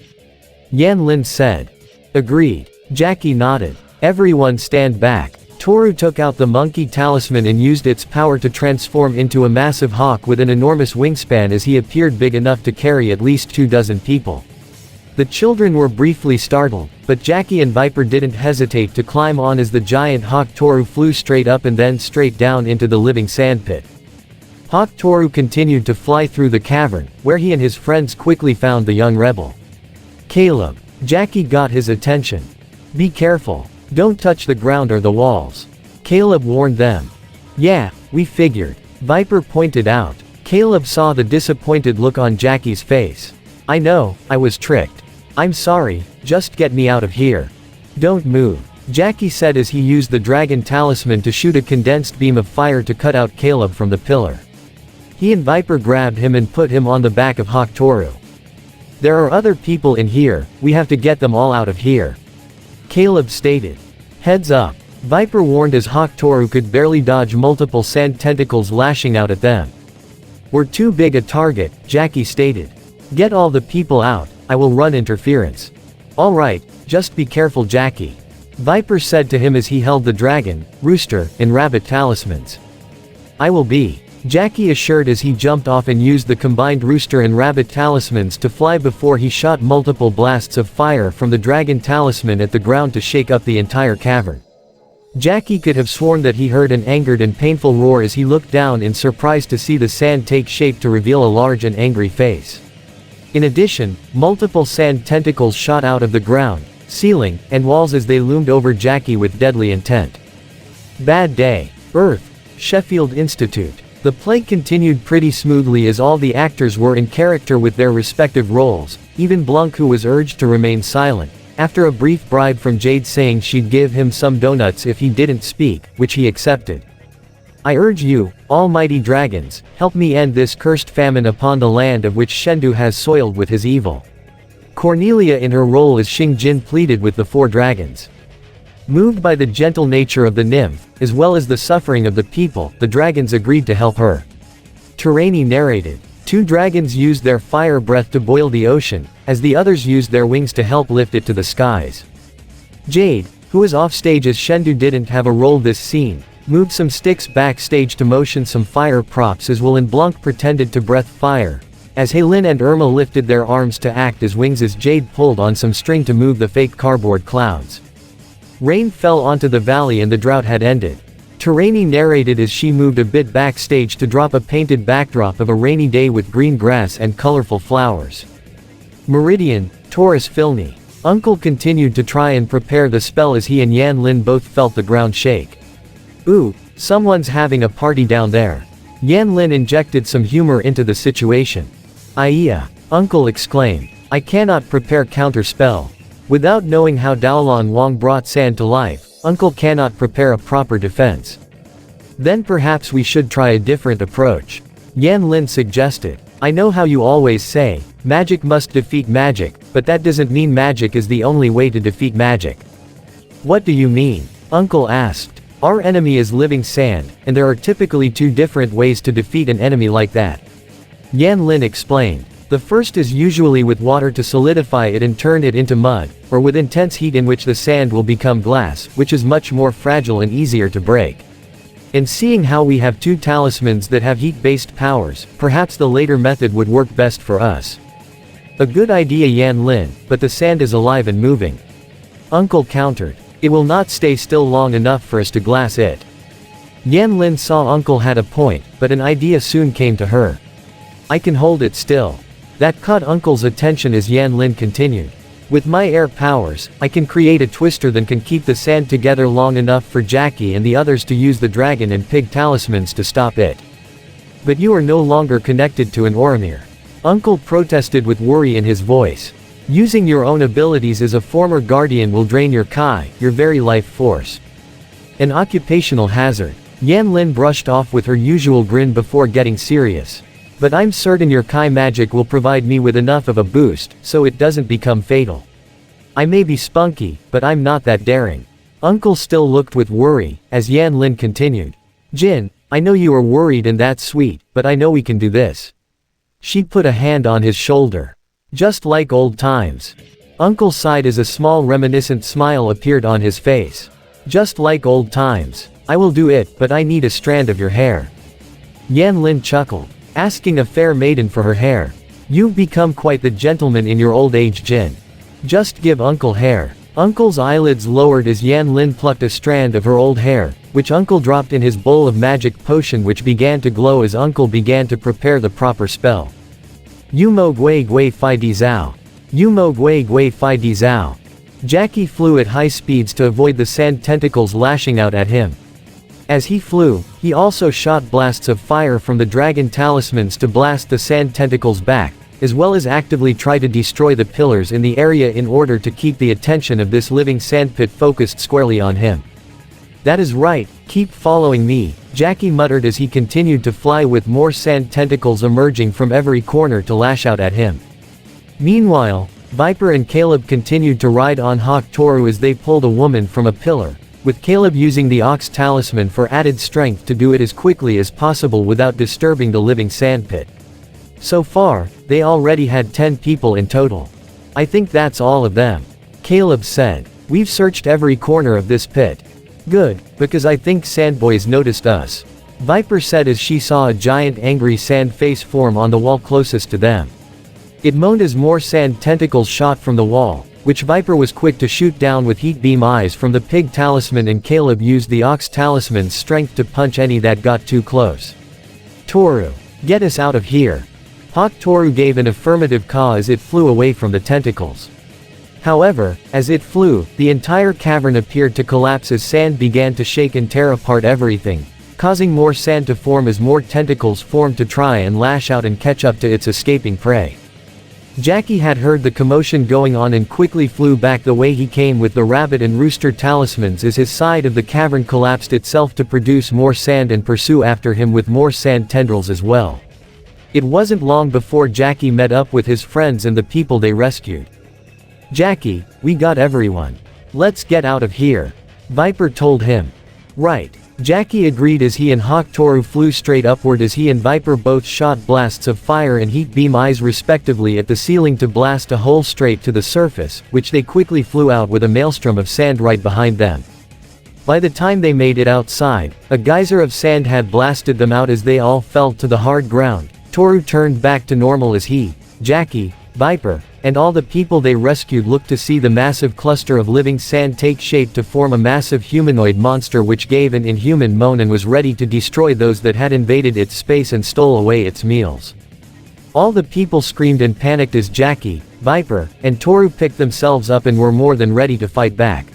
Yan Lin said. "Agreed." Jackie nodded. "Everyone stand back." Toru took out the monkey talisman and used its power to transform into a massive hawk with an enormous wingspan as he appeared big enough to carry at least 24 people. The children were briefly startled, but Jackie and Viper didn't hesitate to climb on as the giant hawk Toru flew straight up and then straight down into the living sandpit. Hawk Toru continued to fly through the cavern, where he and his friends quickly found the young rebel. Caleb. Jackie got his attention. Be careful. Don't touch the ground or the walls. Caleb warned them. Yeah, we figured. Viper pointed out. Caleb saw the disappointed look on Jackie's face. I know, I was tricked. I'm sorry, just get me out of here. Don't move. Jackie said as he used the dragon talisman to shoot a condensed beam of fire to cut out Caleb from the pillar. He and Viper grabbed him and put him on the back of Hawk Toru. There are other people in here, we have to get them all out of here. Caleb stated. Heads up. Viper warned as Hawk Toru could barely dodge multiple sand tentacles lashing out at them. We're too big a target, Jackie stated. Get all the people out, I will run interference. Alright, just be careful Jackie. Viper said to him as he held the dragon, rooster, and rabbit talismans. I will be. Jackie assured as he jumped off and used the combined rooster and rabbit talismans to fly before he shot multiple blasts of fire from the dragon talisman at the ground to shake up the entire cavern. Jackie could have sworn that he heard an angered and painful roar as he looked down in surprise to see the sand take shape to reveal a large and angry face. In addition, multiple sand tentacles shot out of the ground, ceiling, and walls as they loomed over Jackie with deadly intent. Bad day. Earth. Sheffield Institute. The play continued pretty smoothly as all the actors were in character with their respective roles, even Blanc, who was urged to remain silent, after a brief bribe from Jade saying she'd give him some donuts if he didn't speak, which he accepted. I urge you, almighty dragons, help me end this cursed famine upon the land of which Shendu has soiled with his evil. Cornelia in her role as Xing Jin pleaded with the 4 dragons. Moved by the gentle nature of the nymph, as well as the suffering of the people, the dragons agreed to help her. Terani narrated. 2 dragons used their fire breath to boil the ocean, as the others used their wings to help lift it to the skies. Jade, who was offstage as Shendu didn't have a role this scene, moved some sticks backstage to motion some fire props as Will and Blanc pretended to breath fire, as Helin and Irma lifted their arms to act as wings as Jade pulled on some string to move the fake cardboard clouds. Rain fell onto the valley and the drought had ended. Terani narrated as she moved a bit backstage to drop a painted backdrop of a rainy day with green grass and colorful flowers. Meridian, Taurus Filny. Uncle continued to try and prepare the spell as he and Yan Lin both felt the ground shake. Ooh, someone's having a party down there. Yan Lin injected some humor into the situation. Iya, Uncle exclaimed. I cannot prepare counter spell. Without knowing how Daolan Wang brought sand to life, Uncle cannot prepare a proper defense. Then perhaps we should try a different approach. Yan Lin suggested. I know how you always say, magic must defeat magic, but that doesn't mean magic is the only way to defeat magic. What do you mean? Uncle asked. Our enemy is living sand, and there are typically 2 different ways to defeat an enemy like that. Yan Lin explained. The first is usually with water to solidify it and turn it into mud, or with intense heat in which the sand will become glass, which is much more fragile and easier to break. And seeing how we have 2 talismans that have heat-based powers, perhaps the later method would work best for us. A good idea Yan Lin, but the sand is alive and moving. Uncle countered. It will not stay still long enough for us to glass it. Yan Lin saw Uncle had a point, but an idea soon came to her. I can hold it still. That caught Uncle's attention as Yan Lin continued. With my air powers, I can create a twister that can keep the sand together long enough for Jackie and the others to use the dragon and pig talismans to stop it. But you are no longer connected to an Oromir. Uncle protested with worry in his voice. Using your own abilities as a former guardian will drain your Kai, your very life force. An occupational hazard. Yan Lin brushed off with her usual grin before getting serious. But I'm certain your Kai magic will provide me with enough of a boost, so it doesn't become fatal. I may be spunky, but I'm not that daring. Uncle still looked with worry, as Yan Lin continued. Jin, I know you are worried and that's sweet, but I know we can do this. She put a hand on his shoulder. Just like old times. Uncle sighed as a small reminiscent smile appeared on his face. Just like old times. I will do it, but I need a strand of your hair. Yan Lin chuckled, asking a fair maiden for her hair. You've become quite the gentleman in your old age, Jin. Just give Uncle hair. Uncle's eyelids lowered as Yan Lin plucked a strand of her old hair, which Uncle dropped in his bowl of magic potion, which began to glow as Uncle began to prepare the proper spell. Yumo Gui Gui Fi Di Zhao. Yumo Gui Gui Fi Di Zhao. Jackie flew at high speeds to avoid the sand tentacles lashing out at him. As he flew, he also shot blasts of fire from the dragon talismans to blast the sand tentacles back, as well as actively try to destroy the pillars in the area in order to keep the attention of this living sandpit focused squarely on him. That is right, keep following me, Jackie muttered as he continued to fly with more sand tentacles emerging from every corner to lash out at him. Meanwhile, Viper and Caleb continued to ride on Hawk Toru as they pulled a woman from a pillar, with Caleb using the Ox Talisman for added strength to do it as quickly as possible without disturbing the living sandpit. So far, they already had 10 people in total. I think that's all of them. Caleb said. We've searched every corner of this pit. Good, because I think Sandboys noticed us. Viper said as she saw a giant angry sand face form on the wall closest to them. It moaned as more sand tentacles shot from the wall, which Viper was quick to shoot down with heat beam eyes from the pig talisman, and Caleb used the Ox Talisman's strength to punch any that got too close. Toru, get us out of here. Hawk Toru gave an affirmative caw as it flew away from the tentacles. However, as it flew, the entire cavern appeared to collapse as sand began to shake and tear apart everything, causing more sand to form as more tentacles formed to try and lash out and catch up to its escaping prey. Jackie had heard the commotion going on and quickly flew back the way he came with the rabbit and rooster talismans as his side of the cavern collapsed itself to produce more sand and pursue after him with more sand tendrils as well. It wasn't long before Jackie met up with his friends and the people they rescued. Jackie, we got everyone. Let's get out of here. Viper told him. Right. Jackie agreed as he and Hawk Toru flew straight upward as he and Viper both shot blasts of fire and heat beam eyes respectively at the ceiling to blast a hole straight to the surface, which they quickly flew out with a maelstrom of sand right behind them. By the time they made it outside, a geyser of sand had blasted them out as they all fell to the hard ground. Toru turned back to normal as he, Jackie, Viper, and all the people they rescued looked to see the massive cluster of living sand take shape to form a massive humanoid monster which gave an inhuman moan and was ready to destroy those that had invaded its space and stole away its meals. All the people screamed and panicked as Jackie, Viper, and Toru picked themselves up and were more than ready to fight back.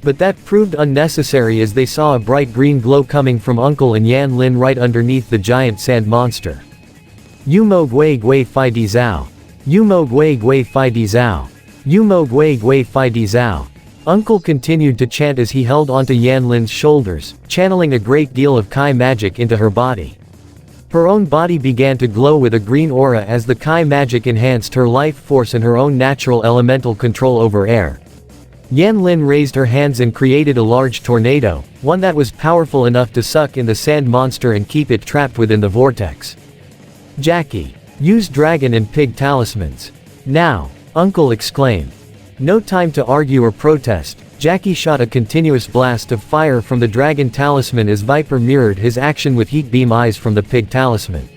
But that proved unnecessary as they saw a bright green glow coming from Uncle and Yan Lin right underneath the giant sand monster. Yumo Gui Gui Fi Di Zhao. Yumo Gui Gui Fi Di Zhao. Yumo Gui Gui Fi Di Zhao. Uncle continued to chant as he held onto Yan Lin's shoulders, channeling a great deal of Kai magic into her body. Her own body began to glow with a green aura as the Kai magic enhanced her life force and her own natural elemental control over air. Yan Lin raised her hands and created a large tornado, one that was powerful enough to suck in the sand monster and keep it trapped within the vortex. Jackie, use dragon and pig talismans. Now, Uncle exclaimed. No time to argue or protest. Jackie shot a continuous blast of fire from the dragon talisman as Viper mirrored his action with heat beam eyes from the pig talisman.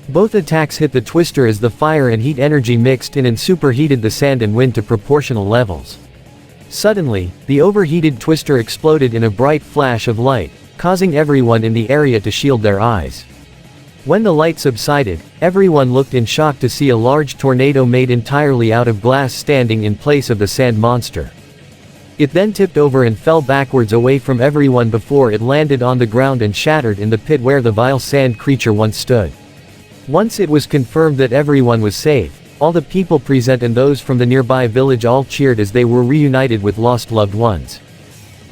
Both attacks hit the twister as the fire and heat energy mixed in and superheated the sand and wind to proportional levels. Suddenly, the overheated twister exploded in a bright flash of light, causing everyone in the area to shield their eyes. When the light subsided, everyone looked in shock to see a large tornado made entirely out of glass standing in place of the sand monster. It then tipped over and fell backwards away from everyone before it landed on the ground and shattered in the pit where the vile sand creature once stood. Once it was confirmed that everyone was safe, all the people present and those from the nearby village all cheered as they were reunited with lost loved ones.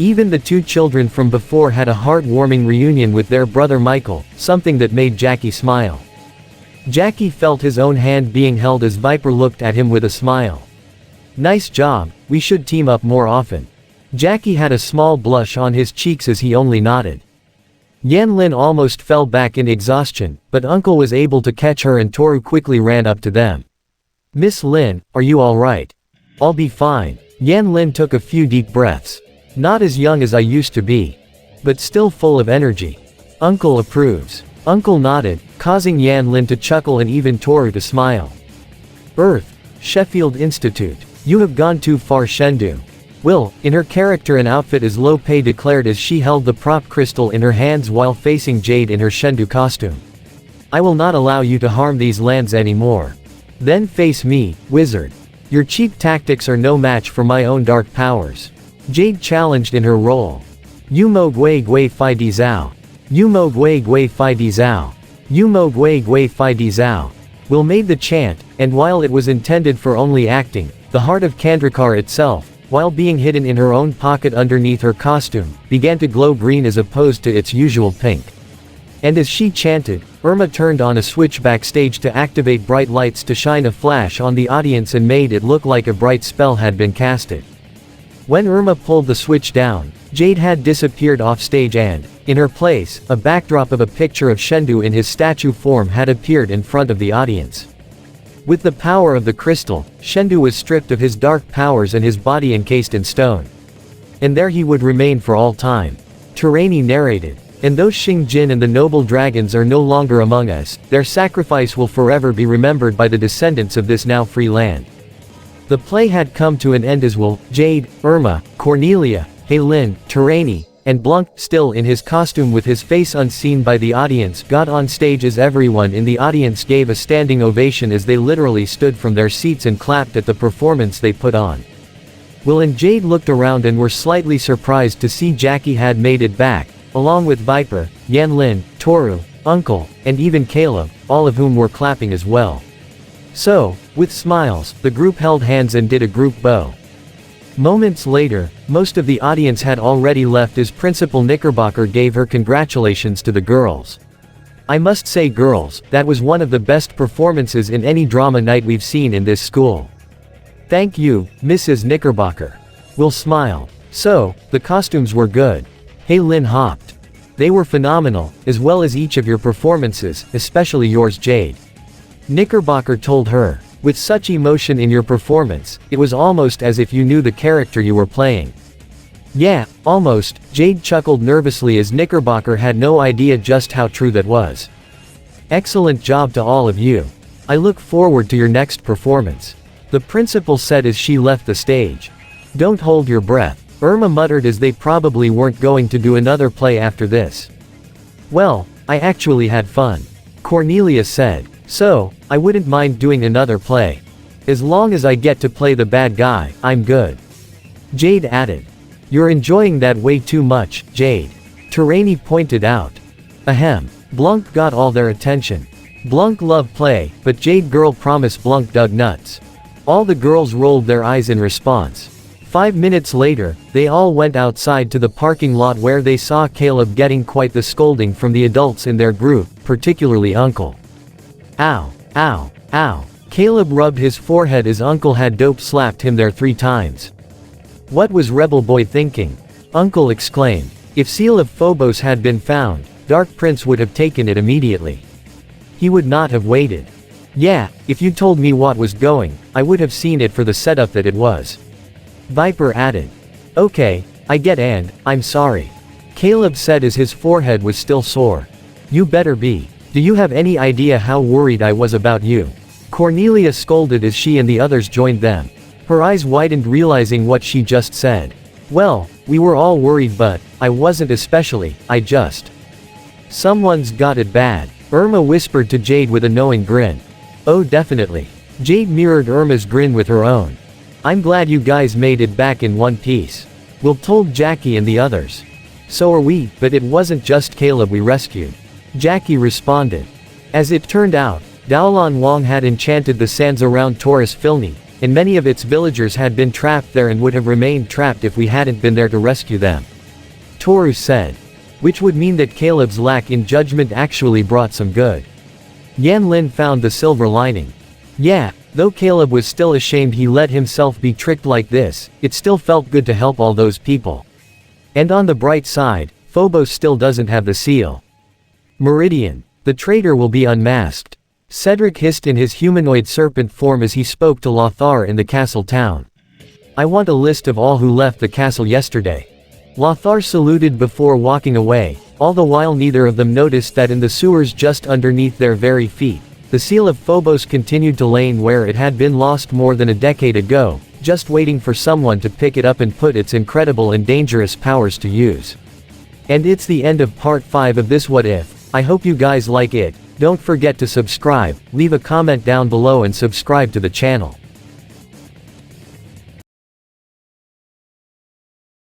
Even the two children from before had a heartwarming reunion with their brother Michael, something that made Jackie smile. Jackie felt his own hand being held as Viper looked at him with a smile. Nice job, we should team up more often. Jackie had a small blush on his cheeks as he only nodded. Yan Lin almost fell back in exhaustion, but Uncle was able to catch her and Toru quickly ran up to them. Miss Lin, are you alright? I'll be fine. Yan Lin took a few deep breaths. Not as young as I used to be. But still full of energy. Uncle approves. Uncle nodded, causing Yan Lin to chuckle and even Toru to smile. Earth. Sheffield Institute. You have gone too far, Shendu. Will, in her character and outfit as Lo Pei declared as she held the prop crystal in her hands while facing Jade in her Shendu costume. I will not allow you to harm these lands anymore. Then face me, wizard. Your cheap tactics are no match for my own dark powers. Jade challenged in her role. Yumo Gui Gui Fi Di Zhao. Yumo Gui Gui Fi Di Zhao. Yumo Gui Gui Fi Di Zhao. Will made the chant, and while it was intended for only acting, the heart of Kandrakar itself, while being hidden in her own pocket underneath her costume, began to glow green as opposed to its usual pink. And as she chanted, Irma turned on a switch backstage to activate bright lights to shine a flash on the audience and made it look like a bright spell had been casted. When Irma pulled the switch down, Jade had disappeared off stage and, in her place, a backdrop of a picture of Shendu in his statue form had appeared in front of the audience. With the power of the crystal, Shendu was stripped of his dark powers and his body encased in stone. And there he would remain for all time. Terani narrated. And though Xing Jin and the noble dragons are no longer among us, their sacrifice will forever be remembered by the descendants of this now free land. The play had come to an end as Will, Jade, Irma, Cornelia, Heilin, Terani, and Blanc, still in his costume with his face unseen by the audience, got on stage as everyone in the audience gave a standing ovation as they literally stood from their seats and clapped at the performance they put on. Will and Jade looked around and were slightly surprised to see Jackie had made it back, along with Viper, Yan Lin, Toru, Uncle, and even Caleb, all of whom were clapping as well. So, with smiles, the group held hands and did a group bow. Moments later, most of the audience had already left as Principal Knickerbocker gave her congratulations to the girls. I must say, girls, that was one of the best performances in any drama night we've seen in this school. Thank you, Mrs. Knickerbocker. Will smiled. So, the costumes were good. Heilin hopped. They were phenomenal, as well as each of your performances, especially yours, Jade. Knickerbocker told her. With such emotion in your performance, it was almost as if you knew the character you were playing. Yeah, almost, Jade chuckled nervously as Knickerbocker had no idea just how true that was. Excellent job to all of you. I look forward to your next performance. The principal said as she left the stage. Don't hold your breath, Irma muttered as they probably weren't going to do another play after this. Well, I actually had fun. Cornelia said. So, I wouldn't mind doing another play. As long as I get to play the bad guy, I'm good. Jade added. You're enjoying that way too much, Jade. Terani pointed out. Ahem. Blanc got all their attention. Blanc loved play, but Jade girl promised Blanc dug nuts. All the girls rolled their eyes in response. 5 minutes later, they all went outside to the parking lot where they saw Caleb getting quite the scolding from the adults in their group, particularly Uncle. Ow, ow, ow. Caleb rubbed his forehead as Uncle had dope slapped him there 3 times. What was Rebel Boy thinking? Uncle exclaimed. If Seal of Phobos had been found, Dark Prince would have taken it immediately. He would not have waited. Yeah, if you told me what was going, I would have seen it for the setup that it was. Viper added. Okay, I get and, I'm sorry. Caleb said as his forehead was still sore. You better be. Do you have any idea how worried I was about you? Cornelia scolded as she and the others joined them. Her eyes widened realizing what she just said. Well, we were all worried but, I wasn't especially, I just. Someone's got it bad. Irma whispered to Jade with a knowing grin. Oh definitely. Jade mirrored Irma's grin with her own. I'm glad you guys made it back in one piece. Will told Jackie and the others. So are we, but it wasn't just Caleb we rescued. Jackie responded. As it turned out, Daolan Wong had enchanted the sands around Taurus Filni, and many of its villagers had been trapped there and would have remained trapped if we hadn't been there to rescue them. Toru said. Which would mean that Caleb's lack in judgment actually brought some good. Yan Lin found the silver lining. Yeah, though Caleb was still ashamed he let himself be tricked like this, it still felt good to help all those people. And on the bright side, Phobos still doesn't have the seal. Meridian. The traitor will be unmasked. Cedric hissed in his humanoid serpent form as he spoke to Lothar in the castle town. I want a list of all who left the castle yesterday. Lothar saluted before walking away, all the while neither of them noticed that in the sewers just underneath their very feet, the seal of Phobos continued to lay where it had been lost more than a decade ago, just waiting for someone to pick it up and put its incredible and dangerous powers to use. And it's the end of part 5 of this What If. I hope you guys like it. Don't forget to subscribe, leave a comment down below and subscribe to the channel.